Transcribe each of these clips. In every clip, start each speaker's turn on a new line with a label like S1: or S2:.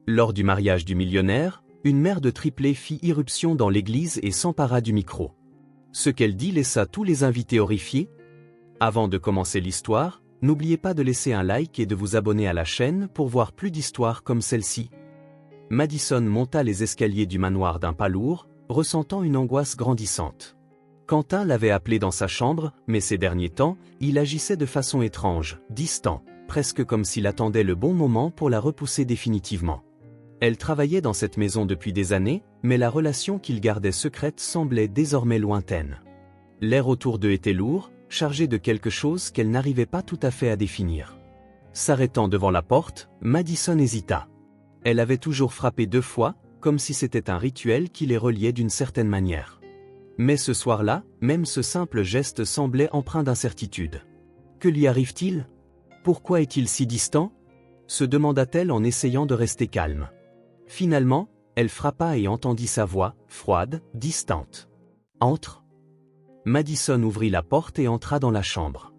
S1: Lors du mariage du millionnaire, une mère de triplés fit irruption dans l'église et s'empara du micro. Ce qu'elle dit laissa tous les invités horrifiés. Avant de commencer l'histoire, n'oubliez pas de laisser un like et de vous abonner à la chaîne pour voir plus d'histoires comme celle-ci. Madison monta les escaliers du manoir d'un pas lourd, ressentant une angoisse grandissante. Quentin l'avait appelé dans sa chambre, mais ces derniers temps, il agissait de façon étrange, distant, presque comme s'il attendait le bon moment pour la repousser définitivement. Elle travaillait dans cette maison depuis des années, mais la relation qu'il gardait secrète semblait désormais lointaine. L'air autour d'eux était lourd, chargé de quelque chose qu'elle n'arrivait pas tout à fait à définir. S'arrêtant devant la porte, Madison hésita. Elle avait toujours frappé 2 fois, comme si c'était un rituel qui les reliait d'une certaine manière. Mais ce soir-là, même ce simple geste semblait empreint d'incertitude. Que lui arrive-t-il? Pourquoi est-il si distant? Se demanda-t-elle en essayant de rester calme. Finalement, elle frappa et entendit sa voix, froide, distante. « Entre !» Madison ouvrit la porte et entra dans la chambre.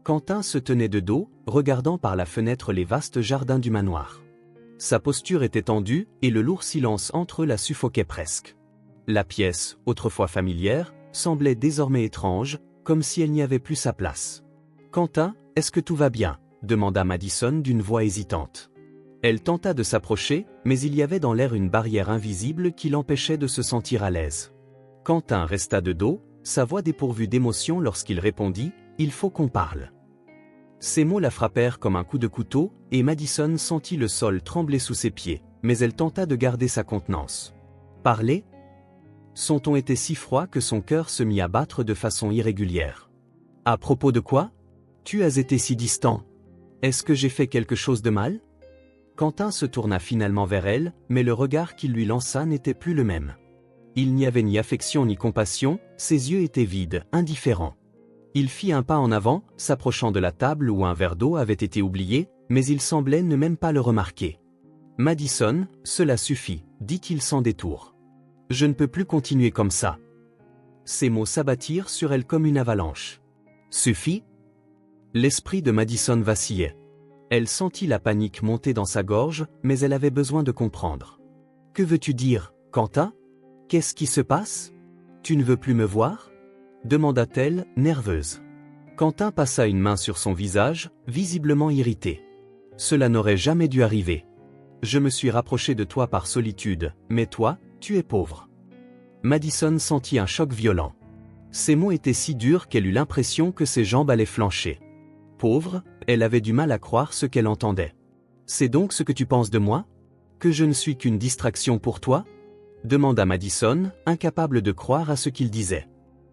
S1: Quentin se tenait de dos, regardant par la fenêtre les vastes jardins du manoir. Sa posture était tendue, et le lourd silence entre eux la suffoquait presque. La pièce, autrefois familière, semblait désormais étrange, comme si elle n'y avait plus sa place. « Quentin, est-ce que tout va bien ?» demanda Madison d'une voix hésitante. Elle tenta de s'approcher, mais il y avait dans l'air une barrière invisible qui l'empêchait de se sentir à l'aise. Quentin resta de dos, sa voix dépourvue d'émotion lorsqu'il répondit « Il faut qu'on parle ». Ces mots la frappèrent comme un coup de couteau, et Madison sentit le sol trembler sous ses pieds, mais elle tenta de garder sa contenance. « Parler ?» Son ton était si froid que son cœur se mit à battre de façon irrégulière. « À propos de quoi? Tu as été si distant. Est-ce que j'ai fait quelque chose de mal ?» Quentin se tourna finalement vers elle, mais le regard qu'il lui lança n'était plus le même. Il n'y avait ni affection ni compassion, ses yeux étaient vides, indifférents. Il fit un pas en avant, s'approchant de la table où un verre d'eau avait été oublié, mais il semblait ne même pas le remarquer. « Madison, cela suffit, » dit-il sans détour. « Je ne peux plus continuer comme ça. » Ces mots s'abattirent sur elle comme une avalanche. « Suffit ?» L'esprit de Madison vacillait. Elle sentit la panique monter dans sa gorge, mais elle avait besoin de comprendre. « Que veux-tu dire, Quentin? Qu'est-ce qui se passe? Tu ne veux plus me voir ?» demanda-t-elle, nerveuse. Quentin passa une main sur son visage, visiblement irrité. « Cela n'aurait jamais dû arriver. Je me suis rapproché de toi par solitude, mais toi, tu es pauvre. » Madison sentit un choc violent. Ces mots étaient si durs qu'elle eut l'impression que ses jambes allaient flancher. Pauvre, elle avait du mal à croire ce qu'elle entendait. « C'est donc ce que tu penses de moi? Que je ne suis qu'une distraction pour toi ?» demanda Madison, incapable de croire à ce qu'il disait.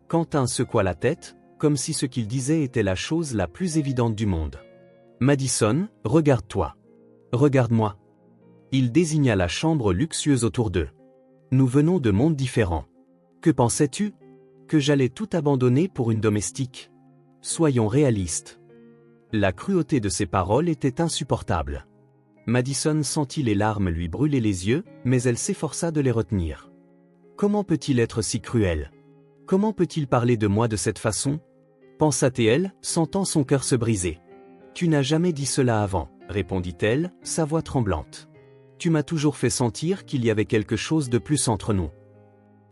S1: Quentin secoua la tête, comme si ce qu'il disait était la chose la plus évidente du monde. « Madison, regarde-toi. Regarde-moi. » Il désigna la chambre luxueuse autour d'eux. « Nous venons de mondes différents. Que pensais-tu? Que j'allais tout abandonner pour une domestique? Soyons réalistes. » La cruauté de ses paroles était insupportable. Madison sentit les larmes lui brûler les yeux, mais elle s'efforça de les retenir. Comment peut-il être si cruel? Comment peut-il parler de moi de cette façon? Pensa-t-elle, sentant son cœur se briser. Tu n'as jamais dit cela avant, répondit-elle, sa voix tremblante. Tu m'as toujours fait sentir qu'il y avait quelque chose de plus entre nous.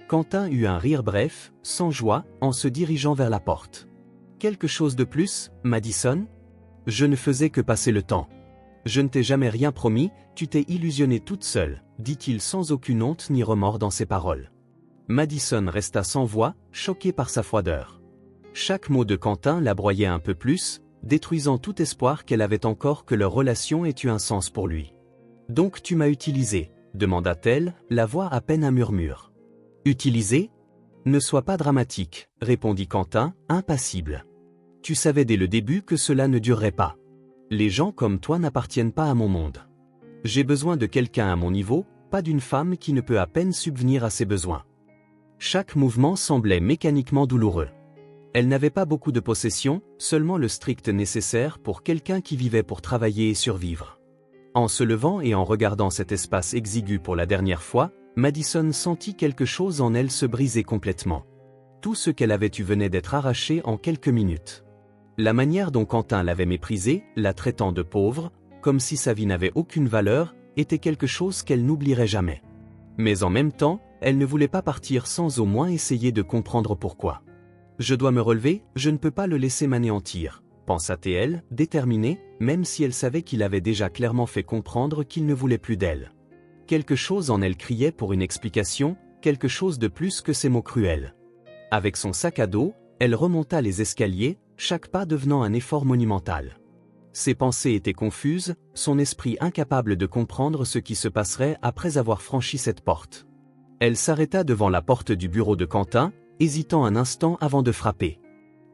S1: Quentin eut un rire bref, sans joie, en se dirigeant vers la porte. Quelque chose de plus, Madison? Je ne faisais que passer le temps. Je ne t'ai jamais rien promis, tu t'es illusionnée toute seule, dit-il sans aucune honte ni remords dans ses paroles. Madison resta sans voix, choquée par sa froideur. Chaque mot de Quentin la broyait un peu plus, détruisant tout espoir qu'elle avait encore que leur relation ait eu un sens pour lui. « Donc tu m'as utilisé ?» demanda-t-elle, la voix à peine un murmure. « Utilisé? Ne sois pas dramatique, répondit Quentin, impassible. Tu savais dès le début que cela ne durerait pas. Les gens comme toi n'appartiennent pas à mon monde. J'ai besoin de quelqu'un à mon niveau, pas d'une femme qui ne peut à peine subvenir à ses besoins. » Chaque mouvement semblait mécaniquement douloureux. Elle n'avait pas beaucoup de possessions, seulement le strict nécessaire pour quelqu'un qui vivait pour travailler et survivre. En se levant et en regardant cet espace exigu pour la dernière fois, Madison sentit quelque chose en elle se briser complètement. Tout ce qu'elle avait eu venait d'être arraché en quelques minutes. La manière dont Quentin l'avait méprisée, la traitant de pauvre, comme si sa vie n'avait aucune valeur, était quelque chose qu'elle n'oublierait jamais. Mais en même temps, elle ne voulait pas partir sans au moins essayer de comprendre pourquoi. Je dois me relever, je ne peux pas le laisser m'anéantir, pensa-t-elle, déterminée, même si elle savait qu'il avait déjà clairement fait comprendre qu'il ne voulait plus d'elle. Quelque chose en elle criait pour une explication, quelque chose de plus que ces mots cruels. Avec son sac à dos, elle remonta les escaliers, chaque pas devenant un effort monumental. Ses pensées étaient confuses, son esprit incapable de comprendre ce qui se passerait après avoir franchi cette porte. Elle s'arrêta devant la porte du bureau de Quentin, hésitant un instant avant de frapper.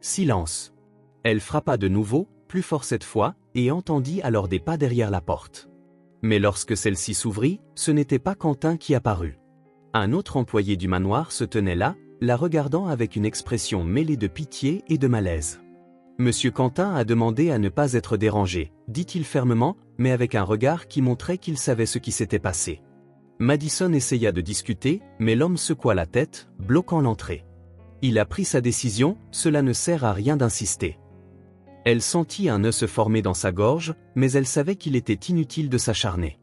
S1: Silence. Elle frappa de nouveau, plus fort cette fois, et entendit alors des pas derrière la porte. Mais lorsque celle-ci s'ouvrit, ce n'était pas Quentin qui apparut. Un autre employé du manoir se tenait là, la regardant avec une expression mêlée de pitié et de malaise. « Monsieur Quentin a demandé à ne pas être dérangé », dit-il fermement, mais avec un regard qui montrait qu'il savait ce qui s'était passé. Madison essaya de discuter, mais l'homme secoua la tête, bloquant l'entrée. Il a pris sa décision, cela ne sert à rien d'insister. Elle sentit un nœud se former dans sa gorge, mais elle savait qu'il était inutile de s'acharner.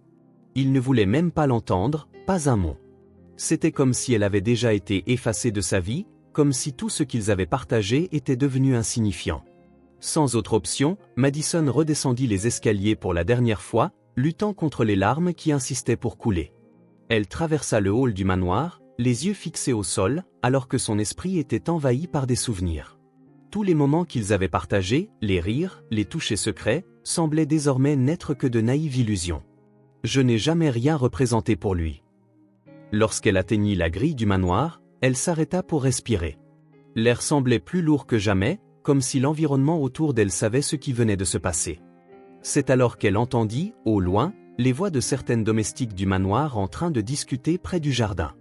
S1: Il ne voulait même pas l'entendre, pas un mot. C'était comme si elle avait déjà été effacée de sa vie, comme si tout ce qu'ils avaient partagé était devenu insignifiant. Sans autre option, Madison redescendit les escaliers pour la dernière fois, luttant contre les larmes qui insistaient pour couler. Elle traversa le hall du manoir, les yeux fixés au sol, alors que son esprit était envahi par des souvenirs. Tous les moments qu'ils avaient partagés, les rires, les touchés secrets, semblaient désormais n'être que de naïves illusions. Je n'ai jamais rien représenté pour lui. Lorsqu'elle atteignit la grille du manoir, elle s'arrêta pour respirer. L'air semblait plus lourd que jamais, comme si l'environnement autour d'elle savait ce qui venait de se passer. C'est alors qu'elle entendit, au loin, les voix de certaines domestiques du manoir en train de discuter près du jardin.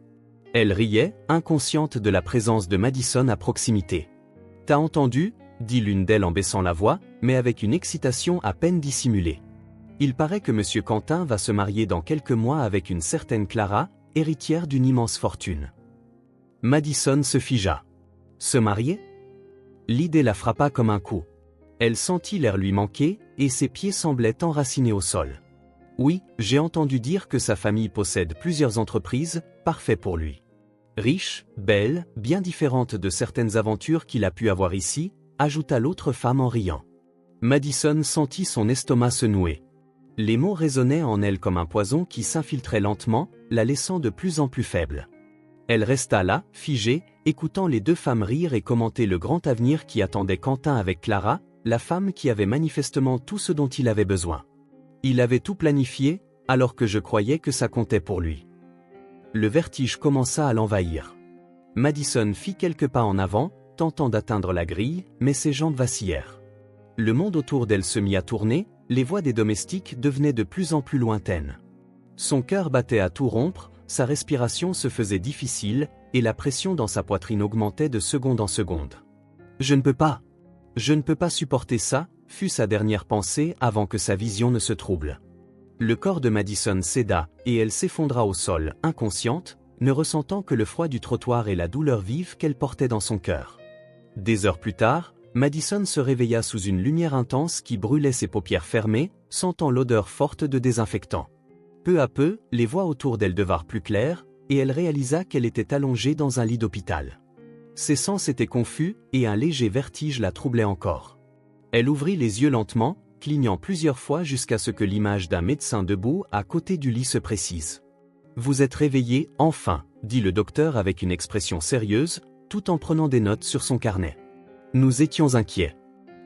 S1: Elle riait, inconsciente de la présence de Madison à proximité. « T'as entendu » dit l'une d'elles en baissant la voix, mais avec une excitation à peine dissimulée. « Il paraît que M. Quentin va se marier dans quelques mois avec une certaine Clara, héritière d'une immense fortune. » Madison se figea. « Se marier ?» L'idée la frappa comme un coup. Elle sentit l'air lui manquer, et ses pieds semblaient enracinés au sol. Oui, j'ai entendu dire que sa famille possède plusieurs entreprises, parfait pour lui. Riche, belle, bien différente de certaines aventures qu'il a pu avoir ici, ajouta l'autre femme en riant. Madison sentit son estomac se nouer. Les mots résonnaient en elle comme un poison qui s'infiltrait lentement, la laissant de plus en plus faible. Elle resta là, figée, écoutant les deux femmes rire et commenter le grand avenir qui attendait Quentin avec Clara, la femme qui avait manifestement tout ce dont il avait besoin. Il avait tout planifié, alors que je croyais que ça comptait pour lui. Le vertige commença à l'envahir. Madison fit quelques pas en avant, tentant d'atteindre la grille, mais ses jambes vacillèrent. Le monde autour d'elle se mit à tourner, les voix des domestiques devenaient de plus en plus lointaines. Son cœur battait à tout rompre, sa respiration se faisait difficile, et la pression dans sa poitrine augmentait de seconde en seconde. « Je ne peux pas. Je ne peux pas supporter ça », fut sa dernière pensée avant que sa vision ne se trouble. Le corps de Madison céda, et elle s'effondra au sol, inconsciente, ne ressentant que le froid du trottoir et la douleur vive qu'elle portait dans son cœur. Des heures plus tard, Madison se réveilla sous une lumière intense qui brûlait ses paupières fermées, sentant l'odeur forte de désinfectant. Peu à peu, les voix autour d'elle devinrent plus claires, et elle réalisa qu'elle était allongée dans un lit d'hôpital. Ses sens étaient confus, et un léger vertige la troublait encore. Elle ouvrit les yeux lentement, clignant plusieurs fois jusqu'à ce que l'image d'un médecin debout à côté du lit se précise. « Vous êtes réveillée, enfin », dit le docteur avec une expression sérieuse, tout en prenant des notes sur son carnet. « Nous étions inquiets.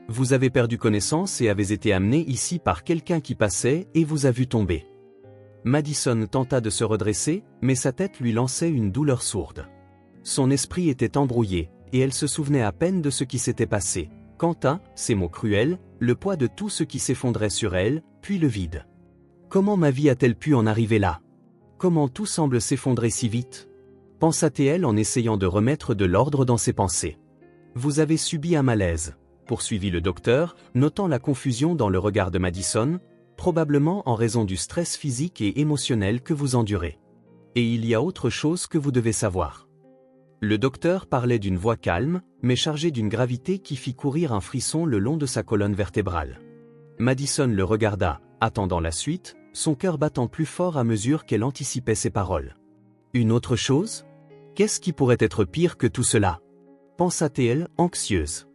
S1: Vous avez perdu connaissance et avez été amené ici par quelqu'un qui passait et vous a vu tomber. » Madison tenta de se redresser, mais sa tête lui lançait une douleur sourde. Son esprit était embrouillé, et elle se souvenait à peine de ce qui s'était passé. Quentin, ces mots cruels, le poids de tout ce qui s'effondrait sur elle, puis le vide. Comment ma vie a-t-elle pu en arriver là? Comment tout semble s'effondrer si vite? Pensa-t-elle en essayant de remettre de l'ordre dans ses pensées. Vous avez subi un malaise, poursuivit le docteur, notant la confusion dans le regard de Madison, probablement en raison du stress physique et émotionnel que vous endurez. Et il y a autre chose que vous devez savoir. Le docteur parlait d'une voix calme, mais chargée d'une gravité qui fit courir un frisson le long de sa colonne vertébrale. Madison le regarda, attendant la suite, son cœur battant plus fort à mesure qu'elle anticipait ses paroles. Une autre chose? Qu'est-ce qui pourrait être pire que tout cela? Pensa-t-elle, anxieuse.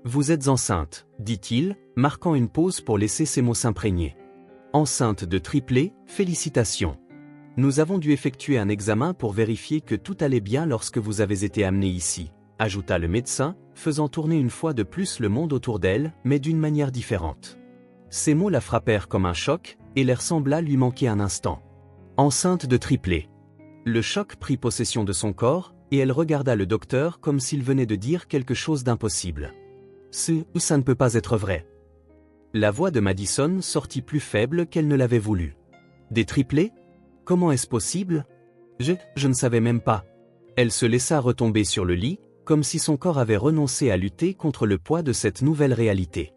S1: Vous êtes enceinte, dit-il, marquant une pause pour laisser ses mots s'imprégner. Enceinte de triplé, félicitations. Nous avons dû effectuer un examen pour vérifier que tout allait bien lorsque vous avez été amené ici, ajouta le médecin, faisant tourner une fois de plus le monde autour d'elle, mais d'une manière différente. Ces mots la frappèrent comme un choc, et l'air sembla lui manquer un instant. Enceinte de triplé. Le choc prit possession de son corps, et elle regarda le docteur comme s'il venait de dire quelque chose d'impossible. Ça ne peut pas être vrai. La voix de Madison sortit plus faible qu'elle ne l'avait voulu. Des triplés? Comment est-ce possible? Je ne savais même pas. Elle se laissa retomber sur le lit, comme si son corps avait renoncé à lutter contre le poids de cette nouvelle réalité.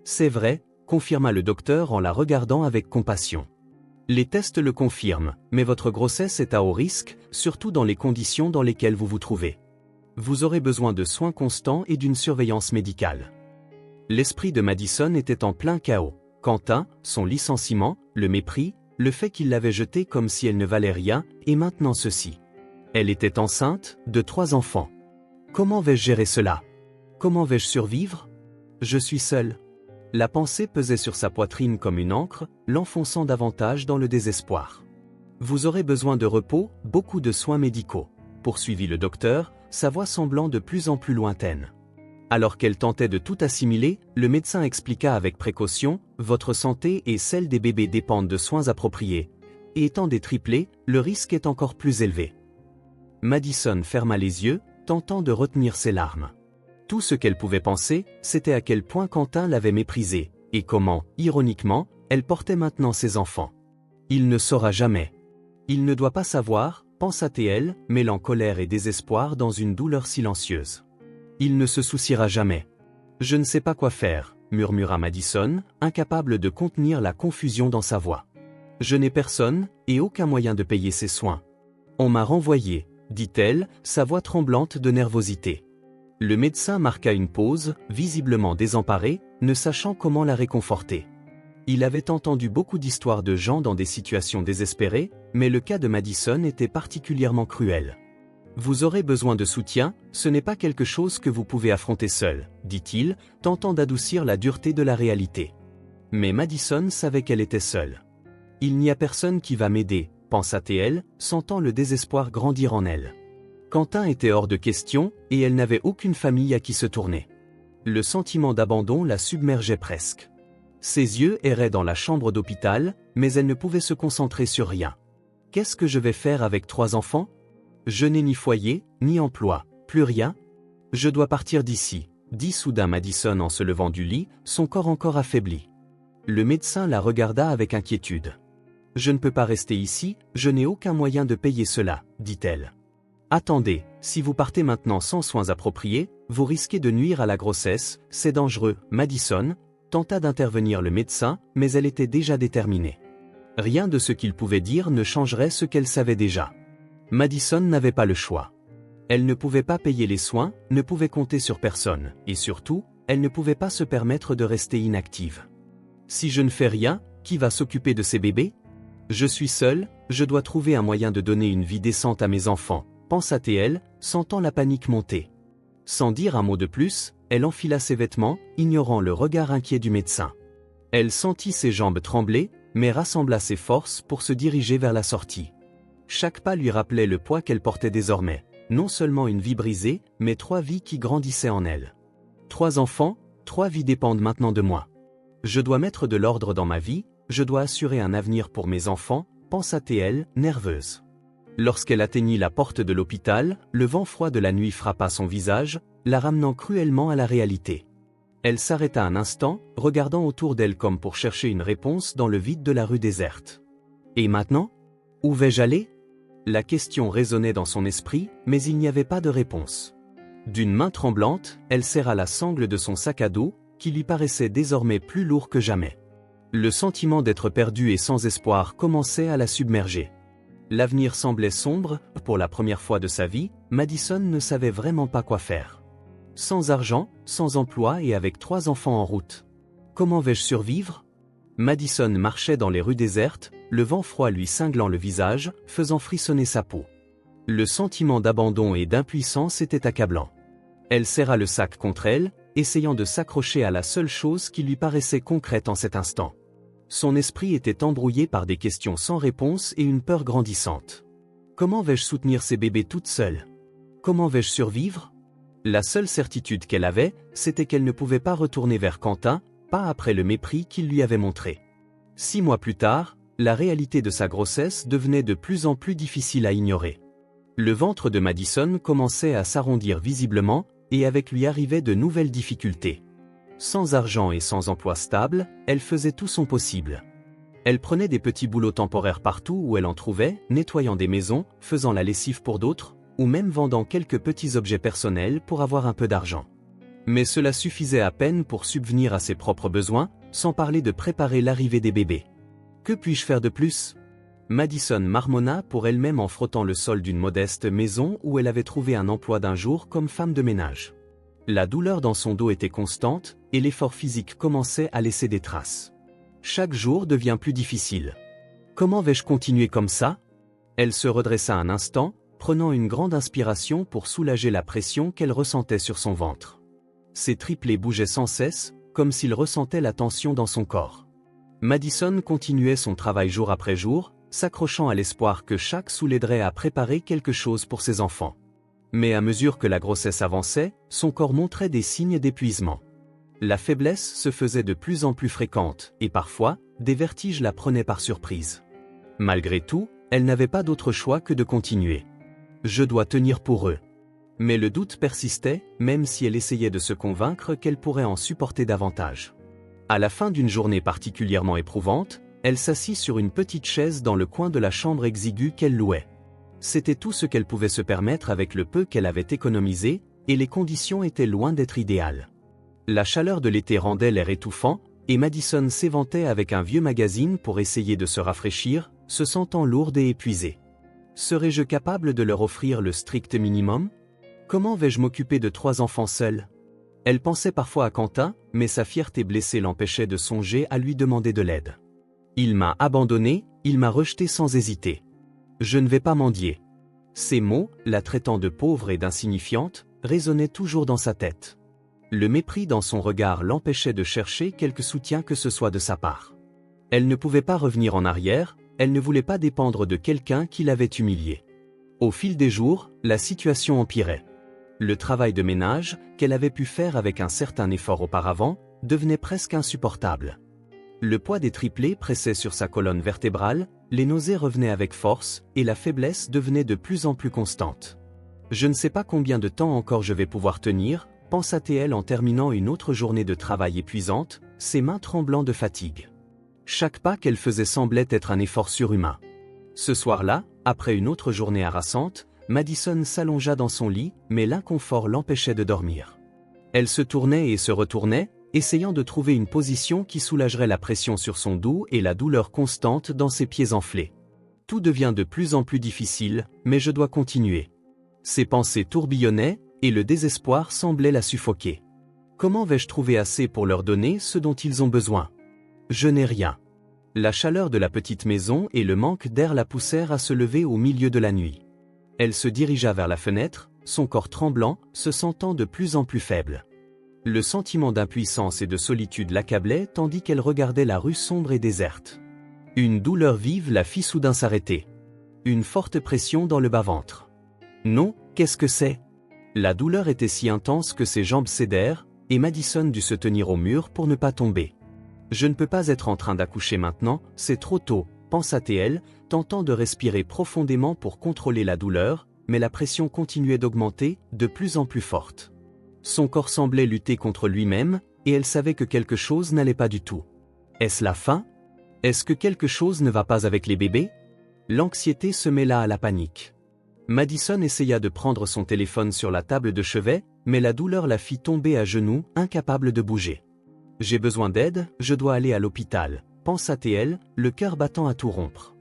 S1: C'est vrai, confirma le docteur en la regardant avec compassion. Les tests le confirment, mais votre grossesse est à haut risque, surtout dans les conditions dans lesquelles vous vous trouvez. Vous aurez besoin de soins constants et d'une surveillance médicale. L'esprit de Madison était en plein chaos. Quentin, son licenciement, le mépris, le fait qu'il l'avait jetée comme si elle ne valait rien, et maintenant ceci. Elle était enceinte, de 3 enfants. Comment vais-je gérer cela? Comment vais-je survivre? Je suis seule. La pensée pesait sur sa poitrine comme une ancre, l'enfonçant davantage dans le désespoir. Vous aurez besoin de repos, beaucoup de soins médicaux, poursuivit le docteur, sa voix semblant de plus en plus lointaine. Alors qu'elle tentait de tout assimiler, le médecin expliqua avec précaution, votre santé et celle des bébés dépendent de soins appropriés. Et étant des triplés, le risque est encore plus élevé. Madison ferma les yeux, tentant de retenir ses larmes. Tout ce qu'elle pouvait penser, c'était à quel point Quentin l'avait méprisée, et comment, ironiquement, elle portait maintenant ses enfants. Il ne saura jamais. Il ne doit pas savoir, pensa-t-elle, mêlant colère et désespoir dans une douleur silencieuse. Il ne se souciera jamais. Je ne sais pas quoi faire, murmura Madison, incapable de contenir la confusion dans sa voix. Je n'ai personne, et aucun moyen de payer ses soins. On m'a renvoyé, dit-elle, sa voix tremblante de nervosité. Le médecin marqua une pause, visiblement désemparé, ne sachant comment la réconforter. Il avait entendu beaucoup d'histoires de gens dans des situations désespérées, mais le cas de Madison était particulièrement cruel. Vous aurez besoin de soutien, ce n'est pas quelque chose que vous pouvez affronter seul, dit-il, tentant d'adoucir la dureté de la réalité. Mais Madison savait qu'elle était seule. Il n'y a personne qui va m'aider, pensa-t-elle, sentant le désespoir grandir en elle. Quentin était hors de question, et elle n'avait aucune famille à qui se tourner. Le sentiment d'abandon la submergeait presque. Ses yeux erraient dans la chambre d'hôpital, mais elle ne pouvait se concentrer sur rien. Qu'est-ce que je vais faire avec 3 enfants? Je n'ai ni foyer, ni emploi, plus rien. Je dois partir d'ici, dit soudain Madison en se levant du lit, son corps encore affaibli. Le médecin la regarda avec inquiétude. Je ne peux pas rester ici, je n'ai aucun moyen de payer cela, dit-elle. Attendez, si vous partez maintenant sans soins appropriés, vous risquez de nuire à la grossesse, c'est dangereux, Madison, tenta d'intervenir le médecin, mais elle était déjà déterminée. Rien de ce qu'il pouvait dire ne changerait ce qu'elle savait déjà. Madison n'avait pas le choix. Elle ne pouvait pas payer les soins, ne pouvait compter sur personne, et surtout, elle ne pouvait pas se permettre de rester inactive. Si je ne fais rien, qui va s'occuper de ces bébés? Je suis seule, je dois trouver un moyen de donner une vie décente à mes enfants, pensa-t-elle, sentant la panique monter. Sans dire un mot de plus, elle enfila ses vêtements, ignorant le regard inquiet du médecin. Elle sentit ses jambes trembler, mais rassembla ses forces pour se diriger vers la sortie. Chaque pas lui rappelait le poids qu'elle portait désormais, non seulement une vie brisée, mais 3 vies qui grandissaient en elle. 3 enfants, 3 vies dépendent maintenant de moi. Je dois mettre de l'ordre dans ma vie, je dois assurer un avenir pour mes enfants, pensa-t-elle, nerveuse. Lorsqu'elle atteignit la porte de l'hôpital, le vent froid de la nuit frappa son visage, la ramenant cruellement à la réalité. Elle s'arrêta un instant, regardant autour d'elle comme pour chercher une réponse dans le vide de la rue déserte. Et maintenant? Où vais-je aller? La question résonnait dans son esprit, mais il n'y avait pas de réponse. D'une main tremblante, elle serra la sangle de son sac à dos, qui lui paraissait désormais plus lourd que jamais. Le sentiment d'être perdue et sans espoir commençait à la submerger. L'avenir semblait sombre, pour la première fois de sa vie, Madison ne savait vraiment pas quoi faire. Sans argent, sans emploi et avec 3 enfants en route. Comment vais-je survivre? Madison marchait dans les rues désertes, le vent froid lui cinglant le visage, faisant frissonner sa peau. Le sentiment d'abandon et d'impuissance était accablant. Elle serra le sac contre elle, essayant de s'accrocher à la seule chose qui lui paraissait concrète en cet instant. Son esprit était embrouillé par des questions sans réponse et une peur grandissante. Comment vais-je soutenir ces bébés toute seule? Comment vais-je survivre? La seule certitude qu'elle avait, c'était qu'elle ne pouvait pas retourner vers Quentin, pas après le mépris qu'il lui avait montré. 6 mois plus tard, la réalité de sa grossesse devenait de plus en plus difficile à ignorer. Le ventre de Madison commençait à s'arrondir visiblement, et avec lui arrivaient de nouvelles difficultés. Sans argent et sans emploi stable, elle faisait tout son possible. Elle prenait des petits boulots temporaires partout où elle en trouvait, nettoyant des maisons, faisant la lessive pour d'autres, ou même vendant quelques petits objets personnels pour avoir un peu d'argent. Mais cela suffisait à peine pour subvenir à ses propres besoins, sans parler de préparer l'arrivée des bébés. Que puis-je faire de plus? Madison marmonna pour elle-même en frottant le sol d'une modeste maison où elle avait trouvé un emploi d'un jour comme femme de ménage. La douleur dans son dos était constante, et l'effort physique commençait à laisser des traces. Chaque jour devient plus difficile. Comment vais-je continuer comme ça? Elle se redressa un instant, prenant une grande inspiration pour soulager la pression qu'elle ressentait sur son ventre. Ses triplés bougeaient sans cesse, comme s'ils ressentaient la tension dans son corps. Madison continuait son travail jour après jour, s'accrochant à l'espoir que chaque sou l'aiderait à préparer quelque chose pour ses enfants. Mais à mesure que la grossesse avançait, son corps montrait des signes d'épuisement. La faiblesse se faisait de plus en plus fréquente, et parfois, des vertiges la prenaient par surprise. Malgré tout, elle n'avait pas d'autre choix que de continuer. Je dois tenir pour eux. Mais le doute persistait, même si elle essayait de se convaincre qu'elle pourrait en supporter davantage. À la fin d'une journée particulièrement éprouvante, elle s'assit sur une petite chaise dans le coin de la chambre exiguë qu'elle louait. C'était tout ce qu'elle pouvait se permettre avec le peu qu'elle avait économisé, et les conditions étaient loin d'être idéales. La chaleur de l'été rendait l'air étouffant, et Madison s'éventait avec un vieux magazine pour essayer de se rafraîchir, se sentant lourde et épuisée. Serais-je capable de leur offrir le strict minimum? Comment vais-je m'occuper de 3 enfants seuls? Elle pensait parfois à Quentin, mais sa fierté blessée l'empêchait de songer à lui demander de l'aide. Il m'a abandonné, il m'a rejeté sans hésiter. Je ne vais pas mendier. Ces mots, la traitant de pauvre et d'insignifiante, résonnaient toujours dans sa tête. Le mépris dans son regard l'empêchait de chercher quelque soutien que ce soit de sa part. Elle ne pouvait pas revenir en arrière, elle ne voulait pas dépendre de quelqu'un qui l'avait humiliée. Au fil des jours, la situation empirait. Le travail de ménage, qu'elle avait pu faire avec un certain effort auparavant, devenait presque insupportable. Le poids des triplés pressait sur sa colonne vertébrale, les nausées revenaient avec force, et la faiblesse devenait de plus en plus constante. Je ne sais pas combien de temps encore je vais pouvoir tenir, pensa-t-elle en terminant une autre journée de travail épuisante, ses mains tremblant de fatigue. Chaque pas qu'elle faisait semblait être un effort surhumain. Ce soir-là, après une autre journée harassante, Madison s'allongea dans son lit, mais l'inconfort l'empêchait de dormir. Elle se tournait et se retournait, essayant de trouver une position qui soulagerait la pression sur son dos et la douleur constante dans ses pieds enflés. Tout devient de plus en plus difficile, mais je dois continuer. Ses pensées tourbillonnaient, et le désespoir semblait la suffoquer. Comment vais-je trouver assez pour leur donner ce dont ils ont besoin? Je n'ai rien. La chaleur de la petite maison et le manque d'air la poussèrent à se lever au milieu de la nuit. Elle se dirigea vers la fenêtre, son corps tremblant, se sentant de plus en plus faible. Le sentiment d'impuissance et de solitude l'accablait tandis qu'elle regardait la rue sombre et déserte. Une douleur vive la fit soudain s'arrêter. Une forte pression dans le bas-ventre. Non, qu'est-ce que c'est? La douleur était si intense que ses jambes cédèrent, et Madison dut se tenir au mur pour ne pas tomber. Je ne peux pas être en train d'accoucher maintenant, c'est trop tôt, pensa-t-elle, tentant de respirer profondément pour contrôler la douleur, mais la pression continuait d'augmenter, de plus en plus forte. Son corps semblait lutter contre lui-même, et elle savait que quelque chose n'allait pas du tout. Est-ce la faim? Est-ce que quelque chose ne va pas avec les bébés? L'anxiété se mêla à la panique. Madison essaya de prendre son téléphone sur la table de chevet, mais la douleur la fit tomber à genoux, incapable de bouger. J'ai besoin d'aide, je dois aller à l'hôpital, pensa-t-elle, le cœur battant à tout rompre.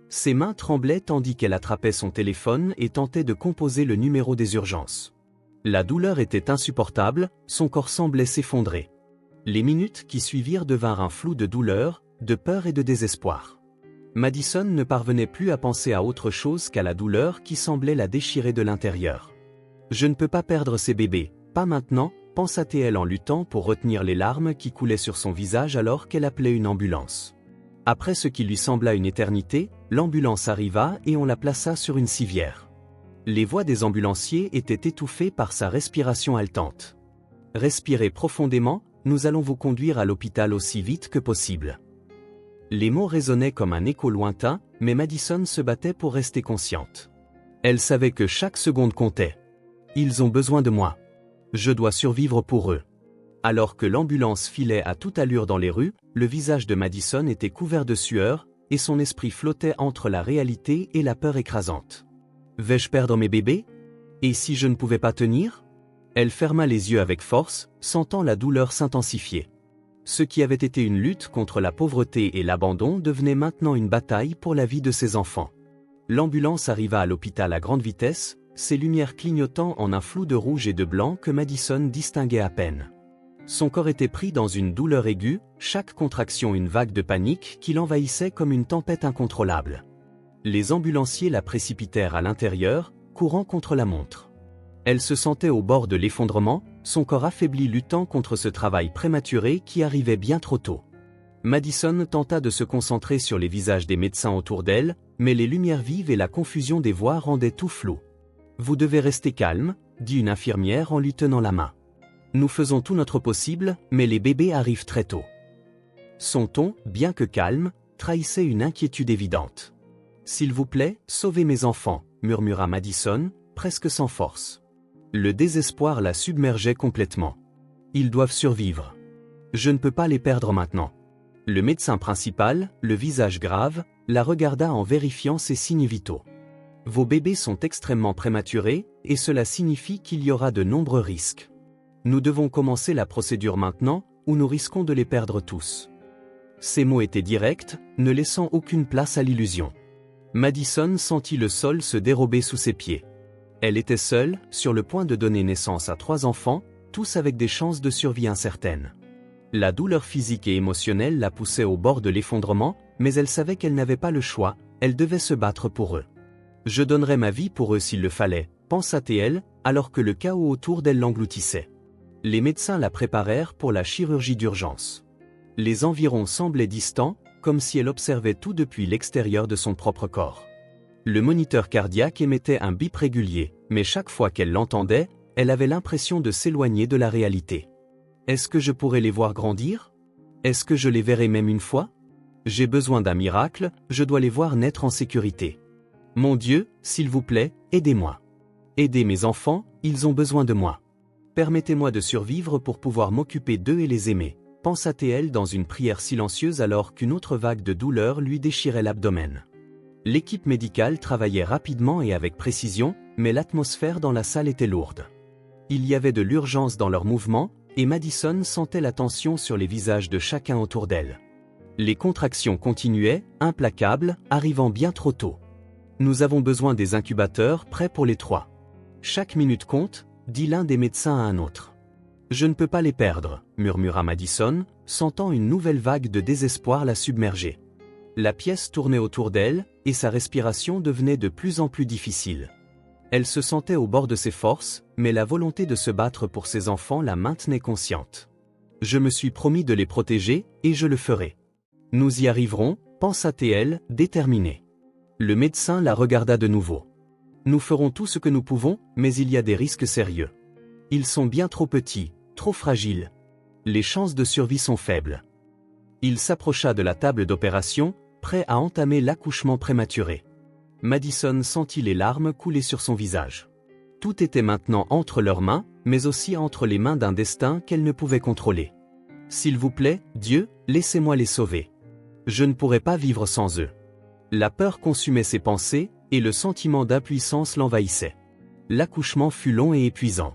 S1: Ses mains tremblaient tandis qu'elle attrapait son téléphone et tentait de composer le numéro des urgences. La douleur était insupportable, son corps semblait s'effondrer. Les minutes qui suivirent devinrent un flou de douleur, de peur et de désespoir. Madison ne parvenait plus à penser à autre chose qu'à la douleur qui semblait la déchirer de l'intérieur. « Je ne peux pas perdre ces bébés, pas maintenant », pensa-t-elle en luttant pour retenir les larmes qui coulaient sur son visage alors qu'elle appelait une ambulance. Après ce qui lui sembla une éternité, l'ambulance arriva et on la plaça sur une civière. Les voix des ambulanciers étaient étouffées par sa respiration haletante. « Respirez profondément, nous allons vous conduire à l'hôpital aussi vite que possible. » Les mots résonnaient comme un écho lointain, mais Madison se battait pour rester consciente. Elle savait que chaque seconde comptait. « Ils ont besoin de moi. Je dois survivre pour eux. » Alors que l'ambulance filait à toute allure dans les rues, le visage de Madison était couvert de sueur, et son esprit flottait entre la réalité et la peur écrasante. « Vais-je perdre mes bébés? Et si je ne pouvais pas tenir ?» Elle ferma les yeux avec force, sentant la douleur s'intensifier. Ce qui avait été une lutte contre la pauvreté et l'abandon devenait maintenant une bataille pour la vie de ses enfants. L'ambulance arriva à l'hôpital à grande vitesse, ses lumières clignotant en un flou de rouge et de blanc que Madison distinguait à peine. Son corps était pris dans une douleur aiguë, chaque contraction une vague de panique qui l'envahissait comme une tempête incontrôlable. Les ambulanciers la précipitèrent à l'intérieur, courant contre la montre. Elle se sentait au bord de l'effondrement, son corps affaibli luttant contre ce travail prématuré qui arrivait bien trop tôt. Madison tenta de se concentrer sur les visages des médecins autour d'elle, mais les lumières vives et la confusion des voix rendaient tout flou. « Vous devez rester calme », dit une infirmière en lui tenant la main. « Nous faisons tout notre possible, mais les bébés arrivent très tôt. » Son ton, bien que calme, trahissait une inquiétude évidente. « S'il vous plaît, sauvez mes enfants », murmura Madison, presque sans force. Le désespoir la submergeait complètement. « Ils doivent survivre. Je ne peux pas les perdre maintenant. » Le médecin principal, le visage grave, la regarda en vérifiant ses signes vitaux. « Vos bébés sont extrêmement prématurés, et cela signifie qu'il y aura de nombreux risques. Nous devons commencer la procédure maintenant, ou nous risquons de les perdre tous. » Ces mots étaient directs, ne laissant aucune place à l'illusion. Madison sentit le sol se dérober sous ses pieds. Elle était seule, sur le point de donner naissance à 3 enfants, tous avec des chances de survie incertaines. La douleur physique et émotionnelle la poussait au bord de l'effondrement, mais elle savait qu'elle n'avait pas le choix, elle devait se battre pour eux. « Je donnerais ma vie pour eux s'il le fallait », pensa-t-elle, alors que le chaos autour d'elle l'engloutissait. Les médecins la préparèrent pour la chirurgie d'urgence. Les environs semblaient distants, comme si elle observait tout depuis l'extérieur de son propre corps. Le moniteur cardiaque émettait un bip régulier, mais chaque fois qu'elle l'entendait, elle avait l'impression de s'éloigner de la réalité. « Est-ce que je pourrais les voir grandir? Est-ce que je les verrai même une fois? J'ai besoin d'un miracle, je dois les voir naître en sécurité. Mon Dieu, s'il vous plaît, aidez-moi. Aidez mes enfants, ils ont besoin de moi. Permettez-moi de survivre pour pouvoir m'occuper d'eux et les aimer, » pensa-t-elle dans une prière silencieuse alors qu'une autre vague de douleur lui déchirait l'abdomen. L'équipe médicale travaillait rapidement et avec précision, mais l'atmosphère dans la salle était lourde. Il y avait de l'urgence dans leurs mouvements, et Madison sentait la tension sur les visages de chacun autour d'elle. Les contractions continuaient, implacables, arrivant bien trop tôt. « Nous avons besoin des incubateurs prêts pour les 3. Chaque minute compte, » dit l'un des médecins à un autre. « Je ne peux pas les perdre, » murmura Madison, sentant une nouvelle vague de désespoir la submerger. La pièce tournait autour d'elle, et sa respiration devenait de plus en plus difficile. Elle se sentait au bord de ses forces, mais la volonté de se battre pour ses enfants la maintenait consciente. « Je me suis promis de les protéger, et je le ferai. Nous y arriverons, » pensa-t-elle, déterminée. Le médecin la regarda de nouveau. « Nous ferons tout ce que nous pouvons, mais il y a des risques sérieux. Ils sont bien trop petits, trop fragiles. Les chances de survie sont faibles. » Il s'approcha de la table d'opération, prêt à entamer l'accouchement prématuré. Madison sentit les larmes couler sur son visage. Tout était maintenant entre leurs mains, mais aussi entre les mains d'un destin qu'elle ne pouvait contrôler. « S'il vous plaît, Dieu, laissez-moi les sauver. Je ne pourrais pas vivre sans eux. » La peur consumait ses pensées, et le sentiment d'impuissance l'envahissait. L'accouchement fut long et épuisant.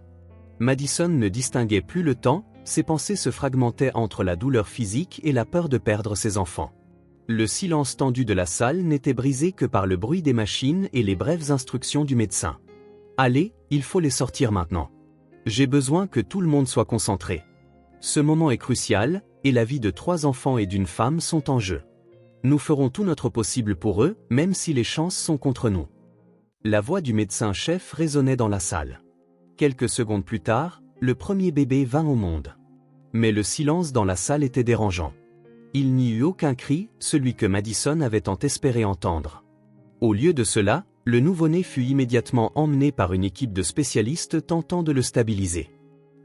S1: Madison ne distinguait plus le temps, ses pensées se fragmentaient entre la douleur physique et la peur de perdre ses enfants. Le silence tendu de la salle n'était brisé que par le bruit des machines et les brèves instructions du médecin. « Allez, il faut les sortir maintenant. J'ai besoin que tout le monde soit concentré. Ce moment est crucial, et la vie de 3 enfants et d'une femme sont en jeu. Nous ferons tout notre possible pour eux, même si les chances sont contre nous. La voix du médecin-chef résonnait dans la salle. Quelques secondes plus tard, le premier bébé vint au monde. Mais le silence dans la salle était dérangeant. Il n'y eut aucun cri, celui que Madison avait tant espéré entendre. Au lieu de cela, le nouveau-né fut immédiatement emmené par une équipe de spécialistes tentant de le stabiliser.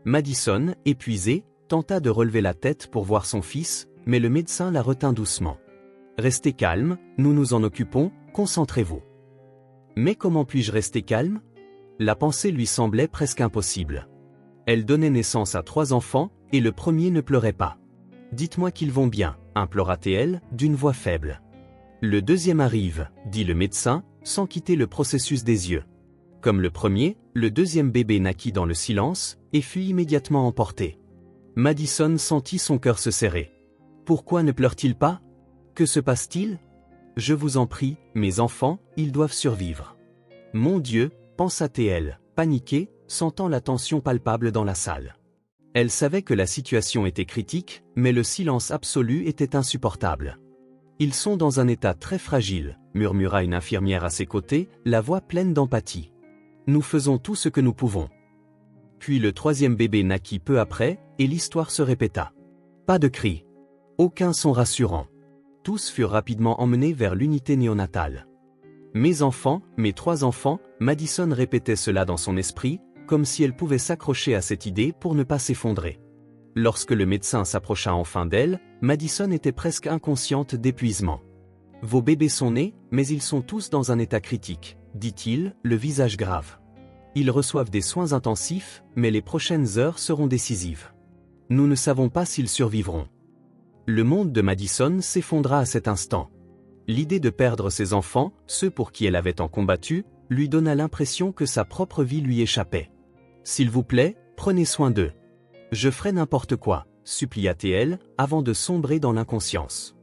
S1: Madison, épuisée, tenta de relever la tête pour voir son fils, mais le médecin la retint doucement. « Restez calme, nous nous en occupons, concentrez-vous. » Mais comment puis-je rester calme? La pensée lui semblait presque impossible. Elle donnait naissance à 3 enfants, et le premier ne pleurait pas. « Dites-moi qu'ils vont bien, » implora-t-elle, d'une voix faible. « Le deuxième arrive, » dit le médecin, sans quitter le processus des yeux. Comme le premier, le deuxième bébé naquit dans le silence, et fut immédiatement emporté. Madison sentit son cœur se serrer. « Pourquoi ne pleure-t-il pas? Que se passe-t-il? Je vous en prie, mes enfants, ils doivent survivre. » Mon Dieu, pensa-t-elle, paniquée, sentant la tension palpable dans la salle. Elle savait que la situation était critique, mais le silence absolu était insupportable. « Ils sont dans un état très fragile, » murmura une infirmière à ses côtés, la voix pleine d'empathie. « Nous faisons tout ce que nous pouvons. » Puis le troisième bébé naquit peu après, et l'histoire se répéta. Pas de cris. Aucun son rassurant. Tous furent rapidement emmenés vers l'unité néonatale. « Mes enfants, mes 3 enfants », Madison répétait cela dans son esprit, comme si elle pouvait s'accrocher à cette idée pour ne pas s'effondrer. Lorsque le médecin s'approcha enfin d'elle, Madison était presque inconsciente d'épuisement. « Vos bébés sont nés, mais ils sont tous dans un état critique, » dit-il, le visage grave. « Ils reçoivent des soins intensifs, mais les prochaines heures seront décisives. Nous ne savons pas s'ils survivront. » Le monde de Madison s'effondra à cet instant. L'idée de perdre ses enfants, ceux pour qui elle avait tant combattu, lui donna l'impression que sa propre vie lui échappait. « S'il vous plaît, prenez soin d'eux. Je ferai n'importe quoi, » supplia-t-elle, avant de sombrer dans l'inconscience.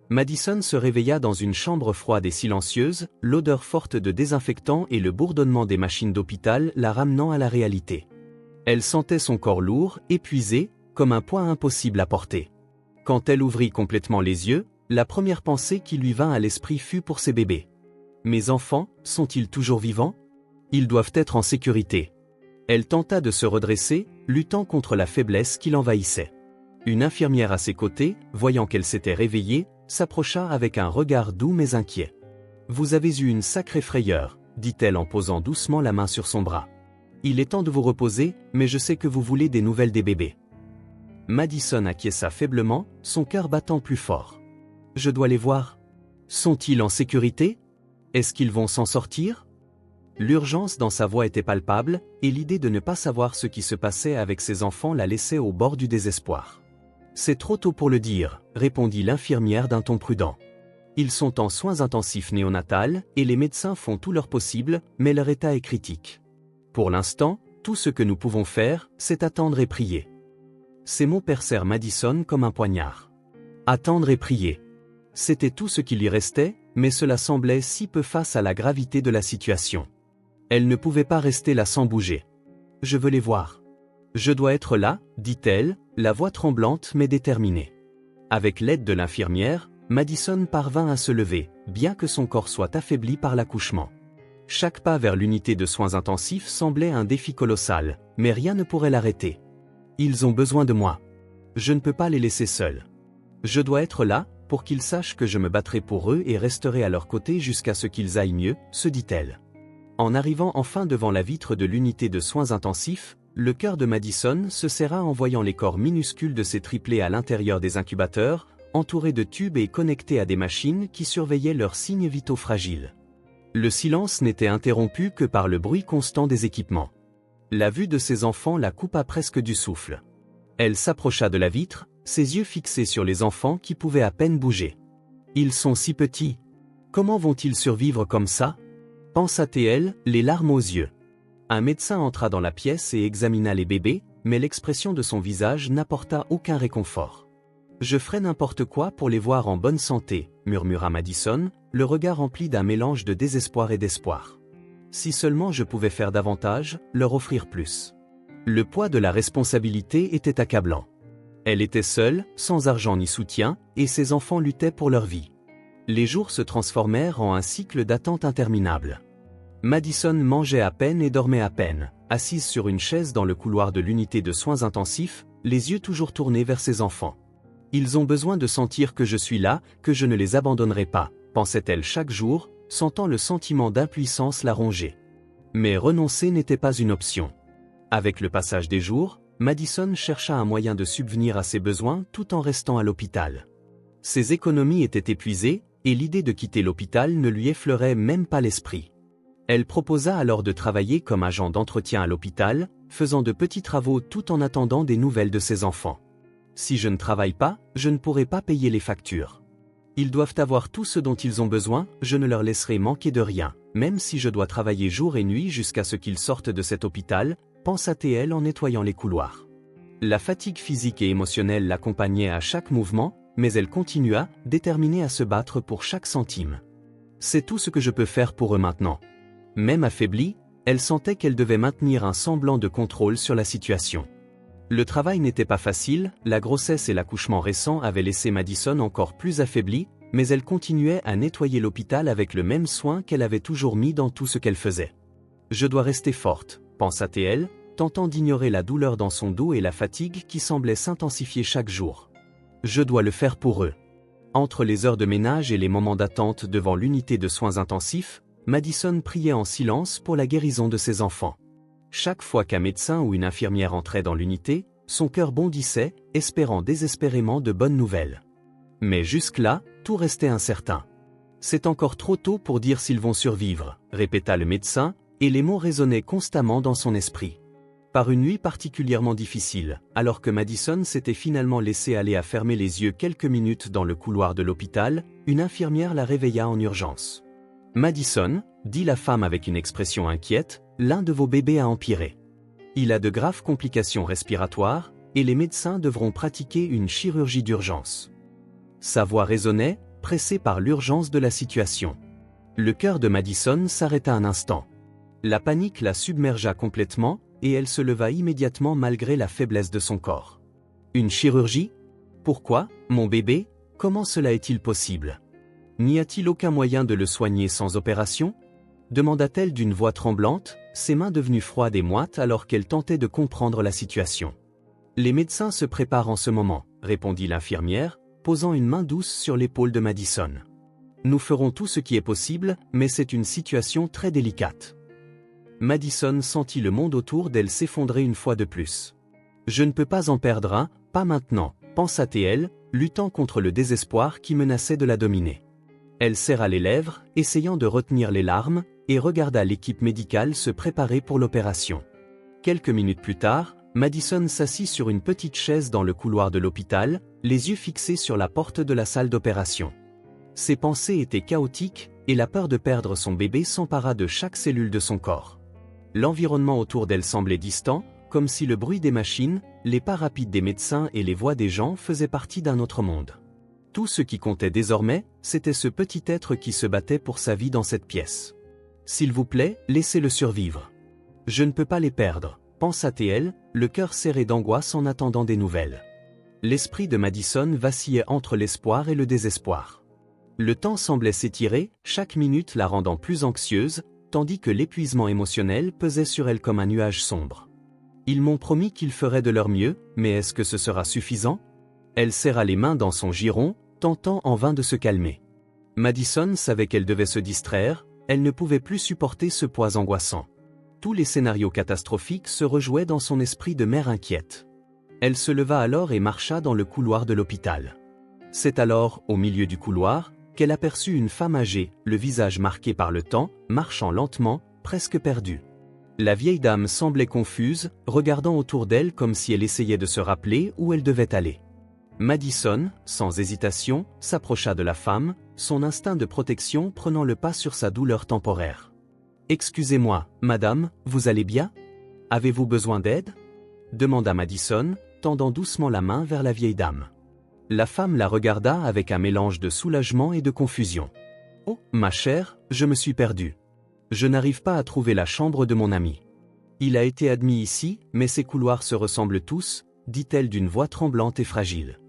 S1: Madison se réveilla dans une chambre froide et silencieuse, l'odeur forte de désinfectant et le bourdonnement des machines d'hôpital la ramenant à la réalité. Elle sentait son corps lourd, épuisé, comme un poids impossible à porter. Quand elle ouvrit complètement les yeux, la première pensée qui lui vint à l'esprit fut pour ses bébés. « Mes enfants, sont-ils toujours vivants? Ils doivent être en sécurité. » Elle tenta de se redresser, luttant contre la faiblesse qui l'envahissait. Une infirmière à ses côtés, voyant qu'elle s'était réveillée, s'approcha avec un regard doux mais inquiet. « Vous avez eu une sacrée frayeur, » dit-elle en posant doucement la main sur son bras. « Il est temps de vous reposer, mais je sais que vous voulez des nouvelles des bébés. » Madison acquiesça faiblement, son cœur battant plus fort. « Je dois les voir. Sont-ils en sécurité? Est-ce qu'ils vont s'en sortir ?» L'urgence dans sa voix était palpable, et l'idée de ne pas savoir ce qui se passait avec ses enfants la laissait au bord du désespoir. « C'est trop tôt pour le dire, » répondit l'infirmière d'un ton prudent. « Ils sont en soins intensifs néonatales, et les médecins font tout leur possible, mais leur état est critique. Pour l'instant, tout ce que nous pouvons faire, c'est attendre et prier. » Ces mots percèrent Madison comme un poignard. Attendre et prier. C'était tout ce qui lui restait, mais cela semblait si peu face à la gravité de la situation. Elle ne pouvait pas rester là sans bouger. « Je veux les voir. Je dois être là, » dit-elle, la voix tremblante mais déterminée. Avec l'aide de l'infirmière, Madison parvint à se lever, bien que son corps soit affaibli par l'accouchement. Chaque pas vers l'unité de soins intensifs semblait un défi colossal, mais rien ne pourrait l'arrêter. « Ils ont besoin de moi. Je ne peux pas les laisser seuls. Je dois être là, pour qu'ils sachent que je me battrai pour eux et resterai à leur côté jusqu'à ce qu'ils aillent mieux, » se dit-elle. En arrivant enfin devant la vitre de l'unité de soins intensifs, le cœur de Madison se serra en voyant les corps minuscules de ses triplés à l'intérieur des incubateurs, entourés de tubes et connectés à des machines qui surveillaient leurs signes vitaux fragiles. Le silence n'était interrompu que par le bruit constant des équipements. La vue de ses enfants la coupa presque du souffle. Elle s'approcha de la vitre, ses yeux fixés sur les enfants qui pouvaient à peine bouger. « Ils sont si petits. Comment vont-ils survivre comme ça ?» pensa-t-elle, les larmes aux yeux. Un médecin entra dans la pièce et examina les bébés, mais l'expression de son visage n'apporta aucun réconfort. « Je ferai n'importe quoi pour les voir en bonne santé, » murmura Madison, le regard rempli d'un mélange de désespoir et d'espoir. « Si seulement je pouvais faire davantage, leur offrir plus. » Le poids de la responsabilité était accablant. Elle était seule, sans argent ni soutien, et ses enfants luttaient pour leur vie. Les jours se transformèrent en un cycle d'attente interminable. Madison mangeait à peine et dormait à peine, assise sur une chaise dans le couloir de l'unité de soins intensifs, les yeux toujours tournés vers ses enfants. Ils ont besoin de sentir que je suis là, que je ne les abandonnerai pas, pensait-elle chaque jour, sentant le sentiment d'impuissance la ronger. Mais renoncer n'était pas une option. Avec le passage des jours, Madison chercha un moyen de subvenir à ses besoins tout en restant à l'hôpital. Ses économies étaient épuisées, et l'idée de quitter l'hôpital ne lui effleurait même pas l'esprit. Elle proposa alors de travailler comme agent d'entretien à l'hôpital, faisant de petits travaux tout en attendant des nouvelles de ses enfants. Si je ne travaille pas, je ne pourrai pas payer les factures. Ils doivent avoir tout ce dont ils ont besoin, je ne leur laisserai manquer de rien, même si je dois travailler jour et nuit jusqu'à ce qu'ils sortent de cet hôpital, pensa-t-elle en nettoyant les couloirs. La fatigue physique et émotionnelle l'accompagnait à chaque mouvement, mais elle continua, déterminée à se battre pour chaque centime. C'est tout ce que je peux faire pour eux maintenant. Même affaiblie, elle sentait qu'elle devait maintenir un semblant de contrôle sur la situation. Le travail n'était pas facile, la grossesse et l'accouchement récent avaient laissé Madison encore plus affaiblie, mais elle continuait à nettoyer l'hôpital avec le même soin qu'elle avait toujours mis dans tout ce qu'elle faisait. « Je dois rester forte », pensa-t-elle, tentant d'ignorer la douleur dans son dos et la fatigue qui semblait s'intensifier chaque jour. « Je dois le faire pour eux. » Entre les heures de ménage et les moments d'attente devant l'unité de soins intensifs, Madison priait en silence pour la guérison de ses enfants. Chaque fois qu'un médecin ou une infirmière entrait dans l'unité, son cœur bondissait, espérant désespérément de bonnes nouvelles. Mais jusque-là, tout restait incertain. « C'est encore trop tôt pour dire s'ils vont survivre », répéta le médecin, et les mots résonnaient constamment dans son esprit. Par une nuit particulièrement difficile, alors que Madison s'était finalement laissé aller à fermer les yeux quelques minutes dans le couloir de l'hôpital, une infirmière la réveilla en urgence. « Madison, » dit la femme avec une expression inquiète, « l'un de vos bébés a empiré. Il a de graves complications respiratoires, et les médecins devront pratiquer une chirurgie d'urgence. » Sa voix résonnait, pressée par l'urgence de la situation. Le cœur de Madison s'arrêta un instant. La panique la submergea complètement, et elle se leva immédiatement malgré la faiblesse de son corps. « Une chirurgie ? Pourquoi, mon bébé ? Comment cela est-il possible ? N'y a-t-il aucun moyen de le soigner sans opération ?» demanda-t-elle d'une voix tremblante, ses mains devenues froides et moites alors qu'elle tentait de comprendre la situation. « Les médecins se préparent en ce moment, » répondit l'infirmière, posant une main douce sur l'épaule de Madison. « Nous ferons tout ce qui est possible, mais c'est une situation très délicate. » Madison sentit le monde autour d'elle s'effondrer une fois de plus. « Je ne peux pas en perdre un, pas maintenant, » pensa-t-elle, luttant contre le désespoir qui menaçait de la dominer. Elle serra les lèvres, essayant de retenir les larmes, et regarda l'équipe médicale se préparer pour l'opération. Quelques minutes plus tard, Madison s'assit sur une petite chaise dans le couloir de l'hôpital, les yeux fixés sur la porte de la salle d'opération. Ses pensées étaient chaotiques, et la peur de perdre son bébé s'empara de chaque cellule de son corps. L'environnement autour d'elle semblait distant, comme si le bruit des machines, les pas rapides des médecins et les voix des gens faisaient partie d'un autre monde. Tout ce qui comptait désormais, c'était ce petit être qui se battait pour sa vie dans cette pièce. « S'il vous plaît, laissez-le survivre. Je ne peux pas les perdre, » pensa-t-elle, le cœur serré d'angoisse en attendant des nouvelles. L'esprit de Madison vacillait entre l'espoir et le désespoir. Le temps semblait s'étirer, chaque minute la rendant plus anxieuse, tandis que l'épuisement émotionnel pesait sur elle comme un nuage sombre. Ils m'ont promis qu'ils feraient de leur mieux, mais est-ce que ce sera suffisant ? Elle serra les mains dans son giron, tentant en vain de se calmer. Madison savait qu'elle devait se distraire, elle ne pouvait plus supporter ce poids angoissant. Tous les scénarios catastrophiques se rejouaient dans son esprit de mère inquiète. Elle se leva alors et marcha dans le couloir de l'hôpital. C'est alors, au milieu du couloir, qu'elle aperçut une femme âgée, le visage marqué par le temps, marchant lentement, presque perdue. La vieille dame semblait confuse, regardant autour d'elle comme si elle essayait de se rappeler où elle devait aller. Madison, sans hésitation, s'approcha de la femme, son instinct de protection prenant le pas sur sa douleur temporaire. « Excusez-moi, madame, vous allez bien ? Avez-vous besoin d'aide ?» demanda Madison, tendant doucement la main vers la vieille dame. La femme la regarda avec un mélange de soulagement et de confusion. « Oh, ma chère, je me suis perdue. Je n'arrive pas à trouver la chambre de mon ami. Il a été admis ici, mais ces couloirs se ressemblent tous, dit-elle d'une voix tremblante et fragile.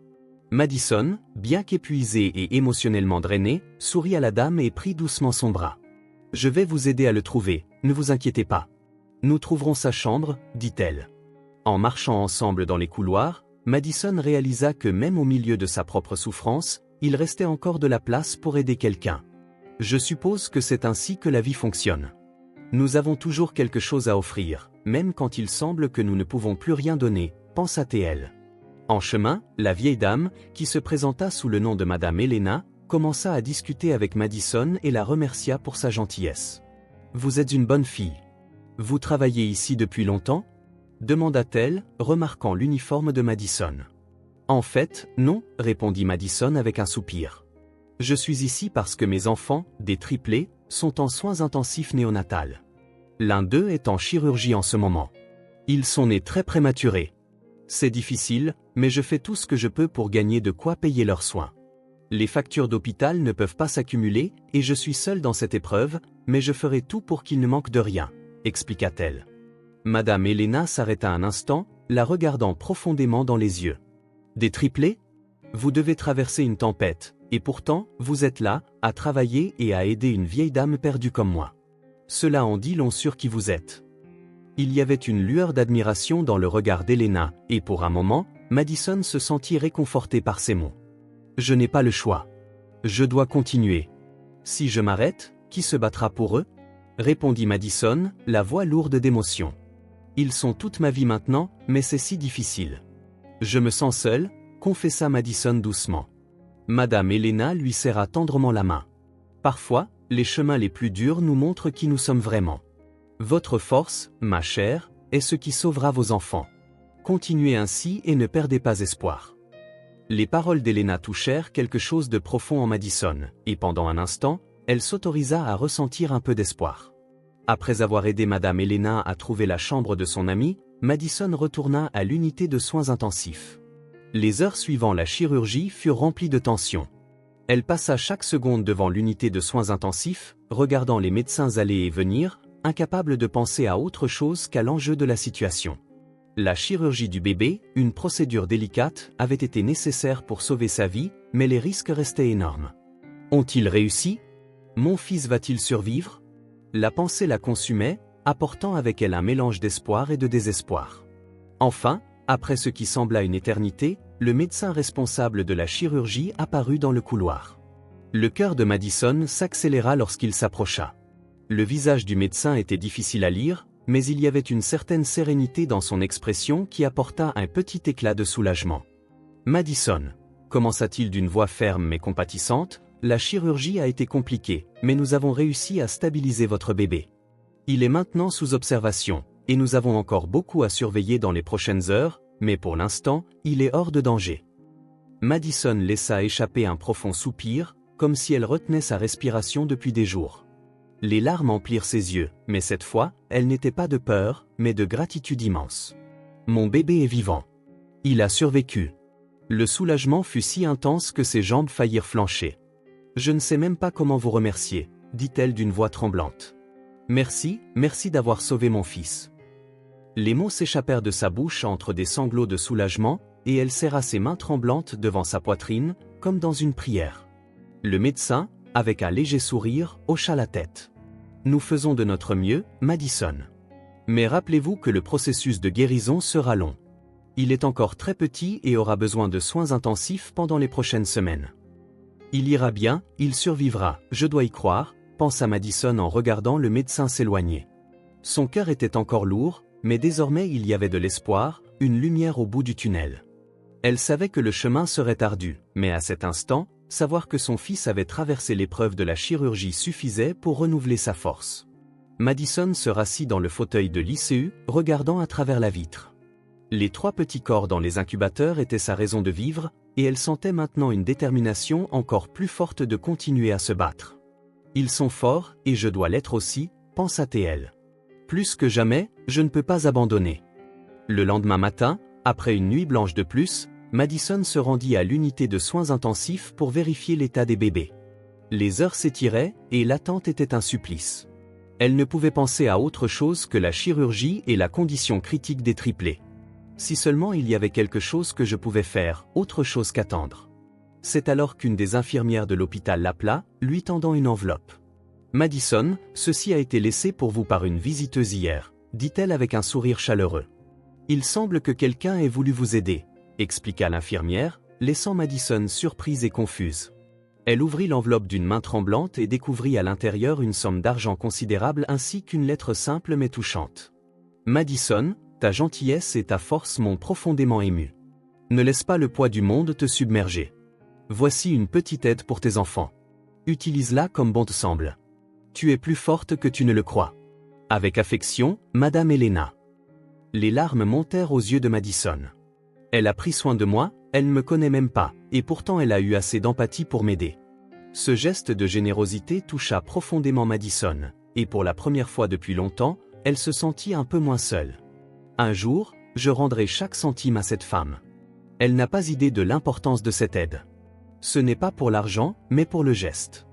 S1: Madison, bien qu'épuisée et émotionnellement drainée, sourit à la dame et prit doucement son bras. « Je vais vous aider à le trouver, ne vous inquiétez pas. Nous trouverons sa chambre, dit-elle. » En marchant ensemble dans les couloirs, Madison réalisa que même au milieu de sa propre souffrance, il restait encore de la place pour aider quelqu'un. Je suppose que c'est ainsi que la vie fonctionne. Nous avons toujours quelque chose à offrir, même quand il semble que nous ne pouvons plus rien donner, pensa-t-elle. En chemin, la vieille dame, qui se présenta sous le nom de Madame Helena, commença à discuter avec Madison et la remercia pour sa gentillesse. « Vous êtes une bonne fille. Vous travaillez ici depuis longtemps ?» demanda-t-elle, remarquant l'uniforme de Madison. « En fait, non, » répondit Madison avec un soupir. « Je suis ici parce que mes enfants, des triplés, sont en soins intensifs néonatals. L'un d'eux est en chirurgie en ce moment. Ils sont nés très prématurés. C'est difficile, mais je fais tout ce que je peux pour gagner de quoi payer leurs soins. Les factures d'hôpital ne peuvent pas s'accumuler et je suis seule dans cette épreuve, mais je ferai tout pour qu'il ne manque de rien, » expliqua-t-elle. Madame Helena s'arrêta un instant, la regardant profondément dans les yeux. « Des triplés ? Vous devez traverser une tempête, et pourtant, vous êtes là, à travailler et à aider une vieille dame perdue comme moi. Cela en dit long sur qui vous êtes. » Il y avait une lueur d'admiration dans le regard d'Helena, et pour un moment, Madison se sentit réconfortée par ces mots. « Je n'ai pas le choix. Je dois continuer. Si je m'arrête, qui se battra pour eux ?» répondit Madison, la voix lourde d'émotion. « Ils sont toute ma vie maintenant, mais c'est si difficile. Je me sens seule, » confessa Madison doucement. Madame Helena lui serra tendrement la main. « Parfois, les chemins les plus durs nous montrent qui nous sommes vraiment. Votre force, ma chère, est ce qui sauvera vos enfants. Continuez ainsi et ne perdez pas espoir. » Les paroles d'Helena touchèrent quelque chose de profond en Madison, et pendant un instant, elle s'autorisa à ressentir un peu d'espoir. Après avoir aidé Madame Helena à trouver la chambre de son amie, Madison retourna à l'unité de soins intensifs. Les heures suivant la chirurgie furent remplies de tension. Elle passa chaque seconde devant l'unité de soins intensifs, regardant les médecins aller et venir, incapable de penser à autre chose qu'à l'enjeu de la situation. La chirurgie du bébé, une procédure délicate, avait été nécessaire pour sauver sa vie, mais les risques restaient énormes. Ont-ils réussi ? Mon fils va-t-il survivre ? La pensée la consumait, apportant avec elle un mélange d'espoir et de désespoir. Enfin, après ce qui sembla une éternité, le médecin responsable de la chirurgie apparut dans le couloir. Le cœur de Madison s'accéléra lorsqu'il s'approcha. Le visage du médecin était difficile à lire, mais il y avait une certaine sérénité dans son expression qui apporta un petit éclat de soulagement. « Madison, » commença-t-il d'une voix ferme mais compatissante, « la chirurgie a été compliquée, mais nous avons réussi à stabiliser votre bébé. Il est maintenant sous observation, et nous avons encore beaucoup à surveiller dans les prochaines heures, mais pour l'instant, il est hors de danger. » Madison laissa échapper un profond soupir, comme si elle retenait sa respiration depuis des jours. Les larmes emplirent ses yeux, mais cette fois, elles n'étaient pas de peur, mais de gratitude immense. « Mon bébé est vivant. Il a survécu. » Le soulagement fut si intense que ses jambes faillirent flancher. « Je ne sais même pas comment vous remercier, » dit-elle d'une voix tremblante. « Merci, merci d'avoir sauvé mon fils. » Les mots s'échappèrent de sa bouche entre des sanglots de soulagement, et elle serra ses mains tremblantes devant sa poitrine, comme dans une prière. Le médecin, avec un léger sourire, hocha la tête. « Nous faisons de notre mieux, Madison. Mais rappelez-vous que le processus de guérison sera long. Il est encore très petit et aura besoin de soins intensifs pendant les prochaines semaines. Il ira bien, il survivra, je dois y croire, » pensa Madison en regardant le médecin s'éloigner. Son cœur était encore lourd, mais désormais il y avait de l'espoir, une lumière au bout du tunnel. Elle savait que le chemin serait ardu, mais à cet instant, savoir que son fils avait traversé l'épreuve de la chirurgie suffisait pour renouveler sa force. Madison se rassit dans le fauteuil de l'ICU, regardant à travers la vitre. Les 3 petits corps dans les incubateurs étaient sa raison de vivre, et elle sentait maintenant une détermination encore plus forte de continuer à se battre. « Ils sont forts, et je dois l'être aussi, » pensa-t-elle. « Plus que jamais, je ne peux pas abandonner. » Le lendemain matin, après une nuit blanche de plus, Madison se rendit à l'unité de soins intensifs pour vérifier l'état des bébés. Les heures s'étiraient, et l'attente était un supplice. Elle ne pouvait penser à autre chose que la chirurgie et la condition critique des triplés. Si seulement il y avait quelque chose que je pouvais faire, autre chose qu'attendre. C'est alors qu'une des infirmières de l'hôpital l'appela, lui tendant une enveloppe. Madison, ceci a été laissé pour vous par une visiteuse hier, dit-elle avec un sourire chaleureux. Il semble que quelqu'un ait voulu vous aider, expliqua l'infirmière, laissant Madison surprise et confuse. Elle ouvrit l'enveloppe d'une main tremblante et découvrit à l'intérieur une somme d'argent considérable ainsi qu'une lettre simple mais touchante. Madison, ta gentillesse et ta force m'ont profondément ému. Ne laisse pas le poids du monde te submerger. Voici une petite aide pour tes enfants. Utilise-la comme bon te semble. Tu es plus forte que tu ne le crois. Avec affection, Madame Helena. Les larmes montèrent aux yeux de Madison. Elle a pris soin de moi, elle ne me connaît même pas, et pourtant elle a eu assez d'empathie pour m'aider. Ce geste de générosité toucha profondément Madison, et pour la première fois depuis longtemps, elle se sentit un peu moins seule. Un jour, je rendrai chaque centime à cette femme. Elle n'a pas idée de l'importance de cette aide. Ce n'est pas pour l'argent, mais pour le geste.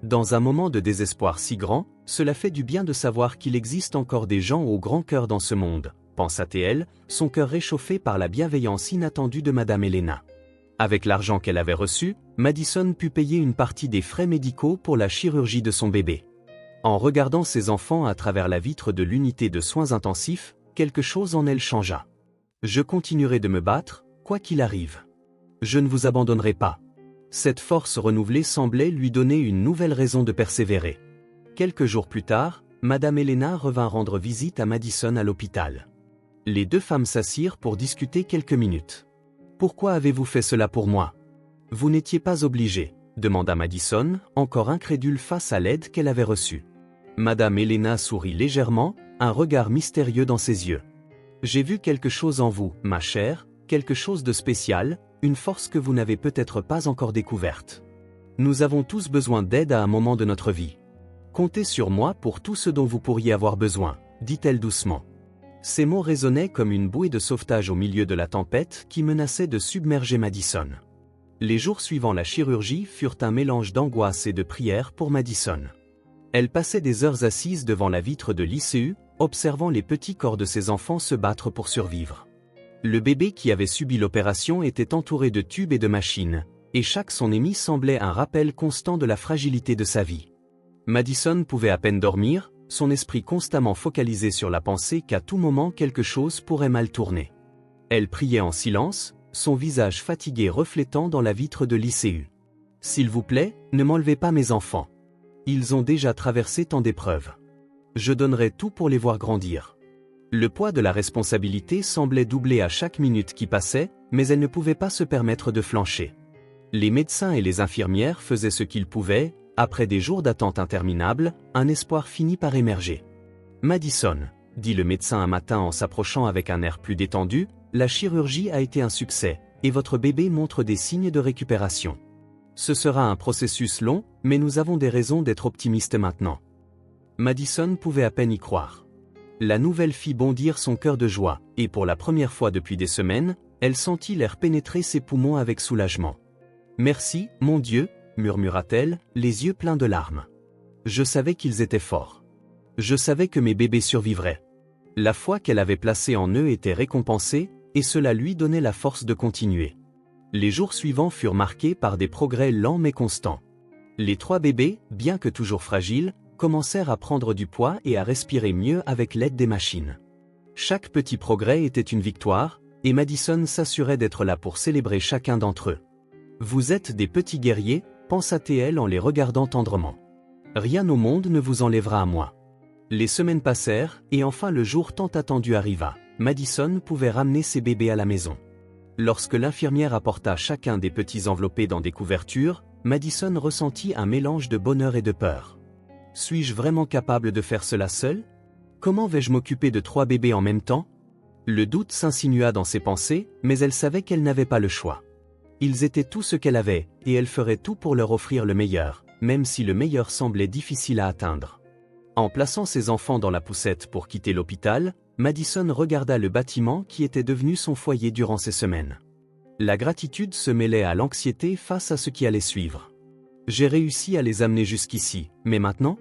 S1: Dans un moment de désespoir si grand, cela fait du bien de savoir qu'il existe encore des gens au grand cœur dans ce monde, pensa-t-elle, son cœur réchauffé par la bienveillance inattendue de Madame Helena. Avec l'argent qu'elle avait reçu, Madison put payer une partie des frais médicaux pour la chirurgie de son bébé. En regardant ses enfants à travers la vitre de l'unité de soins intensifs, quelque chose en elle changea. Je continuerai de me battre, quoi qu'il arrive. Je ne vous abandonnerai pas. Cette force renouvelée semblait lui donner une nouvelle raison de persévérer. Quelques jours plus tard, Madame Helena revint rendre visite à Madison à l'hôpital. Les deux femmes s'assirent pour discuter quelques minutes. « Pourquoi avez-vous fait cela pour moi ? Vous n'étiez pas obligé, demanda Madison, encore incrédule face à l'aide qu'elle avait reçue. Madame Helena sourit légèrement, un regard mystérieux dans ses yeux. « J'ai vu quelque chose en vous, ma chère, quelque chose de spécial, une force que vous n'avez peut-être pas encore découverte. Nous avons tous besoin d'aide à un moment de notre vie. Comptez sur moi pour tout ce dont vous pourriez avoir besoin, dit-elle doucement. » Ces mots résonnaient comme une bouée de sauvetage au milieu de la tempête qui menaçait de submerger Madison. Les jours suivant la chirurgie furent un mélange d'angoisse et de prière pour Madison. Elle passait des heures assise devant la vitre de l'ICU, observant les petits corps de ses enfants se battre pour survivre. Le bébé qui avait subi l'opération était entouré de tubes et de machines, et chaque son émis semblait un rappel constant de la fragilité de sa vie. Madison pouvait à peine dormir, son esprit constamment focalisé sur la pensée qu'à tout moment quelque chose pourrait mal tourner. Elle priait en silence, son visage fatigué reflétant dans la vitre de l'ICU. « S'il vous plaît, ne m'enlevez pas mes enfants. Ils ont déjà traversé tant d'épreuves. Je donnerai tout pour les voir grandir. » Le poids de la responsabilité semblait doubler à chaque minute qui passait, mais elle ne pouvait pas se permettre de flancher. Les médecins et les infirmières faisaient ce qu'ils pouvaient. Après des jours d'attente interminables, un espoir finit par émerger. « Madison, » dit le médecin un matin en s'approchant avec un air plus détendu, « la chirurgie a été un succès, et votre bébé montre des signes de récupération. Ce sera un processus long, mais nous avons des raisons d'être optimistes maintenant. » Madison pouvait à peine y croire. La nouvelle fit bondir son cœur de joie, et pour la première fois depuis des semaines, elle sentit l'air pénétrer ses poumons avec soulagement. « Merci, mon Dieu, » murmura-t-elle, les yeux pleins de larmes. Je savais qu'ils étaient forts. Je savais que mes bébés survivraient. La foi qu'elle avait placée en eux était récompensée, et cela lui donnait la force de continuer. Les jours suivants furent marqués par des progrès lents mais constants. Les 3 bébés, bien que toujours fragiles, commencèrent à prendre du poids et à respirer mieux avec l'aide des machines. Chaque petit progrès était une victoire, et Madison s'assurait d'être là pour célébrer chacun d'entre eux. « Vous êtes des petits guerriers, » pensa-t-elle en les regardant tendrement. « Rien au monde ne vous enlèvera à moi. » Les semaines passèrent, et enfin le jour tant attendu arriva. Madison pouvait ramener ses bébés à la maison. Lorsque l'infirmière apporta chacun des petits enveloppés dans des couvertures, Madison ressentit un mélange de bonheur et de peur. « Suis-je vraiment capable de faire cela seule ? Comment vais-je m'occuper de 3 bébés en même temps ?» Le doute s'insinua dans ses pensées, mais elle savait qu'elle n'avait pas le choix. Ils étaient tout ce qu'elle avait, et elle ferait tout pour leur offrir le meilleur, même si le meilleur semblait difficile à atteindre. En plaçant ses enfants dans la poussette pour quitter l'hôpital, Madison regarda le bâtiment qui était devenu son foyer durant ces semaines. La gratitude se mêlait à l'anxiété face à ce qui allait suivre. « J'ai réussi à les amener jusqu'ici, mais maintenant ?»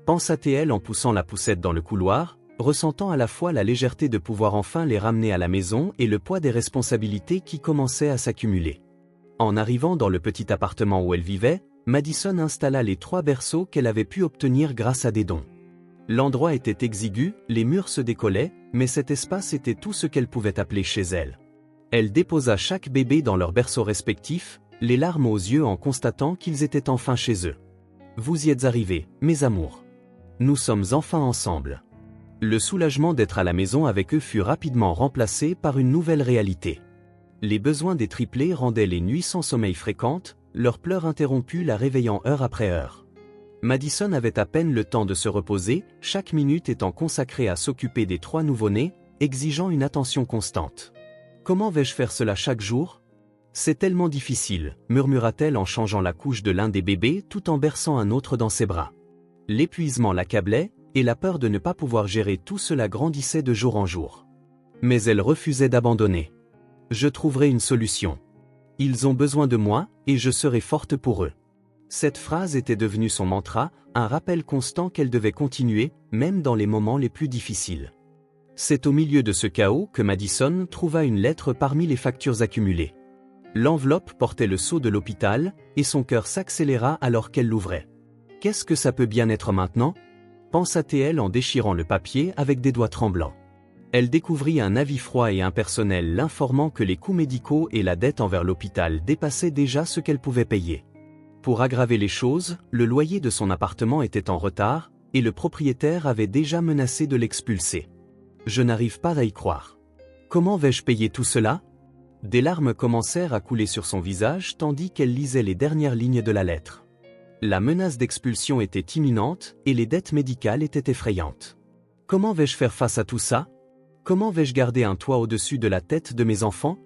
S1: pensa-t-elle en poussant la poussette dans le couloir, ressentant à la fois la légèreté de pouvoir enfin les ramener à la maison et le poids des responsabilités qui commençaient à s'accumuler. En arrivant dans le petit appartement où elle vivait, Madison installa les 3 berceaux qu'elle avait pu obtenir grâce à des dons. L'endroit était exigu, les murs se décollaient, mais cet espace était tout ce qu'elle pouvait appeler chez elle. Elle déposa chaque bébé dans leurs berceaux respectifs, les larmes aux yeux en constatant qu'ils étaient enfin chez eux. « Vous y êtes arrivés, mes amours. Nous sommes enfin ensemble. » Le soulagement d'être à la maison avec eux fut rapidement remplacé par une nouvelle réalité. Les besoins des triplés rendaient les nuits sans sommeil fréquentes, leurs pleurs interrompus la réveillant heure après heure. Madison avait à peine le temps de se reposer, chaque minute étant consacrée à s'occuper des 3 nouveau-nés, exigeant une attention constante. « Comment vais-je faire cela chaque jour ? C'est tellement difficile, murmura-t-elle en changeant la couche de l'un des bébés tout en berçant un autre dans ses bras. L'épuisement l'accablait, et la peur de ne pas pouvoir gérer tout cela grandissait de jour en jour. Mais elle refusait d'abandonner. « Je trouverai une solution. Ils ont besoin de moi, et je serai forte pour eux. » Cette phrase était devenue son mantra, un rappel constant qu'elle devait continuer, même dans les moments les plus difficiles. C'est au milieu de ce chaos que Madison trouva une lettre parmi les factures accumulées. L'enveloppe portait le sceau de l'hôpital, et son cœur s'accéléra alors qu'elle l'ouvrait. « Qu'est-ce que ça peut bien être maintenant ?» pensa-t-elle en déchirant le papier avec des doigts tremblants. Elle découvrit un avis froid et impersonnel l'informant que les coûts médicaux et la dette envers l'hôpital dépassaient déjà ce qu'elle pouvait payer. Pour aggraver les choses, le loyer de son appartement était en retard, et le propriétaire avait déjà menacé de l'expulser. « Je n'arrive pas à y croire. Comment vais-je payer tout cela ?» Des larmes commencèrent à couler sur son visage tandis qu'elle lisait les dernières lignes de la lettre. La menace d'expulsion était imminente et les dettes médicales étaient effrayantes. « Comment vais-je faire face à tout ça ? Comment vais-je garder un toit au-dessus de la tête de mes enfants ?»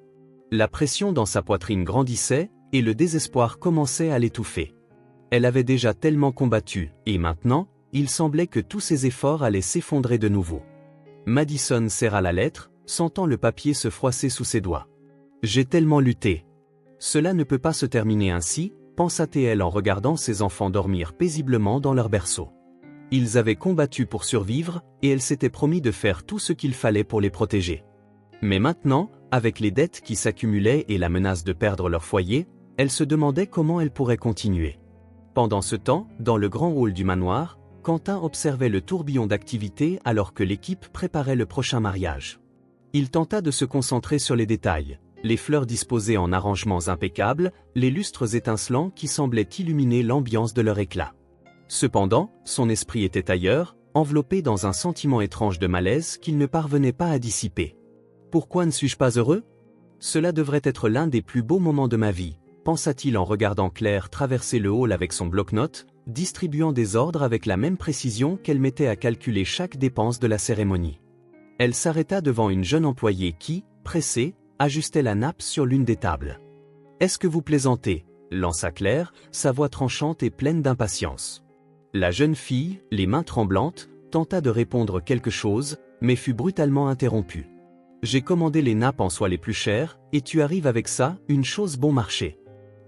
S1: La pression dans sa poitrine grandissait, et le désespoir commençait à l'étouffer. Elle avait déjà tellement combattu, et maintenant, il semblait que tous ses efforts allaient s'effondrer de nouveau. Madison serra la lettre, sentant le papier se froisser sous ses doigts. « J'ai tellement lutté. Cela ne peut pas se terminer ainsi, pensa-t-elle en regardant ses enfants dormir paisiblement dans leur berceau. Ils avaient combattu pour survivre, et elle s'était promis de faire tout ce qu'il fallait pour les protéger. Mais maintenant, avec les dettes qui s'accumulaient et la menace de perdre leur foyer, elle se demandait comment elle pourrait continuer. Pendant ce temps, dans le grand hall du manoir, Quentin observait le tourbillon d'activités alors que l'équipe préparait le prochain mariage. Il tenta de se concentrer sur les détails. Les fleurs disposées en arrangements impeccables, les lustres étincelants qui semblaient illuminer l'ambiance de leur éclat. Cependant, son esprit était ailleurs, enveloppé dans un sentiment étrange de malaise qu'il ne parvenait pas à dissiper. « Pourquoi ne suis-je pas heureux ? Cela devrait être l'un des plus beaux moments de ma vie, pensa-t-il en regardant Claire traverser le hall avec son bloc-notes, distribuant des ordres avec la même précision qu'elle mettait à calculer chaque dépense de la cérémonie. Elle s'arrêta devant une jeune employée qui, pressée, ajustait la nappe sur l'une des tables. « Est-ce que vous plaisantez ?» lança Claire, sa voix tranchante et pleine d'impatience. La jeune fille, les mains tremblantes, tenta de répondre quelque chose, mais fut brutalement interrompue. « J'ai commandé les nappes en soie les plus chères, et tu arrives avec ça, une chose bon marché.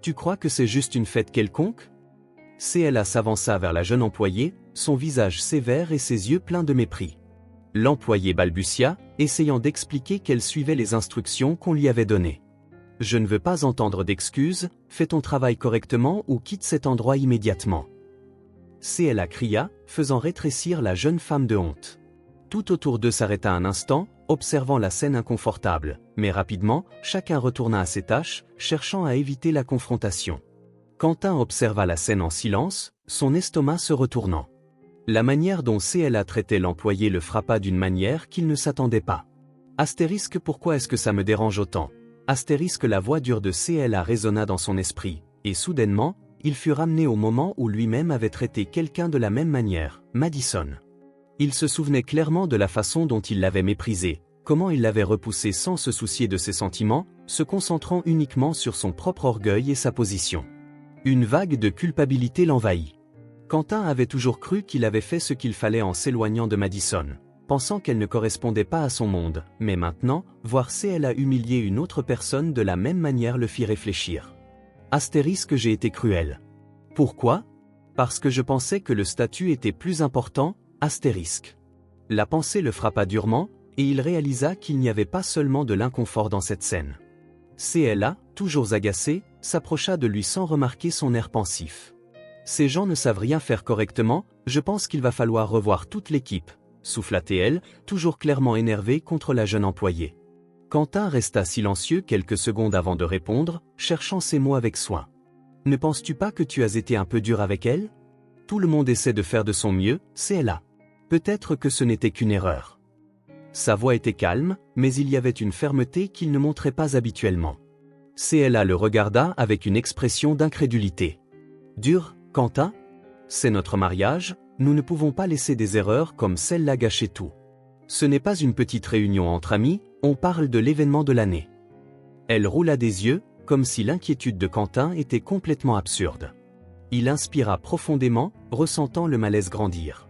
S1: Tu crois que c'est juste une fête quelconque ?» CLA s'avança vers la jeune employée, son visage sévère et ses yeux pleins de mépris. L'employé balbutia, essayant d'expliquer qu'elle suivait les instructions qu'on lui avait données. « Je ne veux pas entendre d'excuses, fais ton travail correctement ou quitte cet endroit immédiatement. » CLA cria, faisant rétrécir la jeune femme de honte. Tout autour d'eux s'arrêta un instant, observant la scène inconfortable, mais rapidement, chacun retourna à ses tâches, cherchant à éviter la confrontation. Quentin observa la scène en silence, son estomac se retournant. La manière dont CLA traitait l'employé le frappa d'une manière qu'il ne s'attendait pas. Astérisque pourquoi est-ce que ça me dérange autant ? Astérisque la voix dure de CLA résonna dans son esprit, et soudainement, il fut ramené au moment où lui-même avait traité quelqu'un de la même manière, Madison. Il se souvenait clairement de la façon dont il l'avait méprisé, comment il l'avait repoussé sans se soucier de ses sentiments, se concentrant uniquement sur son propre orgueil et sa position. Une vague de culpabilité l'envahit. Quentin avait toujours cru qu'il avait fait ce qu'il fallait en s'éloignant de Madison, pensant qu'elle ne correspondait pas à son monde, mais maintenant, voir CLA humilier une autre personne de la même manière le fit réfléchir. Astérisque j'ai été cruel. Pourquoi ? Parce que je pensais que le statut était plus important, astérisque. La pensée le frappa durement, et il réalisa qu'il n'y avait pas seulement de l'inconfort dans cette scène. CLA, toujours agacée, s'approcha de lui sans remarquer son air pensif. Ces gens ne savent rien faire correctement, je pense qu'il va falloir revoir toute l'équipe, souffla TL, toujours clairement énervé contre la jeune employée. Quentin resta silencieux quelques secondes avant de répondre, cherchant ses mots avec soin. Ne penses-tu pas que tu as été un peu dur avec elle? Tout le monde essaie de faire de son mieux, CLA. Peut-être que ce n'était qu'une erreur. Sa voix était calme, mais il y avait une fermeté qu'il ne montrait pas habituellement. CLA le regarda avec une expression d'incrédulité. Dur, Quentin? C'est notre mariage, nous ne pouvons pas laisser des erreurs comme celle-là gâcher tout. Ce n'est pas une petite réunion entre amis, on parle de l'événement de l'année. Elle roula des yeux, comme si l'inquiétude de Quentin était complètement absurde. Il inspira profondément, ressentant le malaise grandir.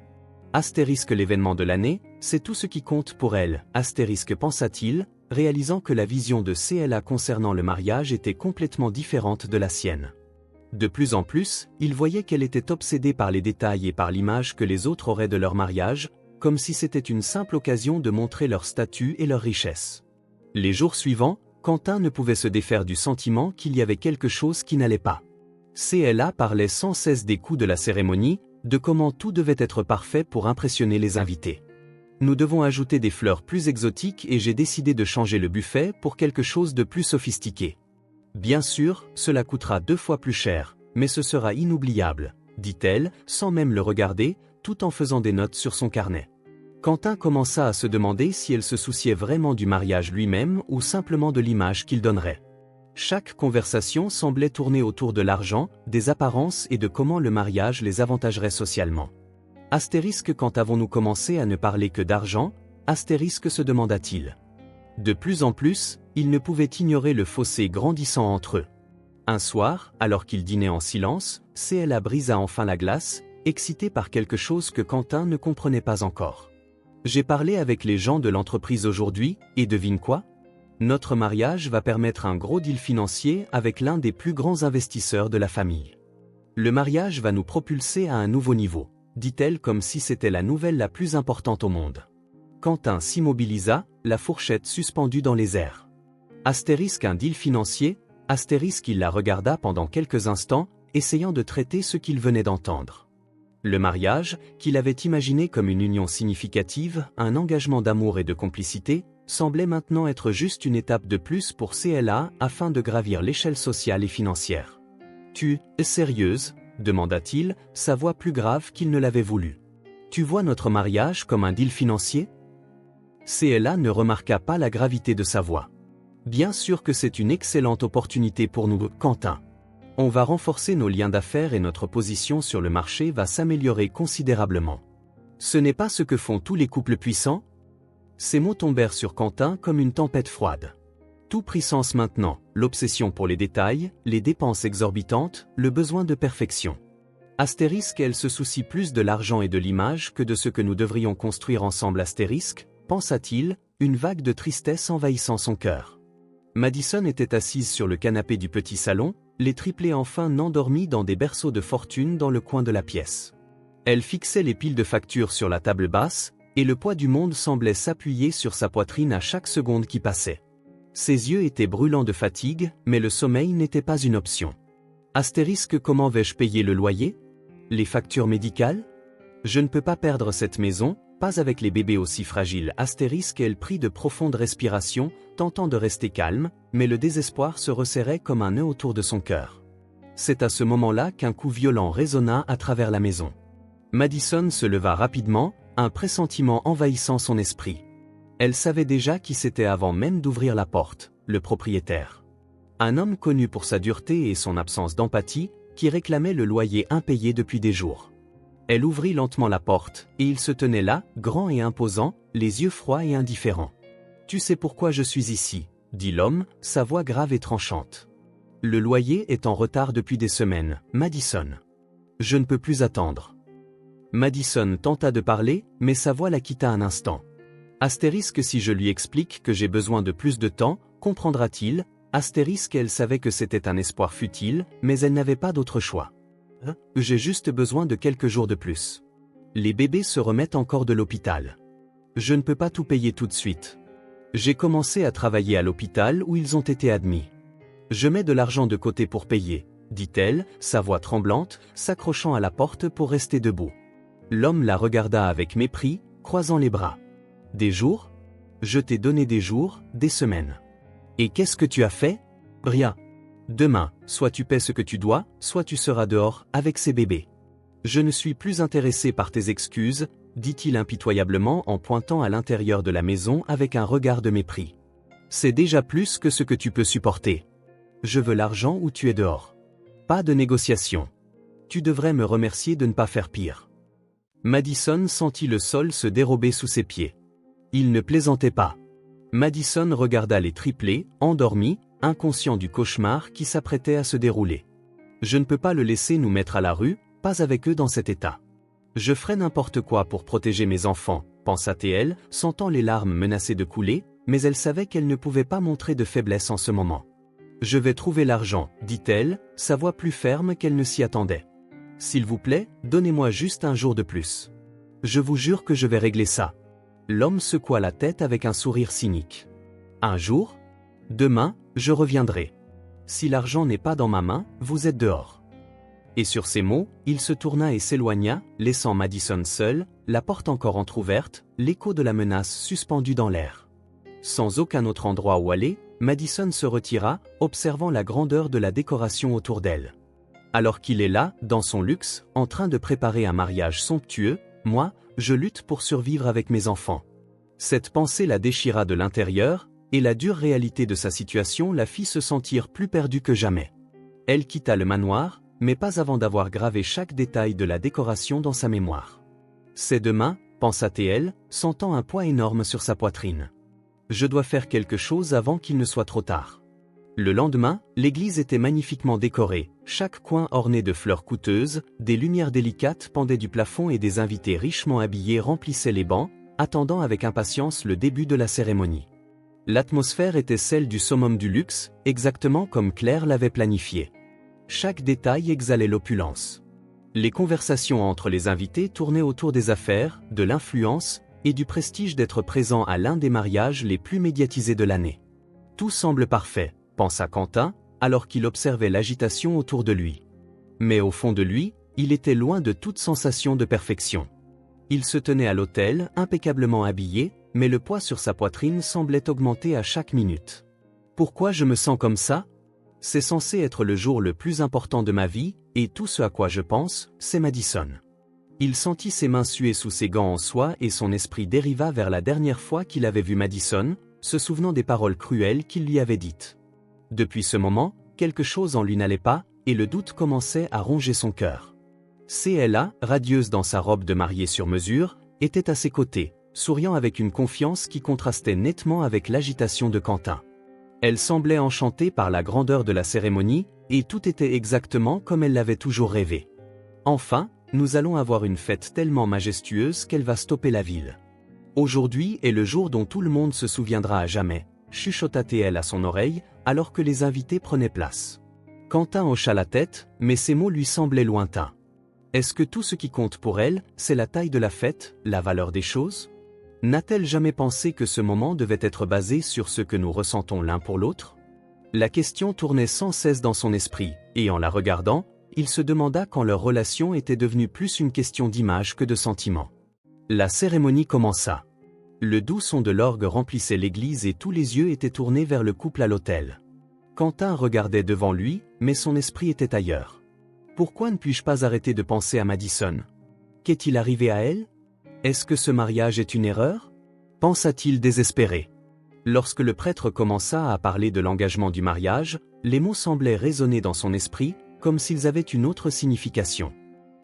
S1: Astérisque l'événement de l'année, c'est tout ce qui compte pour elle, astérisque pensa-t-il, réalisant que la vision de CLA concernant le mariage était complètement différente de la sienne. De plus en plus, il voyait qu'elle était obsédée par les détails et par l'image que les autres auraient de leur mariage, comme si c'était une simple occasion de montrer leur statut et leur richesse. Les jours suivants, Quentin ne pouvait se défaire du sentiment qu'il y avait quelque chose qui n'allait pas. CLA parlait sans cesse des coups de la cérémonie, de comment tout devait être parfait pour impressionner les invités. Nous devons ajouter des fleurs plus exotiques et j'ai décidé de changer le buffet pour quelque chose de plus sophistiqué. Bien sûr, cela coûtera 2 fois plus cher, mais ce sera inoubliable, dit-elle, sans même le regarder, tout en faisant des notes sur son carnet. Quentin commença à se demander si elle se souciait vraiment du mariage lui-même ou simplement de l'image qu'il donnerait. Chaque conversation semblait tourner autour de l'argent, des apparences et de comment le mariage les avantagerait socialement. Astérisque quand avons-nous commencé à ne parler que d'argent? Astérisque se demanda-t-il. De plus en plus, il ne pouvait ignorer le fossé grandissant entre eux. Un soir, alors qu'ils dînaient en silence, CLA brisa enfin la glace, excité par quelque chose que Quentin ne comprenait pas encore. J'ai parlé avec les gens de l'entreprise aujourd'hui, et devine quoi? Notre mariage va permettre un gros deal financier avec l'un des plus grands investisseurs de la famille. Le mariage va nous propulser à un nouveau niveau, dit-elle comme si c'était la nouvelle la plus importante au monde. Quentin s'immobilisa, la fourchette suspendue dans les airs. Astérisque un deal financier, astérisque il la regarda pendant quelques instants, essayant de traiter ce qu'il venait d'entendre. Le mariage, qu'il avait imaginé comme une union significative, un engagement d'amour et de complicité, semblait maintenant être juste une étape de plus pour CLA afin de gravir l'échelle sociale et financière. « Tu es sérieuse ?» demanda-t-il, sa voix plus grave qu'il ne l'avait voulu. « Tu vois notre mariage comme un deal financier ?» CLA ne remarqua pas la gravité de sa voix. « Bien sûr que c'est une excellente opportunité pour nous, Quentin. On va renforcer nos liens d'affaires et notre position sur le marché va s'améliorer considérablement. Ce n'est pas ce que font tous les couples puissants ?» Ces mots tombèrent sur Quentin comme une tempête froide. Tout prit sens maintenant, l'obsession pour les détails, les dépenses exorbitantes, le besoin de perfection. Astérisque elle se soucie plus de l'argent et de l'image que de ce que nous devrions construire ensemble astérisque, pensa-t-il, une vague de tristesse envahissant son cœur. Madison était assise sur le canapé du petit salon, les triplés enfin endormis dans des berceaux de fortune dans le coin de la pièce. Elle fixait les piles de factures sur la table basse, et le poids du monde semblait s'appuyer sur sa poitrine à chaque seconde qui passait. Ses yeux étaient brûlants de fatigue, mais le sommeil n'était pas une option. Astérisque comment vais-je payer le loyer? Les factures médicales? Je ne peux pas perdre cette maison, pas avec les bébés aussi fragiles. Astérisque elle prit de profondes respirations, tentant de rester calme, mais le désespoir se resserrait comme un nœud autour de son cœur. C'est à ce moment-là qu'un coup violent résonna à travers la maison. Madison se leva rapidement, un pressentiment envahissant son esprit. Elle savait déjà qui c'était avant même d'ouvrir la porte, le propriétaire. Un homme connu pour sa dureté et son absence d'empathie, qui réclamait le loyer impayé depuis des jours. Elle ouvrit lentement la porte, et il se tenait là, grand et imposant, les yeux froids et indifférents. « Tu sais pourquoi je suis ici ?» dit l'homme, sa voix grave et tranchante. « Le loyer est en retard depuis des semaines, Madison. Je ne peux plus attendre. » Madison tenta de parler, mais sa voix la quitta un instant. Astérisque si je lui explique que j'ai besoin de plus de temps, comprendra-t-il? Astérisque elle savait que c'était un espoir futile, mais elle n'avait pas d'autre choix. J'ai juste besoin de quelques jours de plus. Les bébés se remettent encore de l'hôpital. Je ne peux pas tout payer tout de suite. J'ai commencé à travailler à l'hôpital où ils ont été admis. Je mets de l'argent de côté pour payer, dit-elle, sa voix tremblante, s'accrochant à la porte pour rester debout. L'homme la regarda avec mépris, croisant les bras. Des jours? Je t'ai donné des jours, des semaines. Et qu'est-ce que tu as fait? Rien. Demain, soit tu paies ce que tu dois, soit tu seras dehors, avec ces bébés. Je ne suis plus intéressé par tes excuses, dit-il impitoyablement en pointant à l'intérieur de la maison avec un regard de mépris. C'est déjà plus que ce que tu peux supporter. Je veux l'argent ou tu es dehors. Pas de négociation. Tu devrais me remercier de ne pas faire pire. Madison sentit le sol se dérober sous ses pieds. Il ne plaisantait pas. Madison regarda les triplés, endormis, inconscients du cauchemar qui s'apprêtait à se dérouler. Je ne peux pas le laisser nous mettre à la rue, pas avec eux dans cet état. Je ferai n'importe quoi pour protéger mes enfants, pensa-t-elle, sentant les larmes menacées de couler, mais elle savait qu'elle ne pouvait pas montrer de faiblesse en ce moment. Je vais trouver l'argent, dit-elle, sa voix plus ferme qu'elle ne s'y attendait. S'il vous plaît, donnez-moi juste un jour de plus. Je vous jure que je vais régler ça. L'homme secoua la tête avec un sourire cynique. Un jour? Demain, je reviendrai. Si l'argent n'est pas dans ma main, vous êtes dehors. Et sur ces mots, il se tourna et s'éloigna, laissant Madison seule, la porte encore entr'ouverte, l'écho de la menace suspendu dans l'air. Sans aucun autre endroit où aller, Madison se retira, observant la grandeur de la décoration autour d'elle. Alors qu'il est là, dans son luxe, en train de préparer un mariage somptueux, moi, je lutte pour survivre avec mes enfants. Cette pensée la déchira de l'intérieur, et la dure réalité de sa situation la fit se sentir plus perdue que jamais. Elle quitta le manoir, mais pas avant d'avoir gravé chaque détail de la décoration dans sa mémoire. C'est demain, pensa-t-elle, sentant un poids énorme sur sa poitrine. Je dois faire quelque chose avant qu'il ne soit trop tard. Le lendemain, l'église était magnifiquement décorée, chaque coin orné de fleurs coûteuses, des lumières délicates pendaient du plafond et des invités richement habillés remplissaient les bancs, attendant avec impatience le début de la cérémonie. L'atmosphère était celle du summum du luxe, exactement comme Claire l'avait planifié. Chaque détail exhalait l'opulence. Les conversations entre les invités tournaient autour des affaires, de l'influence, et du prestige d'être présent à l'un des mariages les plus médiatisés de l'année. Tout semble parfait, pensa Quentin, alors qu'il observait l'agitation autour de lui. Mais au fond de lui, il était loin de toute sensation de perfection. Il se tenait à l'autel, impeccablement habillé, mais le poids sur sa poitrine semblait augmenter à chaque minute. Pourquoi je me sens comme ça? C'est censé être le jour le plus important de ma vie, et tout ce à quoi je pense, c'est Madison. Il sentit ses mains suer sous ses gants en soie et son esprit dériva vers la dernière fois qu'il avait vu Madison, se souvenant des paroles cruelles qu'il lui avait dites. Depuis ce moment, quelque chose en lui n'allait pas, et le doute commençait à ronger son cœur. CLA, radieuse dans sa robe de mariée sur mesure, était à ses côtés, souriant avec une confiance qui contrastait nettement avec l'agitation de Quentin. Elle semblait enchantée par la grandeur de la cérémonie, et tout était exactement comme elle l'avait toujours rêvé. Enfin, nous allons avoir une fête tellement majestueuse qu'elle va stopper la ville. Aujourd'hui est le jour dont tout le monde se souviendra à jamais, chuchota-t-elle à son oreille, alors que les invités prenaient place. Quentin hocha la tête, mais ces mots lui semblaient lointains. Est-ce que tout ce qui compte pour elle, c'est la taille de la fête, la valeur des choses? N'a-t-elle jamais pensé que ce moment devait être basé sur ce que nous ressentons l'un pour l'autre? La question tournait sans cesse dans son esprit, et en la regardant, il se demanda quand leur relation était devenue plus une question d'image que de sentiment. La cérémonie commença. Le doux son de l'orgue remplissait l'église et tous les yeux étaient tournés vers le couple à l'autel. Quentin regardait devant lui, mais son esprit était ailleurs. Pourquoi ne puis-je pas arrêter de penser à Madison? Qu'est-il arrivé à elle? Est-ce que ce mariage est une erreur? Pensa-t-il désespéré. Lorsque le prêtre commença à parler de l'engagement du mariage, les mots semblaient résonner dans son esprit, comme s'ils avaient une autre signification.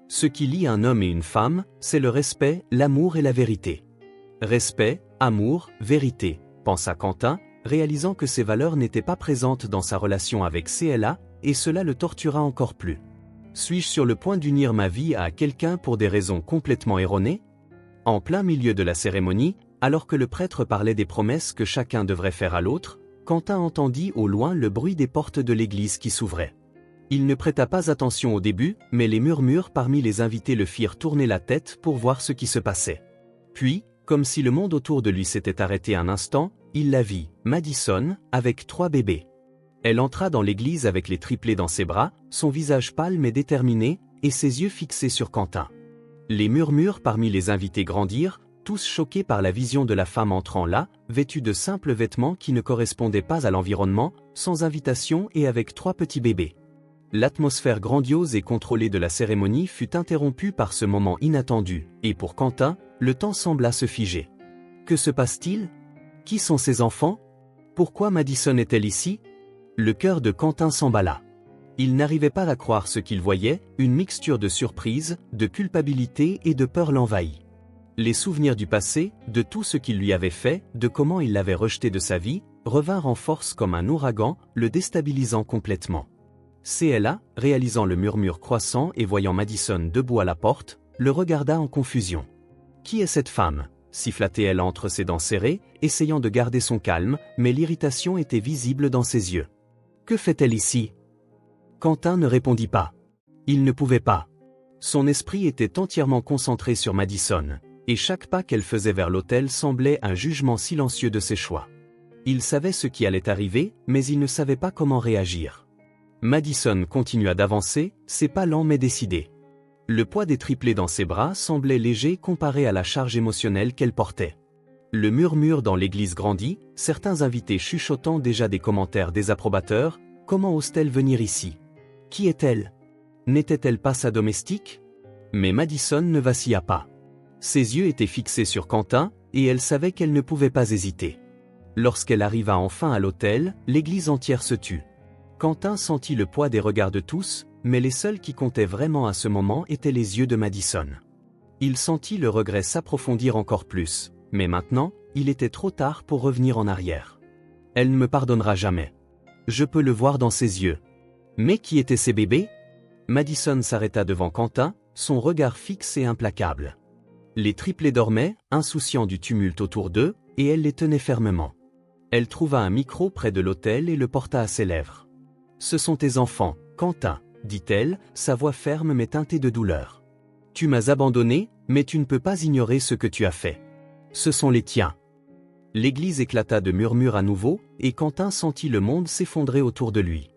S1: Ce qui lie un homme et une femme, c'est le respect, l'amour et la vérité. Respect, amour, vérité, pensa Quentin, réalisant que ces valeurs n'étaient pas présentes dans sa relation avec CLA, et cela le tortura encore plus. Suis-je sur le point d'unir ma vie à quelqu'un pour des raisons complètement erronées? En plein milieu de la cérémonie, alors que le prêtre parlait des promesses que chacun devrait faire à l'autre, Quentin entendit au loin le bruit des portes de l'église qui s'ouvraient. Il ne prêta pas attention au début, mais les murmures parmi les invités le firent tourner la tête pour voir ce qui se passait. Puis, Comme si le monde autour de lui s'était arrêté un instant, il la vit, Madison, avec 3 bébés. Elle entra dans l'église avec les triplés dans ses bras, son visage pâle mais déterminé, et ses yeux fixés sur Quentin. Les murmures parmi les invités grandirent, tous choqués par la vision de la femme entrant là, vêtue de simples vêtements qui ne correspondaient pas à l'environnement, sans invitation et avec 3 petits bébés. L'atmosphère grandiose et contrôlée de la cérémonie fut interrompue par ce moment inattendu, et pour Quentin, le temps sembla se figer. Que se passe-t-il? Qui sont ces enfants? Pourquoi Madison est-elle ici? Le cœur de Quentin s'emballa. Il n'arrivait pas à croire ce qu'il voyait, une mixture de surprise, de culpabilité et de peur l'envahit. Les souvenirs du passé, de tout ce qu'il lui avait fait, de comment il l'avait rejeté de sa vie, revinrent en force comme un ouragan, le déstabilisant complètement. CLA, réalisant le murmure croissant et voyant Madison debout à la porte, le regarda en confusion. Qui est cette femme? Siffla-t-elle entre ses dents serrées, essayant de garder son calme, mais l'irritation était visible dans ses yeux. Que fait-elle ici? Quentin ne répondit pas. Il ne pouvait pas. Son esprit était entièrement concentré sur Madison, et chaque pas qu'elle faisait vers l'autel semblait un jugement silencieux de ses choix. Il savait ce qui allait arriver, mais il ne savait pas comment réagir. Madison continua d'avancer, ses pas lents mais décidés. Le poids des triplés dans ses bras semblait léger comparé à la charge émotionnelle qu'elle portait. Le murmure dans l'église grandit, certains invités chuchotant déjà des commentaires désapprobateurs. Comment ose-t-elle venir ici? Qui est-elle? N'était-elle pas sa domestique? Mais Madison ne vacilla pas. Ses yeux étaient fixés sur Quentin, et elle savait qu'elle ne pouvait pas hésiter. Lorsqu'elle arriva enfin à l'autel, l'église entière se tut. Quentin sentit le poids des regards de tous, mais les seuls qui comptaient vraiment à ce moment étaient les yeux de Madison. Il sentit le regret s'approfondir encore plus, mais maintenant, il était trop tard pour revenir en arrière. Elle ne me pardonnera jamais. Je peux le voir dans ses yeux. Mais qui étaient ces bébés? Madison s'arrêta devant Quentin, son regard fixe et implacable. Les triplés dormaient, insouciants du tumulte autour d'eux, et elle les tenait fermement. Elle trouva un micro près de l'autel et le porta à ses lèvres. « Ce sont tes enfants, Quentin, » dit-elle, sa voix ferme mais teintée de douleur. « Tu m'as abandonné, mais tu ne peux pas ignorer ce que tu as fait. Ce sont les tiens. » L'église éclata de murmures à nouveau, et Quentin sentit le monde s'effondrer autour de lui.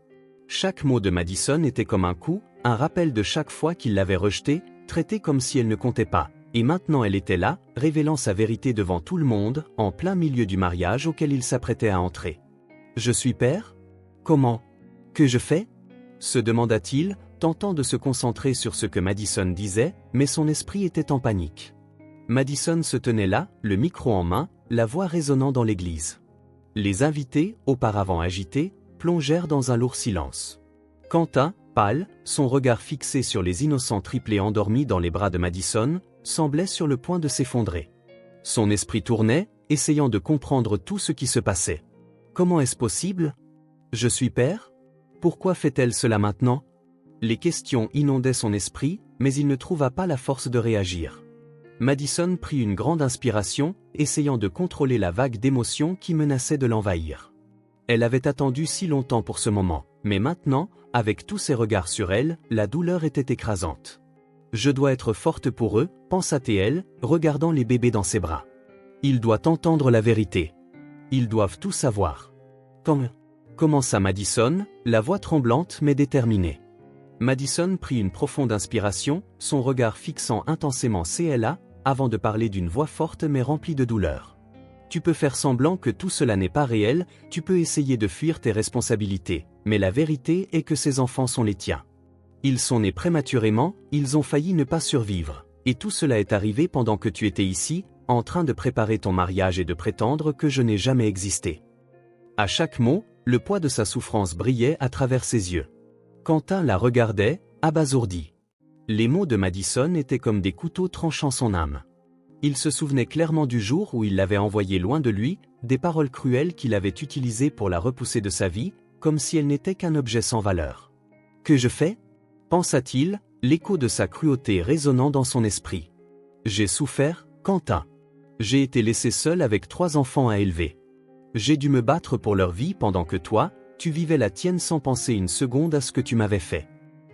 S1: Chaque mot de Madison était comme un coup, un rappel de chaque fois qu'il l'avait rejetée, traitée comme si elle ne comptait pas. Et maintenant elle était là, révélant sa vérité devant tout le monde, en plein milieu du mariage auquel il s'apprêtait à entrer. « Je suis père? Comment? Que je fais ?» se demanda-t-il, tentant de se concentrer sur ce que Madison disait, mais son esprit était en panique. Madison se tenait là, le micro en main, la voix résonnant dans l'église. Les invités, auparavant agités, plongèrent dans un lourd silence. Quentin, pâle, son regard fixé sur les innocents triplés endormis dans les bras de Madison, semblait sur le point de s'effondrer. Son esprit tournait, essayant de comprendre tout ce qui se passait. Comment est-ce possible? Je suis père? Pourquoi fait-elle cela maintenant? Les questions inondaient son esprit, mais il ne trouva pas la force de réagir. Madison prit une grande inspiration, essayant de contrôler la vague d'émotions qui menaçait de l'envahir. Elle avait attendu si longtemps pour ce moment, mais maintenant, avec tous ces regards sur elle, la douleur était écrasante. « Je dois être forte pour eux, » pensa-t-elle, regardant les bébés dans ses bras. « Ils doivent entendre la vérité. Ils doivent tout savoir. » Commença Madison, la voix tremblante mais déterminée. Madison prit une profonde inspiration, son regard fixant intensément CLA, avant de parler d'une voix forte mais remplie de douleur. « Tu peux faire semblant que tout cela n'est pas réel, tu peux essayer de fuir tes responsabilités, mais la vérité est que ces enfants sont les tiens. Ils sont nés prématurément, ils ont failli ne pas survivre, et tout cela est arrivé pendant que tu étais ici, en train de préparer ton mariage et de prétendre que je n'ai jamais existé. » À chaque mot, le poids de sa souffrance brillait à travers ses yeux. Quentin la regardait, abasourdi. Les mots de Madison étaient comme des couteaux tranchant son âme. Il se souvenait clairement du jour où il l'avait envoyée loin de lui, des paroles cruelles qu'il avait utilisées pour la repousser de sa vie, comme si elle n'était qu'un objet sans valeur. « Que je fais ?» pensa-t-il, l'écho de sa cruauté résonnant dans son esprit. « J'ai souffert, Quentin. J'ai été laissé seul avec 3 enfants à élever. J'ai dû me battre pour leur vie pendant que toi, tu vivais la tienne sans penser une seconde à ce que tu m'avais fait.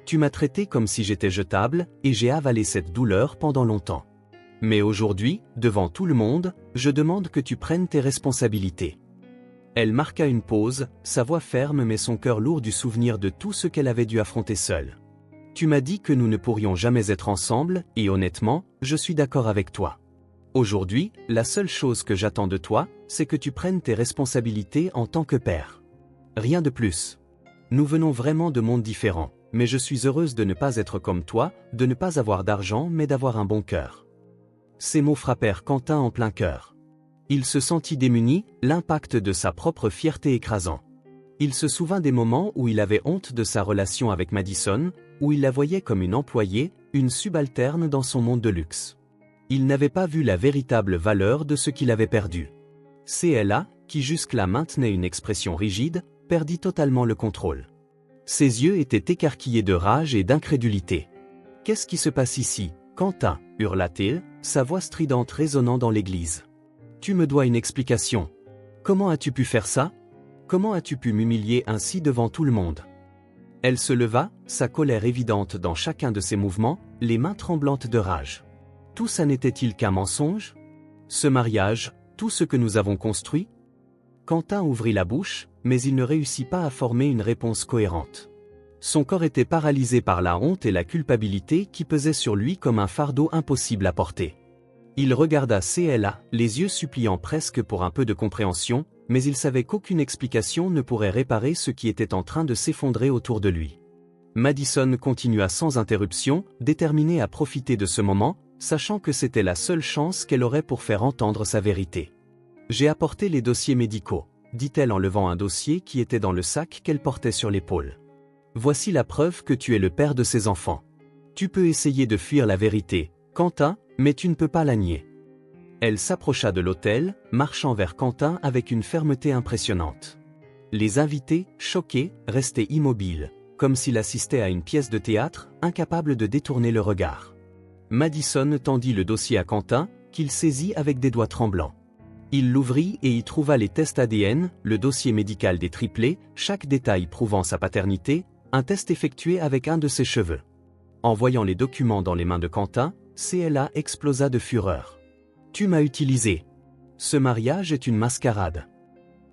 S1: Tu m'as traité comme si j'étais jetable, et j'ai avalé cette douleur pendant longtemps. Mais aujourd'hui, devant tout le monde, je demande que tu prennes tes responsabilités. Elle marqua une pause, sa voix ferme mais son cœur lourd du souvenir de tout ce qu'elle avait dû affronter seule. Tu m'as dit que nous ne pourrions jamais être ensemble, et honnêtement, je suis d'accord avec toi. Aujourd'hui, la seule chose que j'attends de toi, c'est que tu prennes tes responsabilités en tant que père. Rien de plus. Nous venons vraiment de mondes différents, mais je suis heureuse de ne pas être comme toi, de ne pas avoir d'argent mais d'avoir un bon cœur. Ces mots frappèrent Quentin en plein cœur. Il se sentit démuni, l'impact de sa propre fierté écrasant. Il se souvint des moments où il avait honte de sa relation avec Madison, où il la voyait comme une employée, une subalterne dans son monde de luxe. Il n'avait pas vu la véritable valeur de ce qu'il avait perdu. CLA, qui jusque-là maintenait une expression rigide, perdit totalement le contrôle. Ses yeux étaient écarquillés de rage et d'incrédulité. « Qu'est-ce qui se passe ici, Quentin » hurla-t-il, sa voix stridente résonnant dans l'église. « Tu me dois une explication. Comment as-tu pu faire ça? Comment as-tu pu m'humilier ainsi devant tout le monde ?» Elle se leva, sa colère évidente dans chacun de ses mouvements, les mains tremblantes de rage. Tout ça n'était-il qu'un mensonge? Ce mariage, tout ce que nous avons construit? Quentin ouvrit la bouche, mais il ne réussit pas à former une réponse cohérente. Son corps était paralysé par la honte et la culpabilité qui pesaient sur lui comme un fardeau impossible à porter. Il regarda CLA, les yeux suppliants presque pour un peu de compréhension, mais il savait qu'aucune explication ne pourrait réparer ce qui était en train de s'effondrer autour de lui. Madison continua sans interruption, déterminée à profiter de ce moment, sachant que c'était la seule chance qu'elle aurait pour faire entendre sa vérité. « J'ai apporté les dossiers médicaux », dit-elle en levant un dossier qui était dans le sac qu'elle portait sur l'épaule. « Voici la preuve que tu es le père de ces enfants. Tu peux essayer de fuir la vérité, Quentin, mais tu ne peux pas la nier. » Elle s'approcha de l'autel, marchant vers Quentin avec une fermeté impressionnante. Les invités, choqués, restaient immobiles, comme s'ils assistaient à une pièce de théâtre, incapables de détourner le regard. Madison tendit le dossier à Quentin, qu'il saisit avec des doigts tremblants. Il l'ouvrit et y trouva les tests ADN, le dossier médical des triplés, chaque détail prouvant sa paternité, un test effectué avec un de ses cheveux. En voyant les documents dans les mains de Quentin, CLA explosa de fureur. « Tu m'as utilisé. Ce mariage est une mascarade. »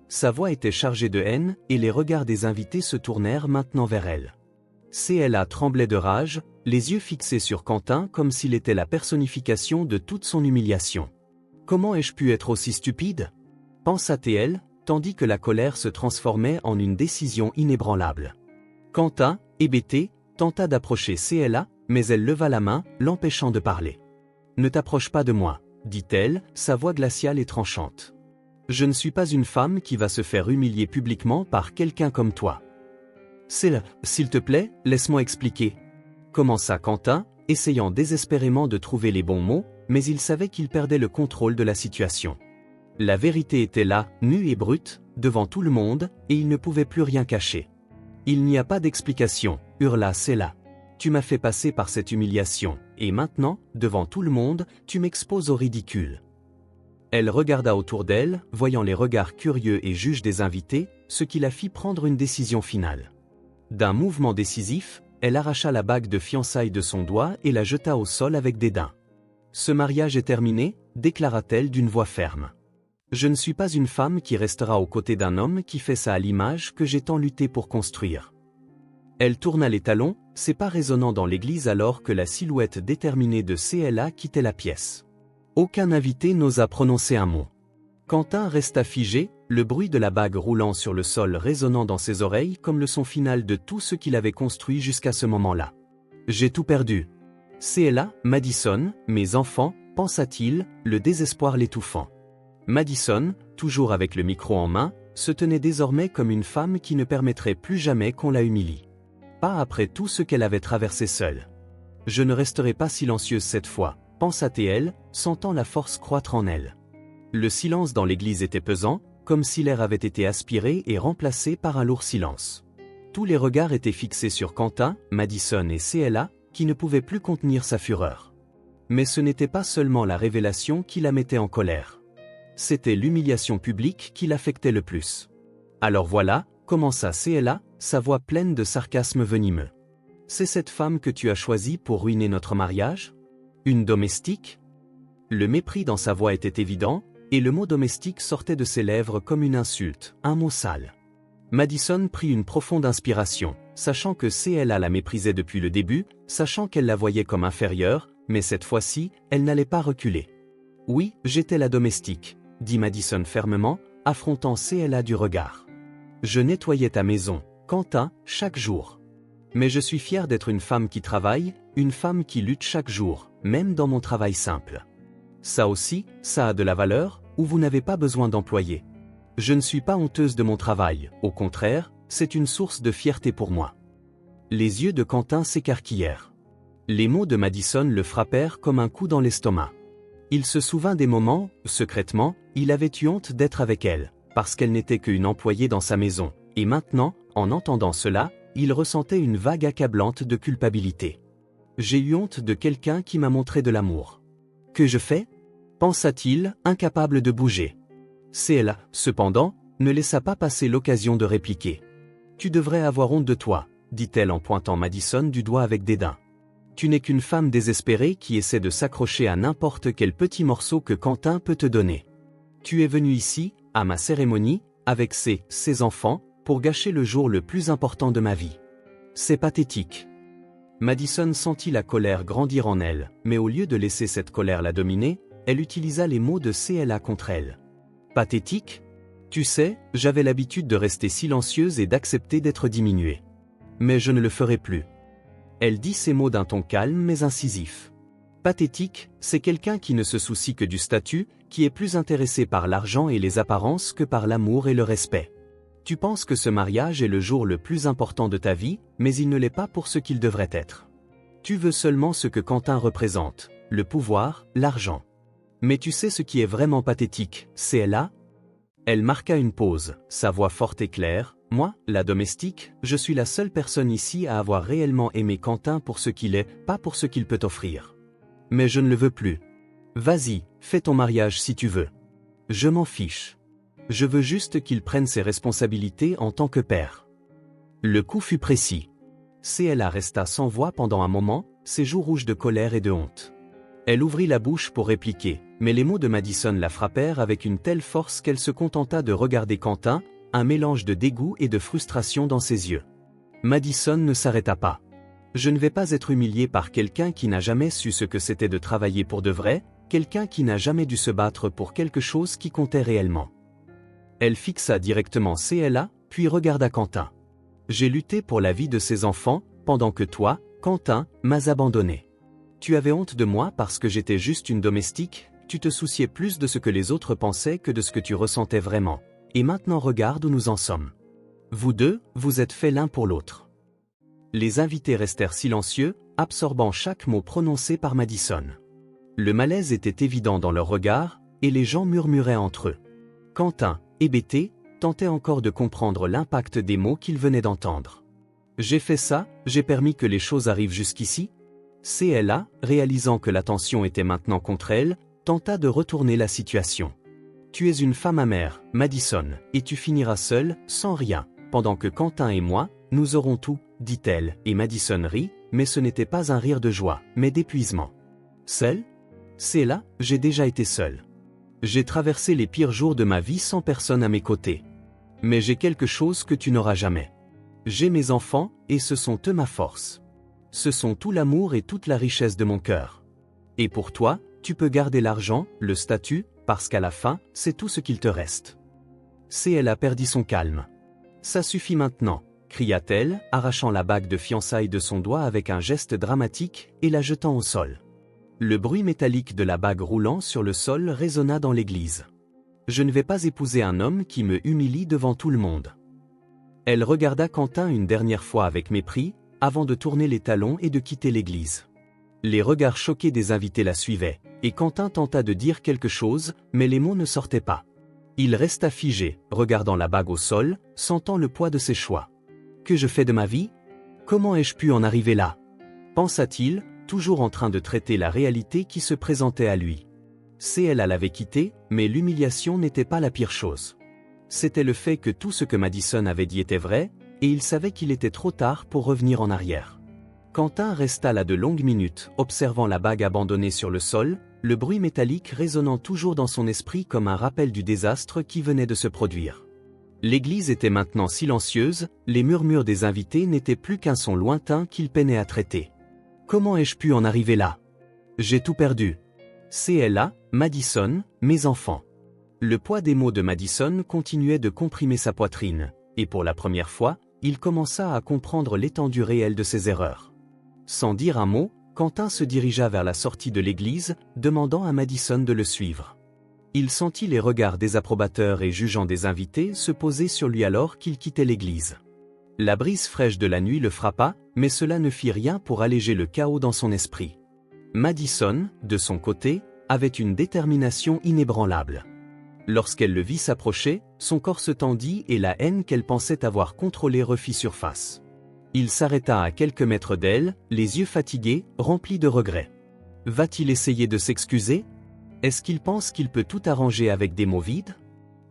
S1: Sa voix était chargée de haine, et les regards des invités se tournèrent maintenant vers elle. CLA tremblait de rage, les yeux fixés sur Quentin comme s'il était la personnification de toute son humiliation. « Comment ai-je pu être aussi stupide ?» pensa-t-elle, tandis que la colère se transformait en une décision inébranlable. Quentin, hébété, tenta d'approcher CLA, mais elle leva la main, l'empêchant de parler. « Ne t'approche pas de moi, » dit-elle, sa voix glaciale et tranchante. « Je ne suis pas une femme qui va se faire humilier publiquement par quelqu'un comme toi. »« S'il te plaît, laisse-moi expliquer. » commença Quentin, essayant désespérément de trouver les bons mots, mais il savait qu'il perdait le contrôle de la situation. La vérité était là, nue et brute, devant tout le monde, et il ne pouvait plus rien cacher. « Il n'y a pas d'explication, » hurla CLA. « Tu m'as fait passer par cette humiliation, et maintenant, devant tout le monde, tu m'exposes au ridicule. » Elle regarda autour d'elle, voyant les regards curieux et juges des invités, ce qui la fit prendre une décision finale. D'un mouvement décisif, elle arracha la bague de fiançailles de son doigt et la jeta au sol avec dédain. « Ce mariage est terminé, » déclara-t-elle d'une voix ferme. « Je ne suis pas une femme qui restera aux côtés d'un homme qui fait ça à l'image que j'ai tant lutté pour construire. » Elle tourna les talons, ses pas résonnant dans l'église alors que la silhouette déterminée de CLA quittait la pièce. Aucun invité n'osa prononcer un mot. Quentin resta figé, le bruit de la bague roulant sur le sol résonnant dans ses oreilles comme le son final de tout ce qu'il avait construit jusqu'à ce moment-là. « J'ai tout perdu. CLA, Madison, mes enfants, pensa-t-il, le désespoir l'étouffant. Madison, toujours avec le micro en main, se tenait désormais comme une femme qui ne permettrait plus jamais qu'on la humilie. Pas après tout ce qu'elle avait traversé seule. « Je ne resterai pas silencieuse cette fois, » pensa-t-elle, sentant la force croître en elle. Le silence dans l'église était pesant, comme si l'air avait été aspiré et remplacé par un lourd silence. Tous les regards étaient fixés sur Quentin, Madison et CLA, qui ne pouvaient plus contenir sa fureur. Mais ce n'était pas seulement la révélation qui la mettait en colère. C'était l'humiliation publique qui l'affectait le plus. « Alors voilà, » commença CLA, sa voix pleine de sarcasme venimeux. « C'est cette femme que tu as choisie pour ruiner notre mariage ? Une domestique ? » Le mépris dans sa voix était évident, et le mot domestique sortait de ses lèvres comme une insulte, un mot sale. Madison prit une profonde inspiration, sachant que CLA la méprisait depuis le début, sachant qu'elle la voyait comme inférieure, mais cette fois-ci, elle n'allait pas reculer. « Oui, j'étais la domestique », dit Madison fermement, affrontant CLA du regard. « Je nettoyais ta maison, Quentin, chaque jour. Mais je suis fière d'être une femme qui travaille, une femme qui lutte chaque jour, même dans mon travail simple. Ça aussi, ça a de la valeur, ou vous n'avez pas besoin d'employés. Je ne suis pas honteuse de mon travail, au contraire, c'est une source de fierté pour moi. » Les yeux de Quentin s'écarquillèrent. Les mots de Madison le frappèrent comme un coup dans l'estomac. Il se souvint des moments, secrètement, il avait eu honte d'être avec elle, parce qu'elle n'était qu'une employée dans sa maison, et maintenant, en entendant cela, il ressentait une vague accablante de culpabilité. « J'ai eu honte de quelqu'un qui m'a montré de l'amour. Que je fais ?» pensa-t-il, incapable de bouger. CLA, cependant, ne laissa pas passer l'occasion de répliquer. « Tu devrais avoir honte de toi, » dit-elle en pointant Madison du doigt avec dédain. « Tu n'es qu'une femme désespérée qui essaie de s'accrocher à n'importe quel petit morceau que Quentin peut te donner. Tu es venu ici, à ma cérémonie, avec ses enfants, pour gâcher le jour le plus important de ma vie. C'est pathétique. » Madison sentit la colère grandir en elle, mais au lieu de laisser cette colère la dominer, elle utilisa les mots de CLA contre elle. « Pathétique ? Tu sais, j'avais l'habitude de rester silencieuse et d'accepter d'être diminuée. Mais je ne le ferai plus. » Elle dit ces mots d'un ton calme mais incisif. Pathétique, c'est quelqu'un qui ne se soucie que du statut, qui est plus intéressé par l'argent et les apparences que par l'amour et le respect. Tu penses que ce mariage est le jour le plus important de ta vie, mais il ne l'est pas pour ce qu'il devrait être. Tu veux seulement ce que Quentin représente, le pouvoir, l'argent. Mais tu sais ce qui est vraiment pathétique, c'est là ? Elle marqua une pause, sa voix forte et claire. Moi, la domestique, je suis la seule personne ici à avoir réellement aimé Quentin pour ce qu'il est, pas pour ce qu'il peut offrir. Mais je ne le veux plus. Vas-y, fais ton mariage si tu veux. Je m'en fiche. Je veux juste qu'il prenne ses responsabilités en tant que père. Le coup fut précis. CLA resta sans voix pendant un moment, ses joues rouges de colère et de honte. Elle ouvrit la bouche pour répliquer, mais les mots de Madison la frappèrent avec une telle force qu'elle se contenta de regarder Quentin, un mélange de dégoût et de frustration dans ses yeux. Madison ne s'arrêta pas. « Je ne vais pas être humiliée par quelqu'un qui n'a jamais su ce que c'était de travailler pour de vrai, quelqu'un qui n'a jamais dû se battre pour quelque chose qui comptait réellement. » Elle fixa directement CLA, puis regarda Quentin. « J'ai lutté pour la vie de ses enfants, pendant que toi, Quentin, m'as abandonné. Tu avais honte de moi parce que j'étais juste une domestique, tu te souciais plus de ce que les autres pensaient que de ce que tu ressentais vraiment. Et maintenant regarde où nous en sommes. Vous deux, vous êtes faits l'un pour l'autre. » Les invités restèrent silencieux, absorbant chaque mot prononcé par Madison. Le malaise était évident dans leurs regards, et les gens murmuraient entre eux. Quentin, hébété, tentait encore de comprendre l'impact des mots qu'il venait d'entendre. « J'ai fait ça, j'ai permis que les choses arrivent jusqu'ici ?» CLA, réalisant que l'attention était maintenant contre elle, tenta de retourner la situation. « Tu es une femme amère, Madison, et tu finiras seule, sans rien, pendant que Quentin et moi, nous aurons tout, » dit-elle, et Madison rit, mais ce n'était pas un rire de joie, mais d'épuisement. « Seule ? C'est là, j'ai déjà été seule. J'ai traversé les pires jours de ma vie sans personne à mes côtés. Mais j'ai quelque chose que tu n'auras jamais. J'ai mes enfants, et ce sont eux ma force. Ce sont tout l'amour et toute la richesse de mon cœur. Et pour toi, tu peux garder l'argent, le statut, parce qu'à la fin, c'est tout ce qu'il te reste. » CLA perdit son calme. « Ça suffit maintenant, » cria-t-elle, arrachant la bague de fiançailles de son doigt avec un geste dramatique et la jetant au sol. Le bruit métallique de la bague roulant sur le sol résonna dans l'église. « Je ne vais pas épouser un homme qui me humilie devant tout le monde. » Elle regarda Quentin une dernière fois avec mépris, avant de tourner les talons et de quitter l'église. Les regards choqués des invités la suivaient, et Quentin tenta de dire quelque chose, mais les mots ne sortaient pas. Il resta figé, regardant la bague au sol, sentant le poids de ses choix. « Que je fais de ma vie ? Comment ai-je pu en arriver là ?» pensa-t-il, toujours en train de traiter la réalité qui se présentait à lui. CLA l'avait quitté, mais l'humiliation n'était pas la pire chose. C'était le fait que tout ce que Madison avait dit était vrai, et il savait qu'il était trop tard pour revenir en arrière. Quentin resta là de longues minutes, observant la bague abandonnée sur le sol, le bruit métallique résonnant toujours dans son esprit comme un rappel du désastre qui venait de se produire. L'église était maintenant silencieuse, les murmures des invités n'étaient plus qu'un son lointain qu'il peinait à traiter. Comment ai-je pu en arriver là? J'ai tout perdu. C'est là, Madison, mes enfants. Le poids des mots de Madison continuait de comprimer sa poitrine, et pour la première fois, il commença à comprendre l'étendue réelle de ses erreurs. Sans dire un mot, Quentin se dirigea vers la sortie de l'église, demandant à Madison de le suivre. Il sentit les regards désapprobateurs et jugeants des invités se poser sur lui alors qu'il quittait l'église. La brise fraîche de la nuit le frappa, mais cela ne fit rien pour alléger le chaos dans son esprit. Madison, de son côté, avait une détermination inébranlable. Lorsqu'elle le vit s'approcher, son corps se tendit et la haine qu'elle pensait avoir contrôlée refit surface. Il s'arrêta à quelques mètres d'elle, les yeux fatigués, remplis de regrets. Va-t-il essayer de s'excuser? Est-ce qu'il pense qu'il peut tout arranger avec des mots vides?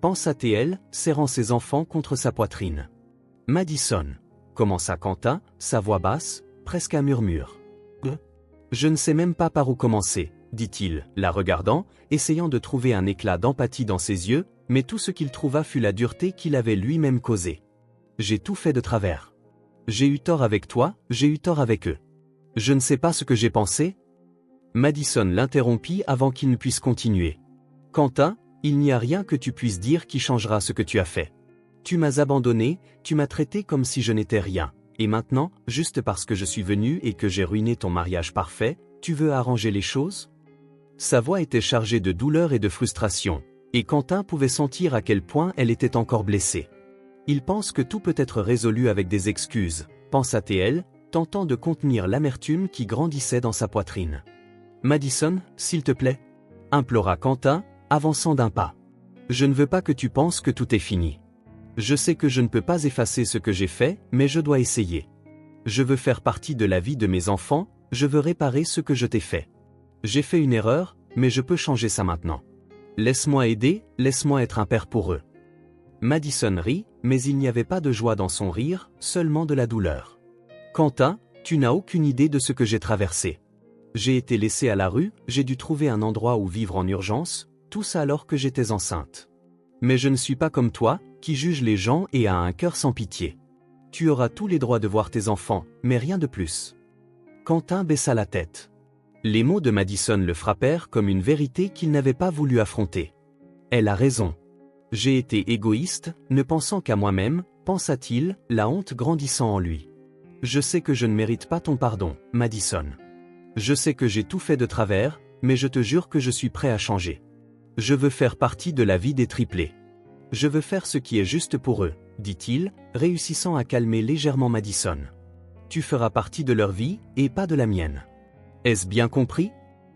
S1: Pensa-t-elle, serrant ses enfants contre sa poitrine. Madison, commença Quentin, sa voix basse, presque un murmure. Je ne sais même pas par où commencer, dit-il, la regardant, essayant de trouver un éclat d'empathie dans ses yeux, mais tout ce qu'il trouva fut la dureté qu'il avait lui-même causée. J'ai tout fait de travers. J'ai eu tort avec toi, j'ai eu tort avec eux. Je ne sais pas ce que j'ai pensé. Madison l'interrompit avant qu'il ne puisse continuer. Quentin, il n'y a rien que tu puisses dire qui changera ce que tu as fait. Tu m'as abandonné, tu m'as traité comme si je n'étais rien. Et maintenant, juste parce que je suis venu et que j'ai ruiné ton mariage parfait, tu veux arranger les choses? Sa voix était chargée de douleur et de frustration, et Quentin pouvait sentir à quel point elle était encore blessée. Il pense que tout peut être résolu avec des excuses, pensa-t-elle, tentant de contenir l'amertume qui grandissait dans sa poitrine. Madison, s'il te plaît, implora Quentin, avançant d'un pas. Je ne veux pas que tu penses que tout est fini. Je sais que je ne peux pas effacer ce que j'ai fait, mais je dois essayer. Je veux faire partie de la vie de mes enfants, je veux réparer ce que je t'ai fait. J'ai fait une erreur, mais je peux changer ça maintenant. Laisse-moi aider, laisse-moi être un père pour eux. Madison rit, mais il n'y avait pas de joie dans son rire, seulement de la douleur. Quentin, tu n'as aucune idée de ce que j'ai traversé. J'ai été laissé à la rue, j'ai dû trouver un endroit où vivre en urgence, tout ça alors que j'étais enceinte. Mais je ne suis pas comme toi, qui juge les gens et a un cœur sans pitié. Tu auras tous les droits de voir tes enfants, mais rien de plus. Quentin baissa la tête. Les mots de Madison le frappèrent comme une vérité qu'il n'avait pas voulu affronter. Elle a raison. J'ai été égoïste, ne pensant qu'à moi-même, pensa-t-il, la honte grandissant en lui. Je sais que je ne mérite pas ton pardon, Madison. Je sais que j'ai tout fait de travers, mais je te jure que je suis prêt à changer. Je veux faire partie de la vie des triplés. Je veux faire ce qui est juste pour eux, dit-il, réussissant à calmer légèrement Madison. Tu feras partie de leur vie, et pas de la mienne. Est-ce bien compris?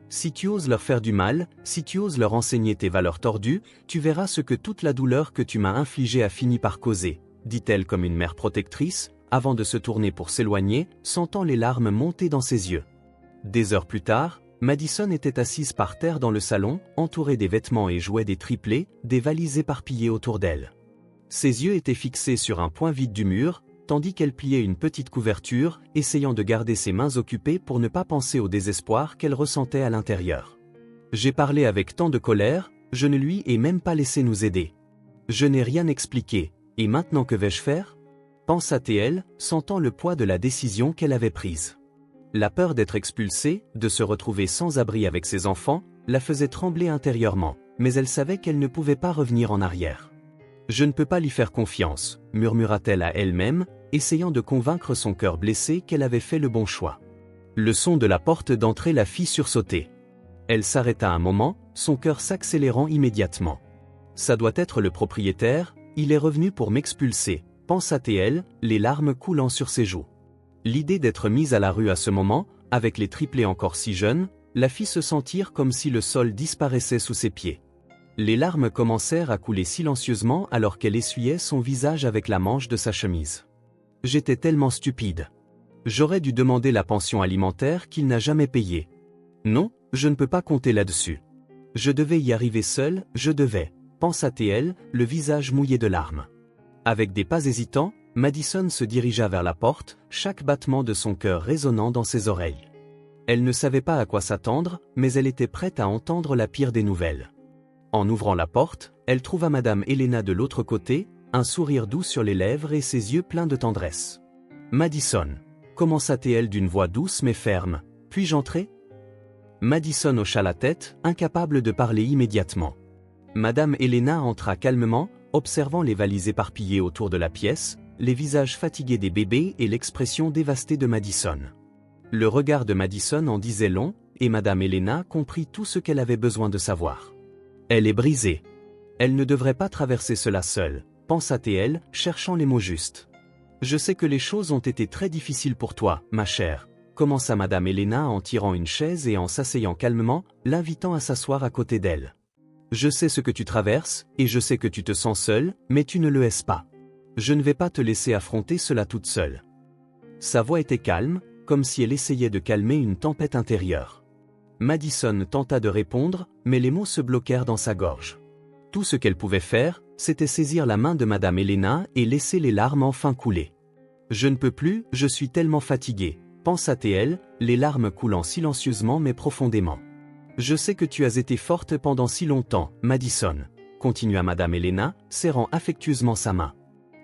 S1: Si tu oses leur faire du mal, si tu oses leur enseigner tes valeurs tordues, tu verras ce que toute la douleur que tu m'as infligée a fini par causer, dit-elle comme une mère protectrice, avant de se tourner pour s'éloigner, sentant les larmes monter dans ses yeux. Des heures plus tard, Madison était assise par terre dans le salon, entourée des vêtements et jouets des triplés, des valises éparpillées autour d'elle. Ses yeux étaient fixés sur un point vide du mur, tandis qu'elle pliait une petite couverture, essayant de garder ses mains occupées pour ne pas penser au désespoir qu'elle ressentait à l'intérieur. J'ai parlé avec tant de colère, je ne lui ai même pas laissé nous aider. Je n'ai rien expliqué, et maintenant que vais-je faire? Pensa-t-elle, sentant le poids de la décision qu'elle avait prise. La peur d'être expulsée, de se retrouver sans abri avec ses enfants, la faisait trembler intérieurement, mais elle savait qu'elle ne pouvait pas revenir en arrière. Je ne peux pas lui faire confiance, murmura-t-elle à elle-même, essayant de convaincre son cœur blessé qu'elle avait fait le bon choix. Le son de la porte d'entrée la fit sursauter. Elle s'arrêta un moment, son cœur s'accélérant immédiatement. Ça doit être le propriétaire, il est revenu pour m'expulser, pensa-t-elle, les larmes coulant sur ses joues. L'idée d'être mise à la rue à ce moment, avec les triplés encore si jeunes, la fit se sentir comme si le sol disparaissait sous ses pieds. Les larmes commencèrent à couler silencieusement alors qu'elle essuyait son visage avec la manche de sa chemise. J'étais tellement stupide. J'aurais dû demander la pension alimentaire qu'il n'a jamais payée. Non, je ne peux pas compter là-dessus. Je devais y arriver seule, je devais, pensa-t-elle, le visage mouillé de larmes. Avec des pas hésitants, Madison se dirigea vers la porte, chaque battement de son cœur résonnant dans ses oreilles. Elle ne savait pas à quoi s'attendre, mais elle était prête à entendre la pire des nouvelles. En ouvrant la porte, elle trouva Madame Helena de l'autre côté, un sourire doux sur les lèvres et ses yeux pleins de tendresse. « Madison » commença-t-elle d'une voix douce mais ferme, « puis-je entrer » Madison hocha la tête, incapable de parler immédiatement. Madame Helena entra calmement, observant les valises éparpillées autour de la pièce, les visages fatigués des bébés et l'expression dévastée de Madison. Le regard de Madison en disait long, et Madame Helena comprit tout ce qu'elle avait besoin de savoir. Elle est brisée. Elle ne devrait pas traverser cela seule, pensa-t-elle, cherchant les mots justes. Je sais que les choses ont été très difficiles pour toi, ma chère, commença Madame Helena en tirant une chaise et en s'asseyant calmement, l'invitant à s'asseoir à côté d'elle. Je sais ce que tu traverses, et je sais que tu te sens seule, mais tu ne le es pas. Je ne vais pas te laisser affronter cela toute seule. Sa voix était calme, comme si elle essayait de calmer une tempête intérieure. Madison tenta de répondre, mais les mots se bloquèrent dans sa gorge. Tout ce qu'elle pouvait faire, c'était saisir la main de Madame Helena et laisser les larmes enfin couler. « Je ne peux plus, je suis tellement fatiguée », pensa-t-elle, les larmes coulant silencieusement mais profondément. « Je sais que tu as été forte pendant si longtemps, Madison », continua Madame Helena, serrant affectueusement sa main.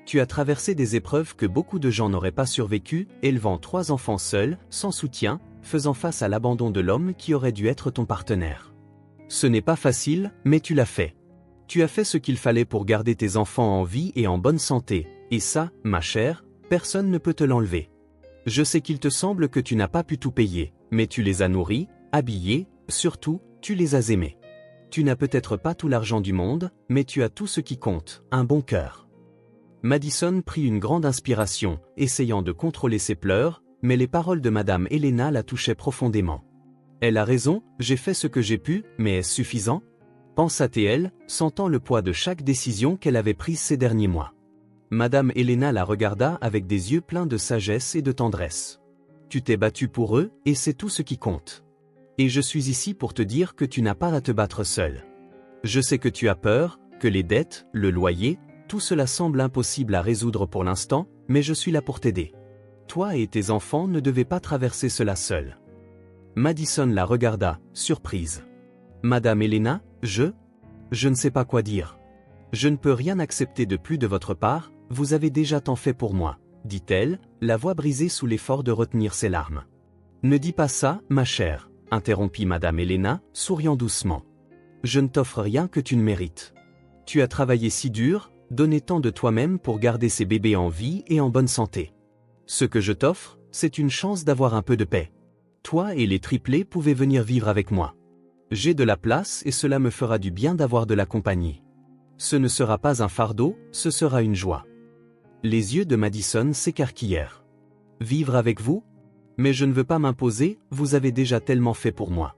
S1: « Tu as traversé des épreuves que beaucoup de gens n'auraient pas survécues, élevant 3 enfants seuls, sans soutien, faisant face à l'abandon de l'homme qui aurait dû être ton partenaire. Ce n'est pas facile, mais tu l'as fait. Tu as fait ce qu'il fallait pour garder tes enfants en vie et en bonne santé, et ça, ma chère, personne ne peut te l'enlever. Je sais qu'il te semble que tu n'as pas pu tout payer, mais tu les as nourris, habillés, surtout, tu les as aimés. Tu n'as peut-être pas tout l'argent du monde, mais tu as tout ce qui compte, un bon cœur. » Madison prit une grande inspiration, essayant de contrôler ses pleurs, mais les paroles de Madame Helena la touchaient profondément. « Elle a raison, j'ai fait ce que j'ai pu, mais est-ce suffisant ?» pensa-t-elle, sentant le poids de chaque décision qu'elle avait prise ces derniers mois. Madame Helena la regarda avec des yeux pleins de sagesse et de tendresse. « Tu t'es battue pour eux, et c'est tout ce qui compte. Et je suis ici pour te dire que tu n'as pas à te battre seule. Je sais que tu as peur, que les dettes, le loyer, tout cela semble impossible à résoudre pour l'instant, mais je suis là pour t'aider. Toi et tes enfants ne devez pas traverser cela seul. » Madison la regarda, surprise. « Madame Helena, je ne sais pas quoi dire. Je ne peux rien accepter de plus de votre part, vous avez déjà tant fait pour moi, dit-elle, la voix brisée sous l'effort de retenir ses larmes. Ne dis pas ça, ma chère, interrompit Madame Helena, souriant doucement. Je ne t'offre rien que tu ne mérites. Tu as travaillé si dur, donné tant de toi-même pour garder ces bébés en vie et en bonne santé. Ce que je t'offre, c'est une chance d'avoir un peu de paix. Toi et les triplés pouvez venir vivre avec moi. J'ai de la place et cela me fera du bien d'avoir de la compagnie. Ce ne sera pas un fardeau, ce sera une joie. » Les yeux de Madison s'écarquillèrent. « Vivre avec vous ? Mais je ne veux pas m'imposer, vous avez déjà tellement fait pour moi. »«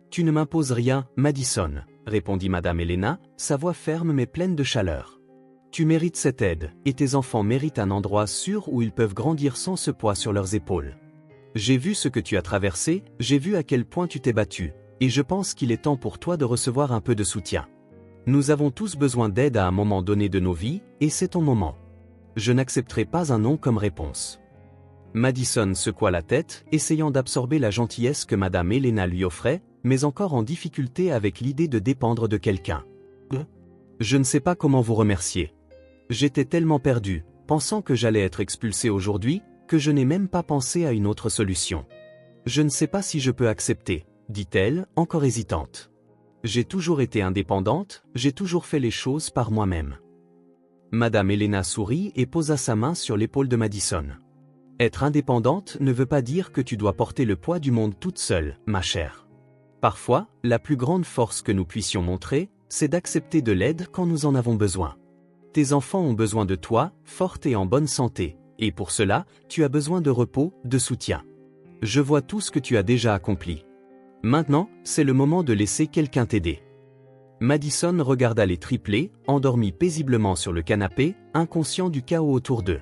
S1: Tu ne m'imposes rien, Madison, » répondit Madame Helena, sa voix ferme mais pleine de chaleur. « Tu mérites cette aide, et tes enfants méritent un endroit sûr où ils peuvent grandir sans ce poids sur leurs épaules. J'ai vu ce que tu as traversé, j'ai vu à quel point tu t'es battu. Et je pense qu'il est temps pour toi de recevoir un peu de soutien. Nous avons tous besoin d'aide à un moment donné de nos vies, et c'est ton moment. Je n'accepterai pas un non comme réponse. » Madison secoua la tête, essayant d'absorber la gentillesse que Madame Helena lui offrait, mais encore en difficulté avec l'idée de dépendre de quelqu'un. « Je ne sais pas comment vous remercier. J'étais tellement perdu, pensant que j'allais être expulsé aujourd'hui, que je n'ai même pas pensé à une autre solution. Je ne sais pas si je peux accepter. » dit-elle, encore hésitante. « J'ai toujours été indépendante, j'ai toujours fait les choses par moi-même. » Madame Helena sourit et posa sa main sur l'épaule de Madison. « Être indépendante ne veut pas dire que tu dois porter le poids du monde toute seule, ma chère. Parfois, la plus grande force que nous puissions montrer, c'est d'accepter de l'aide quand nous en avons besoin. Tes enfants ont besoin de toi, forte et en bonne santé, et pour cela, tu as besoin de repos, de soutien. Je vois tout ce que tu as déjà accompli. Maintenant, c'est le moment de laisser quelqu'un t'aider. » Madison regarda les triplés, endormis paisiblement sur le canapé, inconscients du chaos autour d'eux.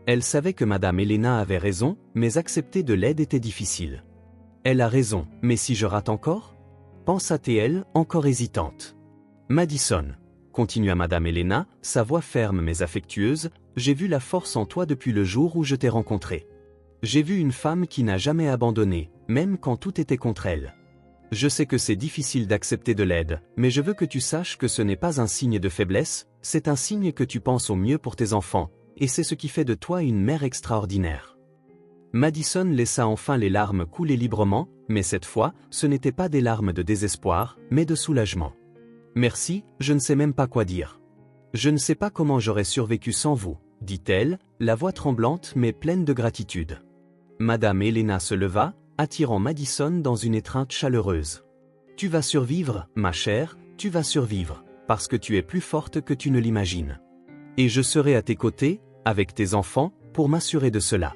S1: Elle savait que Madame Helena avait raison, mais accepter de l'aide était difficile. « Elle a raison, mais si je rate encore ?» pensa-t-elle, encore hésitante. « Madison, » continua Madame Helena, sa voix ferme mais affectueuse, « j'ai vu la force en toi depuis le jour où je t'ai rencontrée. J'ai vu une femme qui n'a jamais abandonné, même quand tout était contre elle. Je sais que c'est difficile d'accepter de l'aide, mais je veux que tu saches que ce n'est pas un signe de faiblesse, c'est un signe que tu penses au mieux pour tes enfants, et c'est ce qui fait de toi une mère extraordinaire. Madison laissa enfin les larmes couler librement, mais cette fois, ce n'étaient pas des larmes de désespoir, mais de soulagement. Merci, je ne sais même pas quoi dire. Je ne sais pas comment j'aurais survécu sans vous, dit-elle, la voix tremblante mais pleine de gratitude. Madame Helena se leva, attirant Madison dans une étreinte chaleureuse. Tu vas survivre, ma chère, tu vas survivre, parce que tu es plus forte que tu ne l'imagines. Et je serai à tes côtés, avec tes enfants, pour m'assurer de cela.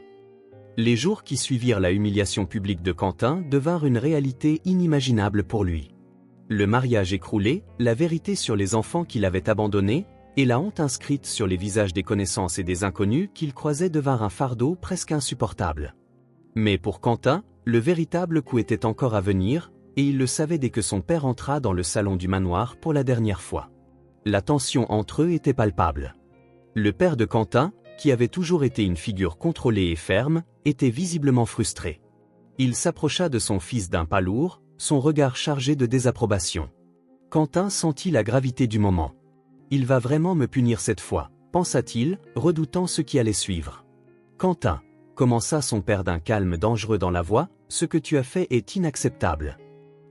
S1: Les jours qui suivirent la humiliation publique de Quentin devinrent une réalité inimaginable pour lui. Le mariage écroulé, la vérité sur les enfants qu'il avait abandonnés, et la honte inscrite sur les visages des connaissances et des inconnus qu'il croisait devinrent un fardeau presque insupportable. Mais pour Quentin, le véritable coup était encore à venir, et il le savait dès que son père entra dans le salon du manoir pour la dernière fois. La tension entre eux était palpable. Le père de Quentin, qui avait toujours été une figure contrôlée et ferme, était visiblement frustré. Il s'approcha de son fils d'un pas lourd, son regard chargé de désapprobation. Quentin sentit la gravité du moment. « Il va vraiment me punir cette fois », pensa-t-il, redoutant ce qui allait suivre. « Quentin », commença son père d'un calme dangereux dans la voix, « ce que tu as fait est inacceptable.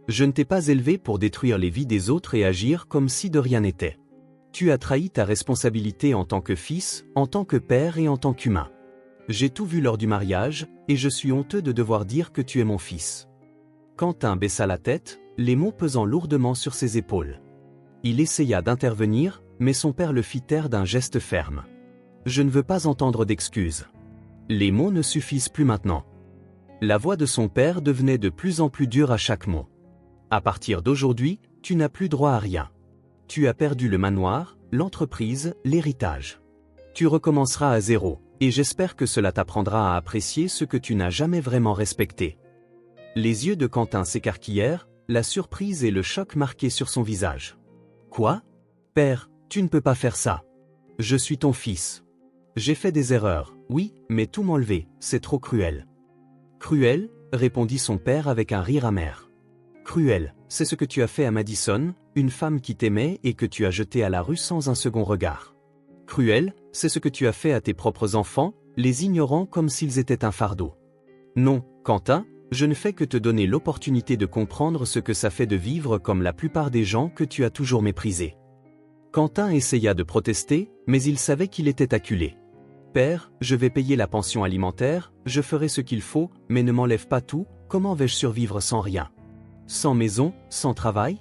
S1: Je ne t'ai pas élevé pour détruire les vies des autres et agir comme si de rien n'était. Tu as trahi ta responsabilité en tant que fils, en tant que père et en tant qu'humain. J'ai tout vu lors du mariage, et je suis honteux de devoir dire que tu es mon fils. » Quentin baissa la tête, les mots pesant lourdement sur ses épaules. Il essaya d'intervenir, mais son père le fit taire d'un geste ferme. « Je ne veux pas entendre d'excuses. Les mots ne suffisent plus maintenant. » La voix de son père devenait de plus en plus dure à chaque mot. « À partir d'aujourd'hui, tu n'as plus droit à rien. Tu as perdu le manoir, l'entreprise, l'héritage. Tu recommenceras à zéro, et j'espère que cela t'apprendra à apprécier ce que tu n'as jamais vraiment respecté. » Les yeux de Quentin s'écarquillèrent, la surprise et le choc marqués sur son visage. « Quoi ? Père, tu ne peux pas faire ça. Je suis ton fils. J'ai fait des erreurs, oui, mais tout m'enlever, c'est trop cruel. »« Cruel ?» répondit son père avec un rire amer. « Cruel, c'est ce que tu as fait à Madison, une femme qui t'aimait et que tu as jetée à la rue sans un second regard. Cruel, c'est ce que tu as fait à tes propres enfants, les ignorant comme s'ils étaient un fardeau. Non, Quentin, je ne fais que te donner l'opportunité de comprendre ce que ça fait de vivre comme la plupart des gens que tu as toujours méprisés. » Quentin essaya de protester, mais il savait qu'il était acculé. « Père, je vais payer la pension alimentaire, je ferai ce qu'il faut, mais ne m'enlève pas tout, comment vais-je survivre sans rien? Sans maison, sans travail ?»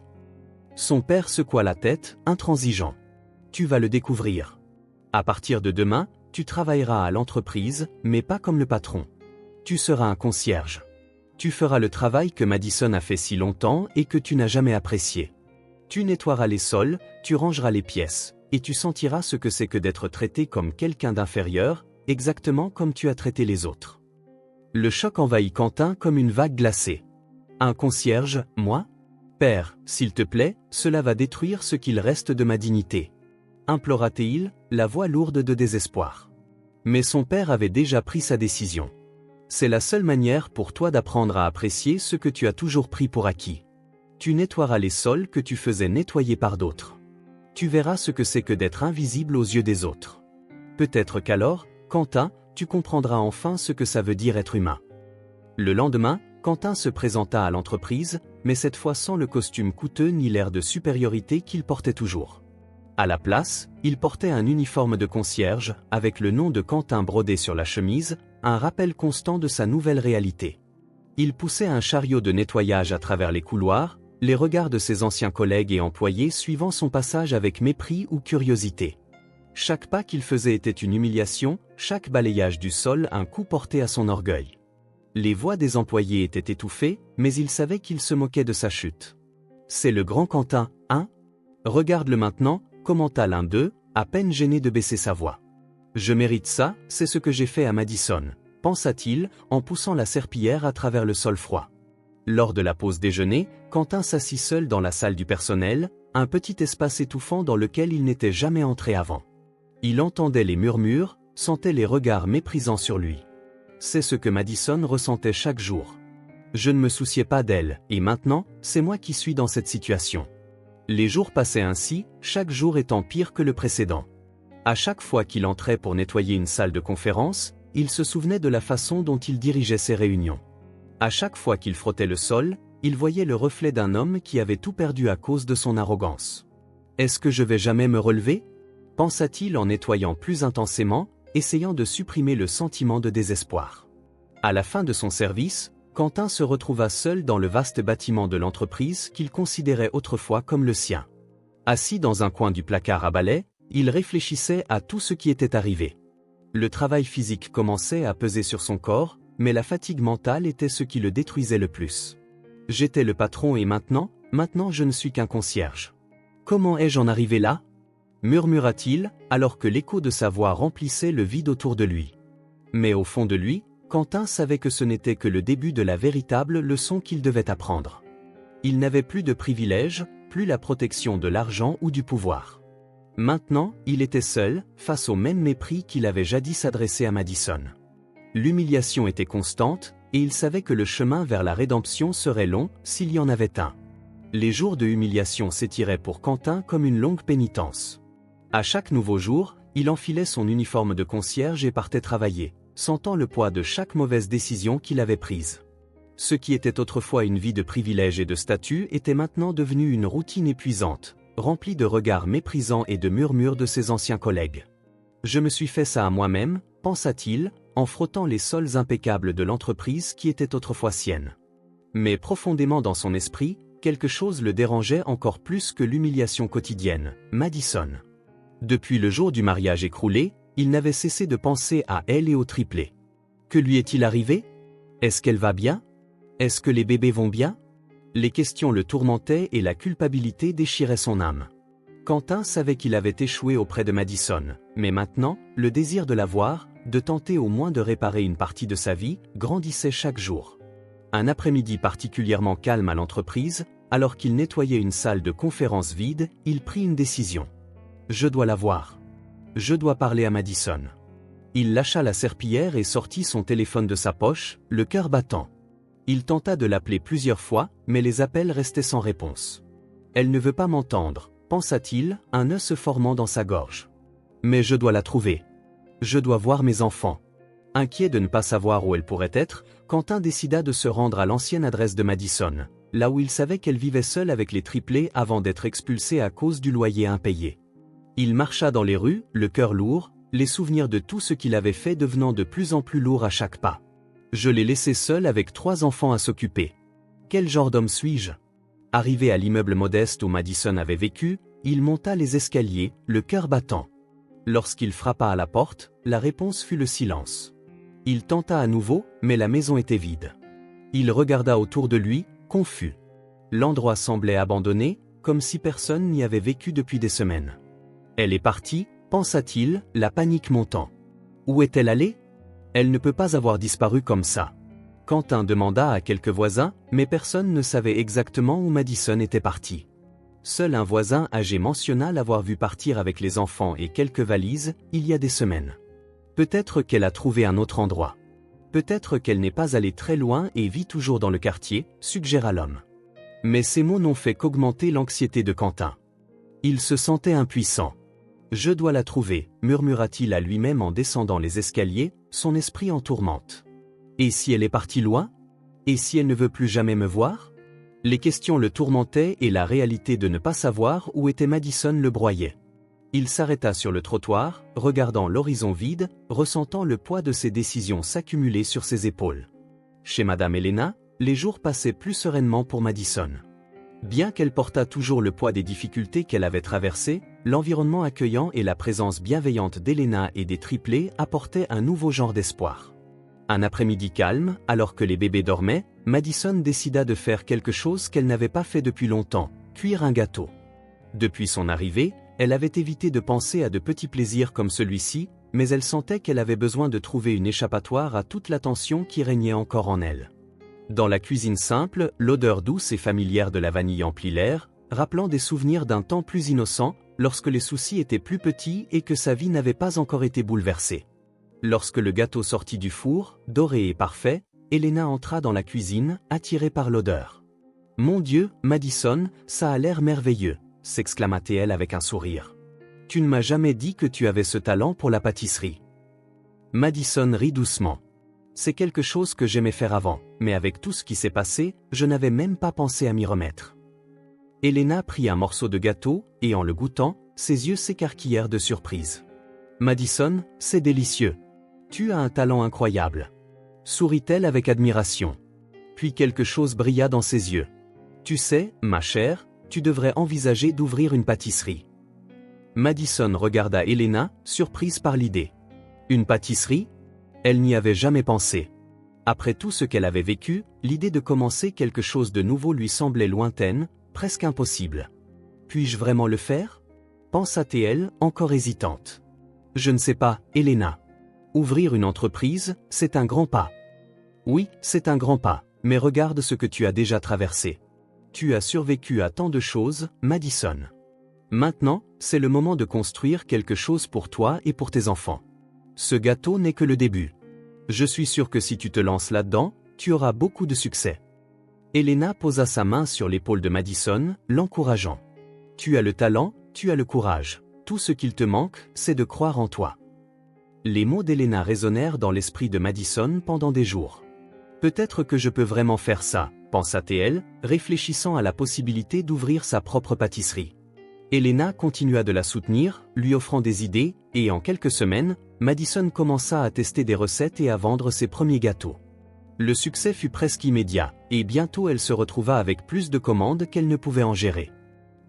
S1: Son père secoua la tête, intransigeant. « Tu vas le découvrir. À partir de demain, tu travailleras à l'entreprise, mais pas comme le patron. Tu seras un concierge. Tu feras le travail que Madison a fait si longtemps et que tu n'as jamais apprécié. Tu nettoieras les sols, tu rangeras les pièces, et tu sentiras ce que c'est que d'être traité comme quelqu'un d'inférieur, exactement comme tu as traité les autres. » Le choc envahit Quentin comme une vague glacée. « Un concierge, moi ? Père, s'il te plaît, cela va détruire ce qu'il reste de ma dignité. » implora-t-il, la voix lourde de désespoir. Mais son père avait déjà pris sa décision. « C'est la seule manière pour toi d'apprendre à apprécier ce que tu as toujours pris pour acquis. Tu nettoieras les sols que tu faisais nettoyer par d'autres. Tu verras ce que c'est que d'être invisible aux yeux des autres. Peut-être qu'alors, Quentin, tu comprendras enfin ce que ça veut dire être humain. » Le lendemain, Quentin se présenta à l'entreprise, mais cette fois sans le costume coûteux ni l'air de supériorité qu'il portait toujours. À la place, il portait un uniforme de concierge, avec le nom de Quentin brodé sur la chemise, un rappel constant de sa nouvelle réalité. Il poussait un chariot de nettoyage à travers les couloirs, les regards de ses anciens collègues et employés suivant son passage avec mépris ou curiosité. Chaque pas qu'il faisait était une humiliation, chaque balayage du sol un coup porté à son orgueil. Les voix des employés étaient étouffées, mais il savait qu'il se moquait de sa chute. « C'est le grand Quentin, hein ? Regarde-le maintenant », commenta l'un d'eux, à peine gêné de baisser sa voix. « Je mérite ça, c'est ce que j'ai fait à Madison », pensa-t-il, en poussant la serpillière à travers le sol froid. Lors de la pause déjeuner, Quentin s'assit seul dans la salle du personnel, un petit espace étouffant dans lequel il n'était jamais entré avant. Il entendait les murmures, sentait les regards méprisants sur lui. C'est ce que Madison ressentait chaque jour. Je ne me souciais pas d'elle, et maintenant, c'est moi qui suis dans cette situation. Les jours passaient ainsi, chaque jour étant pire que le précédent. À chaque fois qu'il entrait pour nettoyer une salle de conférence, il se souvenait de la façon dont il dirigeait ses réunions. À chaque fois qu'il frottait le sol, il voyait le reflet d'un homme qui avait tout perdu à cause de son arrogance. « Est-ce que je vais jamais me relever ?» pensa-t-il en nettoyant plus intensément, essayant de supprimer le sentiment de désespoir. À la fin de son service, Quentin se retrouva seul dans le vaste bâtiment de l'entreprise qu'il considérait autrefois comme le sien. Assis dans un coin du placard à balai, il réfléchissait à tout ce qui était arrivé. Le travail physique commençait à peser sur son corps, mais la fatigue mentale était ce qui le détruisait le plus. « J'étais le patron et maintenant je ne suis qu'un concierge. Comment ai-je en arrivé là ?» murmura-t-il, alors que l'écho de sa voix remplissait le vide autour de lui. Mais au fond de lui, Quentin savait que ce n'était que le début de la véritable leçon qu'il devait apprendre. Il n'avait plus de privilèges, plus la protection de l'argent ou du pouvoir. Maintenant, il était seul, face au même mépris qu'il avait jadis adressé à Madison. L'humiliation était constante, et il savait que le chemin vers la rédemption serait long, s'il y en avait un. Les jours de humiliation s'étiraient pour Quentin comme une longue pénitence. À chaque nouveau jour, il enfilait son uniforme de concierge et partait travailler, sentant le poids de chaque mauvaise décision qu'il avait prise. Ce qui était autrefois une vie de privilèges et de statut était maintenant devenu une routine épuisante, remplie de regards méprisants et de murmures de ses anciens collègues. « Je me suis fait ça à moi-même », pensa-t-il, en frottant les sols impeccables de l'entreprise qui était autrefois sienne. Mais profondément dans son esprit, quelque chose le dérangeait encore plus que l'humiliation quotidienne, Madison. Depuis le jour du mariage écroulé, il n'avait cessé de penser à elle et au triplé. Que lui est-il arrivé? Est-ce qu'elle va bien? Est-ce que les bébés vont bien? Les questions le tourmentaient et la culpabilité déchirait son âme. Quentin savait qu'il avait échoué auprès de Madison, mais maintenant, le désir de la voir, de tenter au moins de réparer une partie de sa vie, grandissait chaque jour. Un après-midi particulièrement calme à l'entreprise, alors qu'il nettoyait une salle de conférence vide, il prit une décision. « Je dois la voir. Je dois parler à Madison. » Il lâcha la serpillière et sortit son téléphone de sa poche, le cœur battant. Il tenta de l'appeler plusieurs fois, mais les appels restaient sans réponse. « Elle ne veut pas m'entendre, » pensa-t-il, un nœud se formant dans sa gorge. « Mais je dois la trouver. Je dois voir mes enfants. » Inquiet de ne pas savoir où elle pourrait être, Quentin décida de se rendre à l'ancienne adresse de Madison, là où il savait qu'elle vivait seule avec les triplés avant d'être expulsée à cause du loyer impayé. Il marcha dans les rues, le cœur lourd, les souvenirs de tout ce qu'il avait fait devenant de plus en plus lourds à chaque pas. Je l'ai laissé seul avec 3 enfants à s'occuper. Quel genre d'homme suis-je? Arrivé à l'immeuble modeste où Madison avait vécu, il monta les escaliers, le cœur battant. Lorsqu'il frappa à la porte, la réponse fut le silence. Il tenta à nouveau, mais la maison était vide. Il regarda autour de lui, confus. L'endroit semblait abandonné, comme si personne n'y avait vécu depuis des semaines. Elle est partie, pensa-t-il, la panique montant. Où est-elle allée? Elle ne peut pas avoir disparu comme ça. Quentin demanda à quelques voisins, mais personne ne savait exactement où Madison était partie. Seul un voisin âgé mentionna l'avoir vue partir avec les enfants et quelques valises, il y a des semaines. Peut-être qu'elle a trouvé un autre endroit. Peut-être qu'elle n'est pas allée très loin et vit toujours dans le quartier, suggéra l'homme. Mais ces mots n'ont fait qu'augmenter l'anxiété de Quentin. Il se sentait impuissant. « Je dois la trouver », murmura-t-il à lui-même en descendant les escaliers, son esprit en tourmente. Et si elle est partie loin? Et si elle ne veut plus jamais me voir? Les questions le tourmentaient et la réalité de ne pas savoir où était Madison le broyait. Il s'arrêta sur le trottoir, regardant l'horizon vide, ressentant le poids de ses décisions s'accumuler sur ses épaules. Chez Madame Helena, les jours passaient plus sereinement pour Madison. Bien qu'elle portât toujours le poids des difficultés qu'elle avait traversées, l'environnement accueillant et la présence bienveillante d'Helena et des triplés apportaient un nouveau genre d'espoir. Un après-midi calme, alors que les bébés dormaient, Madison décida de faire quelque chose qu'elle n'avait pas fait depuis longtemps, cuire un gâteau. Depuis son arrivée, elle avait évité de penser à de petits plaisirs comme celui-ci, mais elle sentait qu'elle avait besoin de trouver une échappatoire à toute la tension qui régnait encore en elle. Dans la cuisine simple, l'odeur douce et familière de la vanille emplit l'air, rappelant des souvenirs d'un temps plus innocent, lorsque les soucis étaient plus petits et que sa vie n'avait pas encore été bouleversée. Lorsque le gâteau sortit du four, doré et parfait, Elena entra dans la cuisine, attirée par l'odeur. « Mon Dieu, Madison, ça a l'air merveilleux !» s'exclama-t-elle avec un sourire. « Tu ne m'as jamais dit que tu avais ce talent pour la pâtisserie. » Madison rit doucement. « C'est quelque chose que j'aimais faire avant, mais avec tout ce qui s'est passé, je n'avais même pas pensé à m'y remettre. » Elena prit un morceau de gâteau, et en le goûtant, ses yeux s'écarquillèrent de surprise. « Madison, c'est délicieux. Tu as un talent incroyable. » Sourit-elle avec admiration. Puis quelque chose brilla dans ses yeux. « Tu sais, ma chère, tu devrais envisager d'ouvrir une pâtisserie. » Madison regarda Elena, surprise par l'idée. Une pâtisserie? Elle n'y avait jamais pensé. Après tout ce qu'elle avait vécu, l'idée de commencer quelque chose de nouveau lui semblait lointaine, presque impossible. « Puis-je vraiment le faire ?» pensa-t-elle, encore hésitante. « Je ne sais pas, Elena. Ouvrir une entreprise, c'est un grand pas. » « Oui, c'est un grand pas, mais regarde ce que tu as déjà traversé. Tu as survécu à tant de choses, Madison. Maintenant, c'est le moment de construire quelque chose pour toi et pour tes enfants. Ce gâteau n'est que le début. Je suis sûr que si tu te lances là-dedans, tu auras beaucoup de succès. » Elena posa sa main sur l'épaule de Madison, l'encourageant. « Tu as le talent, tu as le courage. Tout ce qu'il te manque, c'est de croire en toi. » Les mots d'Elena résonnèrent dans l'esprit de Madison pendant des jours. « Peut-être que je peux vraiment faire ça, » pensa-t-elle, réfléchissant à la possibilité d'ouvrir sa propre pâtisserie. Elena continua de la soutenir, lui offrant des idées, et en quelques semaines, Madison commença à tester des recettes et à vendre ses premiers gâteaux. Le succès fut presque immédiat, et bientôt elle se retrouva avec plus de commandes qu'elle ne pouvait en gérer.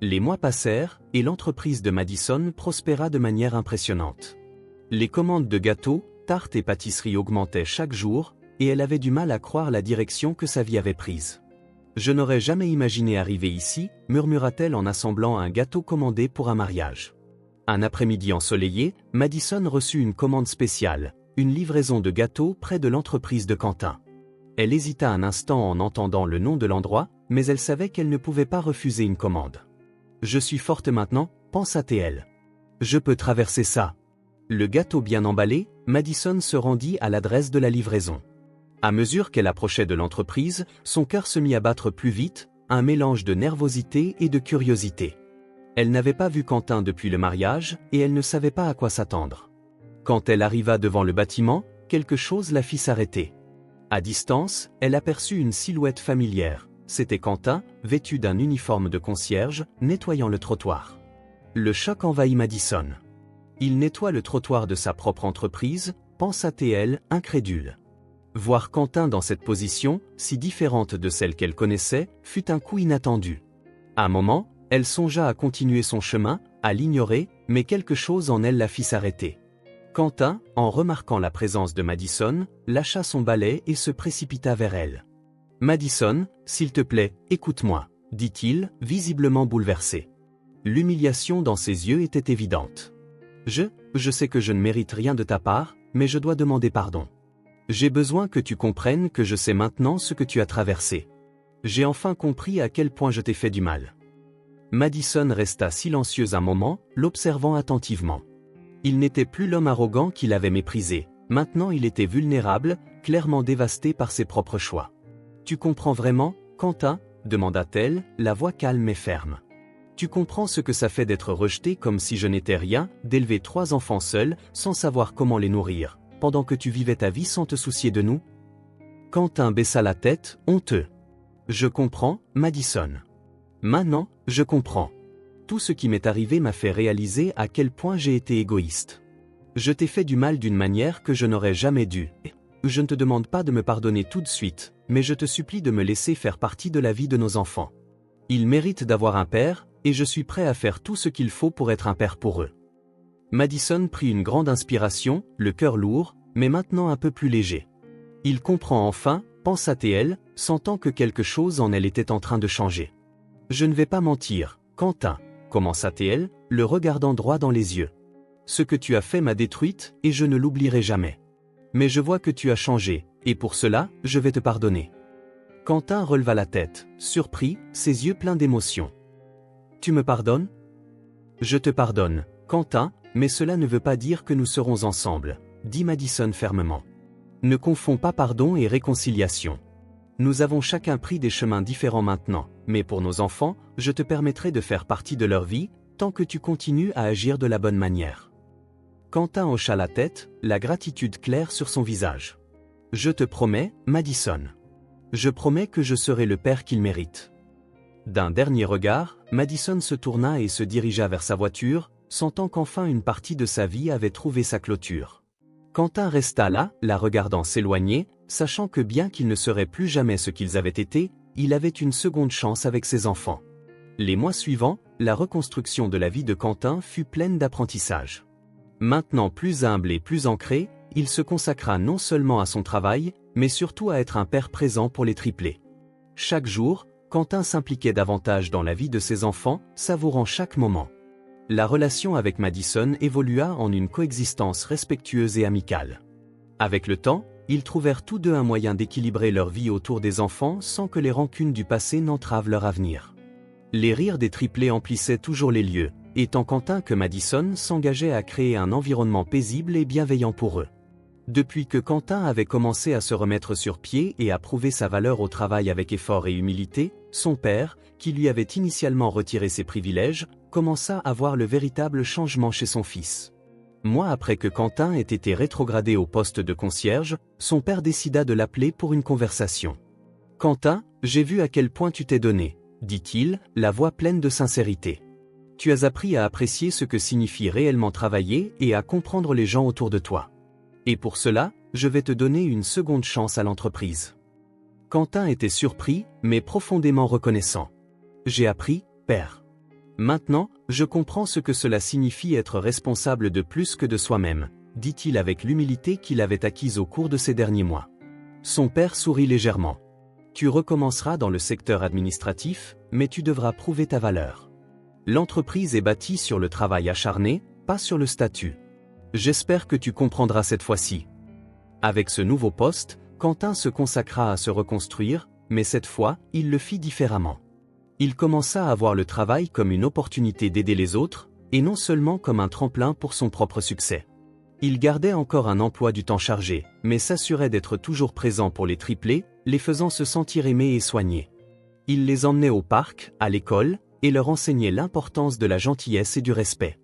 S1: Les mois passèrent, et l'entreprise de Madison prospéra de manière impressionnante. Les commandes de gâteaux, tartes et pâtisseries augmentaient chaque jour, et elle avait du mal à croire la direction que sa vie avait prise. « Je n'aurais jamais imaginé arriver ici », murmura-t-elle en assemblant un gâteau commandé pour un mariage. Un après-midi ensoleillé, Madison reçut une commande spéciale, une livraison de gâteaux près de l'entreprise de Quentin. Elle hésita un instant en entendant le nom de l'endroit, mais elle savait qu'elle ne pouvait pas refuser une commande. « Je suis forte maintenant », pensa-t-elle. « Je peux traverser ça. » Le gâteau bien emballé, Madison se rendit à l'adresse de la livraison. À mesure qu'elle approchait de l'entreprise, son cœur se mit à battre plus vite, un mélange de nervosité et de curiosité. Elle n'avait pas vu Quentin depuis le mariage, et elle ne savait pas à quoi s'attendre. Quand elle arriva devant le bâtiment, quelque chose la fit s'arrêter. À distance, elle aperçut une silhouette familière. C'était Quentin, vêtu d'un uniforme de concierge, nettoyant le trottoir. Le choc envahit Madison. Il nettoie le trottoir de sa propre entreprise, pensa-t-elle, incrédule. Voir Quentin dans cette position, si différente de celle qu'elle connaissait, fut un coup inattendu. À un moment, elle songea à continuer son chemin, à l'ignorer, mais quelque chose en elle la fit s'arrêter. Quentin, en remarquant la présence de Madison, lâcha son balai et se précipita vers elle. « Madison, s'il te plaît, écoute-moi, » dit-il, visiblement bouleversé. L'humiliation dans ses yeux était évidente. « Je sais que je ne mérite rien de ta part, mais je dois demander pardon. J'ai besoin que tu comprennes que je sais maintenant ce que tu as traversé. J'ai enfin compris à quel point je t'ai fait du mal. » Madison resta silencieuse un moment, l'observant attentivement. Il n'était plus l'homme arrogant qu'il avait méprisé, maintenant il était vulnérable, clairement dévasté par ses propres choix. « Tu comprends vraiment, Quentin ?» demanda-t-elle, la voix calme et ferme. « Tu comprends ce que ça fait d'être rejeté comme si je n'étais rien, d'élever 3 enfants seuls, sans savoir comment les nourrir, pendant que tu vivais ta vie sans te soucier de nous ?» Quentin baissa la tête, honteux. « Je comprends, Madison. Maintenant, je comprends. Tout ce qui m'est arrivé m'a fait réaliser à quel point j'ai été égoïste. Je t'ai fait du mal d'une manière que je n'aurais jamais dû. Je ne te demande pas de me pardonner tout de suite, mais je te supplie de me laisser faire partie de la vie de nos enfants. Ils méritent d'avoir un père, et je suis prêt à faire tout ce qu'il faut pour être un père pour eux. » Madison prit une grande inspiration, le cœur lourd, mais maintenant un peu plus léger. « Il comprend enfin, » pensa-t-elle, sentant que quelque chose en elle était en train de changer. « Je ne vais pas mentir, Quentin, » commença-t-elle, le regardant droit dans les yeux. « Ce que tu as fait m'a détruite, et je ne l'oublierai jamais. Mais je vois que tu as changé, et pour cela, je vais te pardonner. » Quentin releva la tête, surpris, ses yeux pleins d'émotion. « Tu me pardonnes ? » ?»« Je te pardonne, Quentin, mais cela ne veut pas dire que nous serons ensemble, » dit Madison fermement. « Ne confonds pas pardon et réconciliation. Nous avons chacun pris des chemins différents maintenant, mais pour nos enfants, je te permettrai de faire partie de leur vie, tant que tu continues à agir de la bonne manière. Quentin hocha la tête, la gratitude claire sur son visage. Je te promets, Madison. Je promets que je serai le père qu'il mérite. D'un dernier regard, Madison se tourna et se dirigea vers sa voiture, sentant qu'enfin une partie de sa vie avait trouvé sa clôture. Quentin resta là, la regardant s'éloigner, sachant que bien qu'ils ne seraient plus jamais ce qu'ils avaient été, il avait une seconde chance avec ses enfants. Les mois suivants, la reconstruction de la vie de Quentin fut pleine d'apprentissage. Maintenant plus humble et plus ancré, il se consacra non seulement à son travail, mais surtout à être un père présent pour les triplés. Chaque jour, Quentin s'impliquait davantage dans la vie de ses enfants, savourant chaque moment. La relation avec Madison évolua en une coexistence respectueuse et amicale. Avec le temps, ils trouvèrent tous deux un moyen d'équilibrer leur vie autour des enfants sans que les rancunes du passé n'entravent leur avenir. Les rires des triplés emplissaient toujours les lieux, et tant Quentin que Madison s'engageaient à créer un environnement paisible et bienveillant pour eux. Depuis que Quentin avait commencé à se remettre sur pied et à prouver sa valeur au travail avec effort et humilité, son père, qui lui avait initialement retiré ses privilèges, commença à voir le véritable changement chez son fils. Mois après que Quentin ait été rétrogradé au poste de concierge, son père décida de l'appeler pour une conversation. « Quentin, j'ai vu à quel point tu t'es donné, » dit-il, la voix pleine de sincérité. « Tu as appris à apprécier ce que signifie réellement travailler et à comprendre les gens autour de toi. Et pour cela, je vais te donner une seconde chance à l'entreprise. » Quentin était surpris, mais profondément reconnaissant. « J'ai appris, père. Maintenant, je comprends ce que cela signifie être responsable de plus que de soi-même, » dit-il avec l'humilité qu'il avait acquise au cours de ces derniers mois. Son père sourit légèrement. « Tu recommenceras dans le secteur administratif, mais tu devras prouver ta valeur. L'entreprise est bâtie sur le travail acharné, pas sur le statut. J'espère que tu comprendras cette fois-ci. » Avec ce nouveau poste, Quentin se consacra à se reconstruire, mais cette fois, il le fit différemment. Il commença à voir le travail comme une opportunité d'aider les autres, et non seulement comme un tremplin pour son propre succès. Il gardait encore un emploi du temps chargé, mais s'assurait d'être toujours présent pour les triplés, les faisant se sentir aimés et soignés. Il les emmenait au parc, à l'école, et leur enseignait l'importance de la gentillesse et du respect.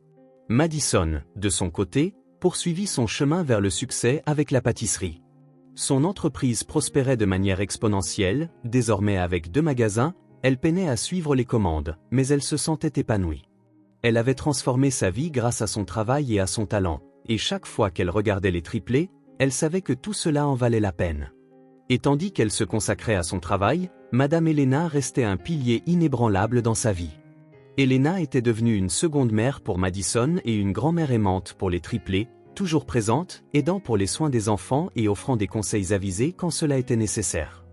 S1: Madison, de son côté, poursuivit son chemin vers le succès avec la pâtisserie. Son entreprise prospérait de manière exponentielle, désormais avec 2 magasins, elle peinait à suivre les commandes, mais elle se sentait épanouie. Elle avait transformé sa vie grâce à son travail et à son talent, et chaque fois qu'elle regardait les triplés, elle savait que tout cela en valait la peine. Et tandis qu'elle se consacrait à son travail, Madame Elena restait un pilier inébranlable dans sa vie. Elena était devenue une seconde mère pour Madison et une grand-mère aimante pour les triplés, toujours présente, aidant pour les soins des enfants et offrant des conseils avisés quand cela était nécessaire.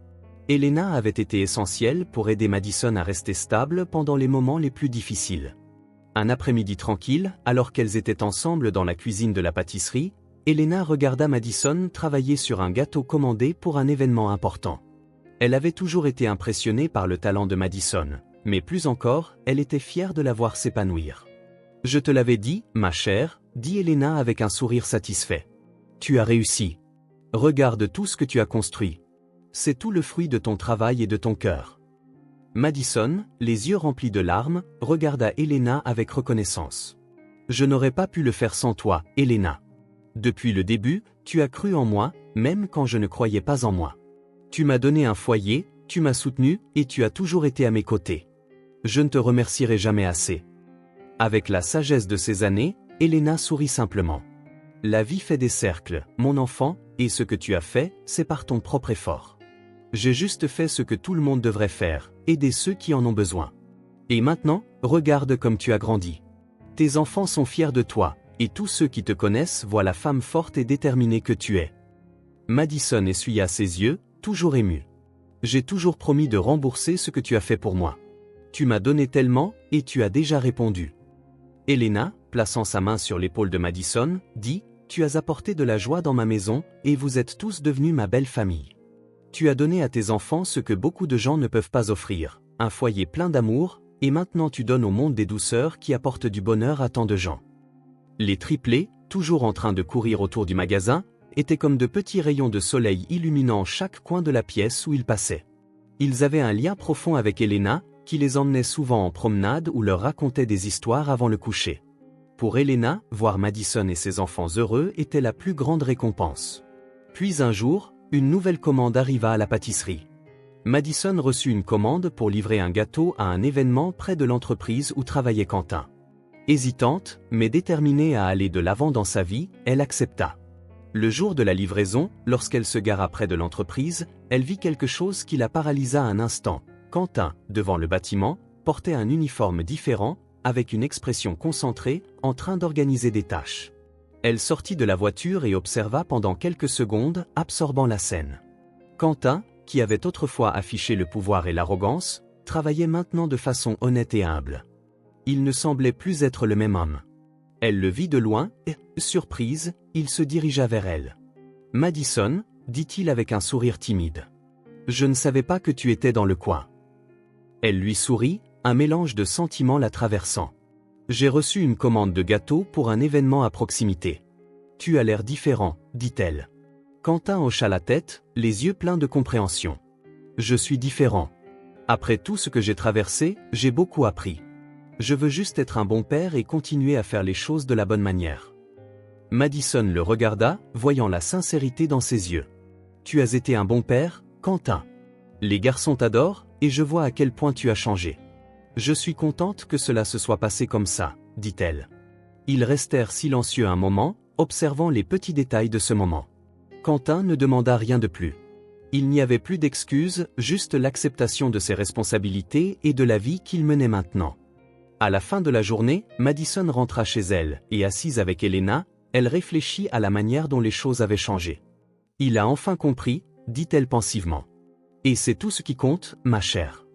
S1: Elena avait été essentielle pour aider Madison à rester stable pendant les moments les plus difficiles. Un après-midi tranquille, alors qu'elles étaient ensemble dans la cuisine de la pâtisserie, Elena regarda Madison travailler sur un gâteau commandé pour un événement important. Elle avait toujours été impressionnée par le talent de Madison, mais plus encore, elle était fière de la voir s'épanouir. « Je te l'avais dit, ma chère, » dit Elena avec un sourire satisfait. « Tu as réussi. Regarde tout ce que tu as construit. C'est tout le fruit de ton travail et de ton cœur. » Madison, les yeux remplis de larmes, regarda Elena avec reconnaissance. « Je n'aurais pas pu le faire sans toi, Elena. Depuis le début, tu as cru en moi, même quand je ne croyais pas en moi. Tu m'as donné un foyer, tu m'as soutenu, et tu as toujours été à mes côtés. Je ne te remercierai jamais assez. » Avec la sagesse de ces années, Elena sourit simplement. « La vie fait des cercles, mon enfant, et ce que tu as fait, c'est par ton propre effort. J'ai juste fait ce que tout le monde devrait faire, aider ceux qui en ont besoin. Et maintenant, regarde comme tu as grandi. Tes enfants sont fiers de toi, et tous ceux qui te connaissent voient la femme forte et déterminée que tu es. » Madison essuya ses yeux, toujours émue. « J'ai toujours promis de rembourser ce que tu as fait pour moi. Tu m'as donné tellement, et tu as déjà répondu. » Elena, plaçant sa main sur l'épaule de Madison, dit « Tu as apporté de la joie dans ma maison, et vous êtes tous devenus ma belle famille. Tu as donné à tes enfants ce que beaucoup de gens ne peuvent pas offrir, un foyer plein d'amour, et maintenant tu donnes au monde des douceurs qui apportent du bonheur à tant de gens. » Les triplés, toujours en train de courir autour du magasin, étaient comme de petits rayons de soleil illuminant chaque coin de la pièce où ils passaient. Ils avaient un lien profond avec Elena, qui les emmenait souvent en promenade ou leur racontait des histoires avant le coucher. Pour Elena, voir Madison et ses enfants heureux était la plus grande récompense. Puis un jour, une nouvelle commande arriva à la pâtisserie. Madison reçut une commande pour livrer un gâteau à un événement près de l'entreprise où travaillait Quentin. Hésitante, mais déterminée à aller de l'avant dans sa vie, elle accepta. Le jour de la livraison, lorsqu'elle se gara près de l'entreprise, elle vit quelque chose qui la paralysa un instant. Quentin, devant le bâtiment, portait un uniforme différent, avec une expression concentrée, en train d'organiser des tâches. Elle sortit de la voiture et observa pendant quelques secondes, absorbant la scène. Quentin, qui avait autrefois affiché le pouvoir et l'arrogance, travaillait maintenant de façon honnête et humble. Il ne semblait plus être le même homme. Elle le vit de loin et, surprise, il se dirigea vers elle. « Madison, dit-il avec un sourire timide. Je ne savais pas que tu étais dans le coin. » Elle lui sourit, un mélange de sentiments la traversant. « J'ai reçu une commande de gâteau pour un événement à proximité. Tu as l'air différent, dit-elle. Quentin hocha la tête, les yeux pleins de compréhension. « Je suis différent. Après tout ce que j'ai traversé, j'ai beaucoup appris. Je veux juste être un bon père et continuer à faire les choses de la bonne manière. » Madison le regarda, voyant la sincérité dans ses yeux. « Tu as été un bon père, Quentin. Les garçons t'adorent, et je vois à quel point tu as changé. Je suis contente que cela se soit passé comme ça, dit-elle. » Ils restèrent silencieux un moment, observant les petits détails de ce moment. Quentin ne demanda rien de plus. Il n'y avait plus d'excuses, juste l'acceptation de ses responsabilités et de la vie qu'il menait maintenant. À la fin de la journée, Madison rentra chez elle, et assise avec Elena, elle réfléchit à la manière dont les choses avaient changé. « Il a enfin compris, dit-elle pensivement. Et c'est tout ce qui compte, ma chère.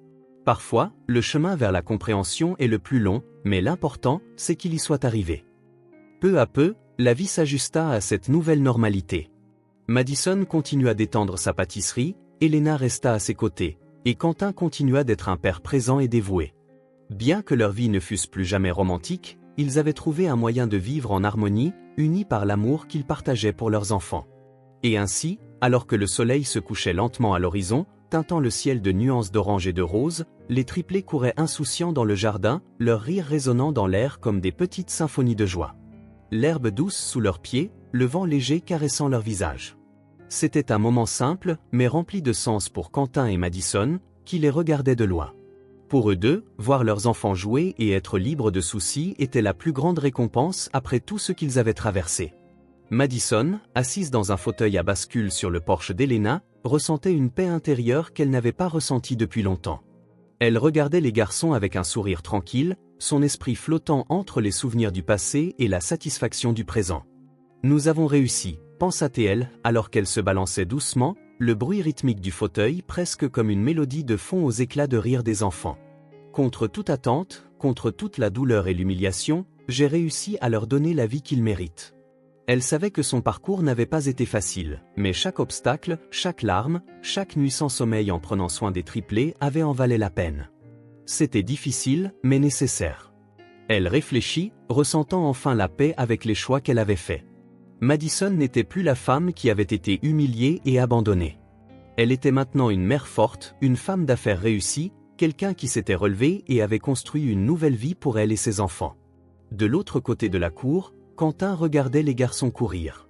S1: Parfois, le chemin vers la compréhension est le plus long, mais l'important, c'est qu'il y soit arrivé. » Peu à peu, la vie s'ajusta à cette nouvelle normalité. Madison continua d'étendre sa pâtisserie, Elena resta à ses côtés, et Quentin continua d'être un père présent et dévoué. Bien que leur vie ne fût plus jamais romantique, ils avaient trouvé un moyen de vivre en harmonie, unis par l'amour qu'ils partageaient pour leurs enfants. Et ainsi, alors que le soleil se couchait lentement à l'horizon, teintant le ciel de nuances d'orange et de rose, les triplés couraient insouciants dans le jardin, leur rire résonnant dans l'air comme des petites symphonies de joie. L'herbe douce sous leurs pieds, le vent léger caressant leur visage. C'était un moment simple, mais rempli de sens pour Quentin et Madison, qui les regardaient de loin. Pour eux deux, voir leurs enfants jouer et être libres de soucis était la plus grande récompense après tout ce qu'ils avaient traversé. Madison, assise dans un fauteuil à bascule sur le porche d'Elena, ressentait une paix intérieure qu'elle n'avait pas ressentie depuis longtemps. Elle regardait les garçons avec un sourire tranquille, son esprit flottant entre les souvenirs du passé et la satisfaction du présent. « Nous avons réussi », pensa-t-elle, alors qu'elle se balançait doucement, le bruit rythmique du fauteuil presque comme une mélodie de fond aux éclats de rire des enfants. Contre toute attente, contre toute la douleur et l'humiliation, j'ai réussi à leur donner la vie qu'ils méritent. Elle savait que son parcours n'avait pas été facile, mais chaque obstacle, chaque larme, chaque nuit sans sommeil en prenant soin des triplés avait en valé la peine. C'était difficile, mais nécessaire. Elle réfléchit, ressentant enfin la paix avec les choix qu'elle avait faits. Madison n'était plus la femme qui avait été humiliée et abandonnée. Elle était maintenant une mère forte, une femme d'affaires réussie, quelqu'un qui s'était relevé et avait construit une nouvelle vie pour elle et ses enfants. De l'autre côté de la cour, Quentin regardait les garçons courir.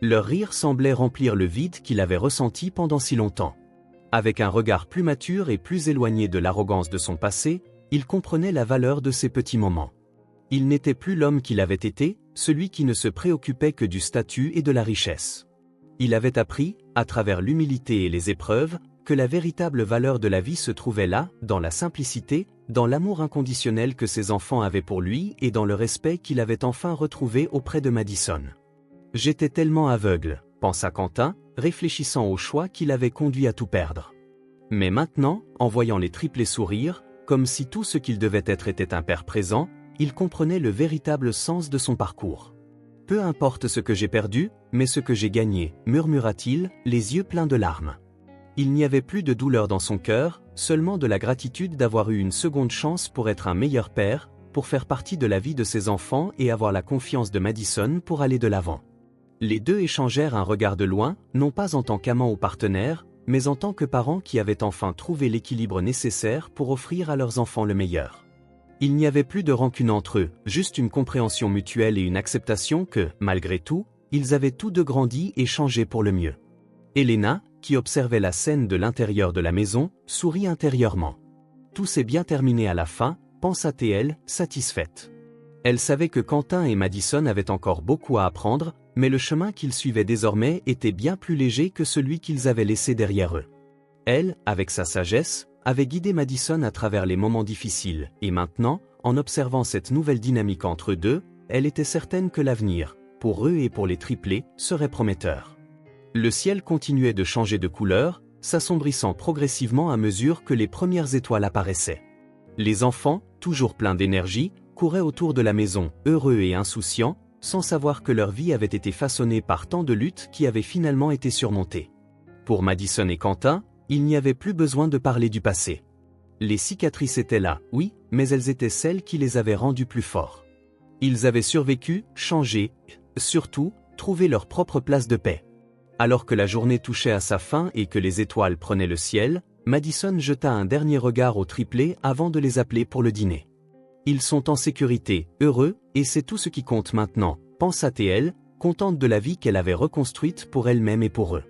S1: Leur rire semblait remplir le vide qu'il avait ressenti pendant si longtemps. Avec un regard plus mature et plus éloigné de l'arrogance de son passé, il comprenait la valeur de ces petits moments. Il n'était plus l'homme qu'il avait été, celui qui ne se préoccupait que du statut et de la richesse. Il avait appris, à travers l'humilité et les épreuves, que la véritable valeur de la vie se trouvait là, dans la simplicité, dans l'amour inconditionnel que ses enfants avaient pour lui et dans le respect qu'il avait enfin retrouvé auprès de Madison. « J'étais tellement aveugle », pensa Quentin, réfléchissant au choix qui l'avait conduit à tout perdre. Mais maintenant, en voyant les triplés sourire, comme si tout ce qu'il devait être était un père présent, il comprenait le véritable sens de son parcours. « Peu importe ce que j'ai perdu, mais ce que j'ai gagné, » murmura-t-il, les yeux pleins de larmes. Il n'y avait plus de douleur dans son cœur, seulement de la gratitude d'avoir eu une seconde chance pour être un meilleur père, pour faire partie de la vie de ses enfants et avoir la confiance de Madison pour aller de l'avant. Les deux échangèrent un regard de loin, non pas en tant qu'amants ou partenaires, mais en tant que parents qui avaient enfin trouvé l'équilibre nécessaire pour offrir à leurs enfants le meilleur. Il n'y avait plus de rancune entre eux, juste une compréhension mutuelle et une acceptation que, malgré tout, ils avaient tous deux grandi et changé pour le mieux. Elena, qui observait la scène de l'intérieur de la maison, sourit intérieurement. Tout s'est bien terminé à la fin, pensa-t-elle, satisfaite. Elle savait que Quentin et Madison avaient encore beaucoup à apprendre, mais le chemin qu'ils suivaient désormais était bien plus léger que celui qu'ils avaient laissé derrière eux. Elle, avec sa sagesse, avait guidé Madison à travers les moments difficiles, et maintenant, en observant cette nouvelle dynamique entre eux deux, elle était certaine que l'avenir, pour eux et pour les triplés, serait prometteur. Le ciel continuait de changer de couleur, s'assombrissant progressivement à mesure que les premières étoiles apparaissaient. Les enfants, toujours pleins d'énergie, couraient autour de la maison, heureux et insouciants, sans savoir que leur vie avait été façonnée par tant de luttes qui avaient finalement été surmontées. Pour Madison et Quentin, il n'y avait plus besoin de parler du passé. Les cicatrices étaient là, oui, mais elles étaient celles qui les avaient rendus plus forts. Ils avaient survécu, changé, surtout, trouvé leur propre place de paix. Alors que la journée touchait à sa fin et que les étoiles prenaient le ciel, Madison jeta un dernier regard aux triplés avant de les appeler pour le dîner. Ils sont en sécurité, heureux, et c'est tout ce qui compte maintenant, pensa-t-elle, contente de la vie qu'elle avait reconstruite pour elle-même et pour eux.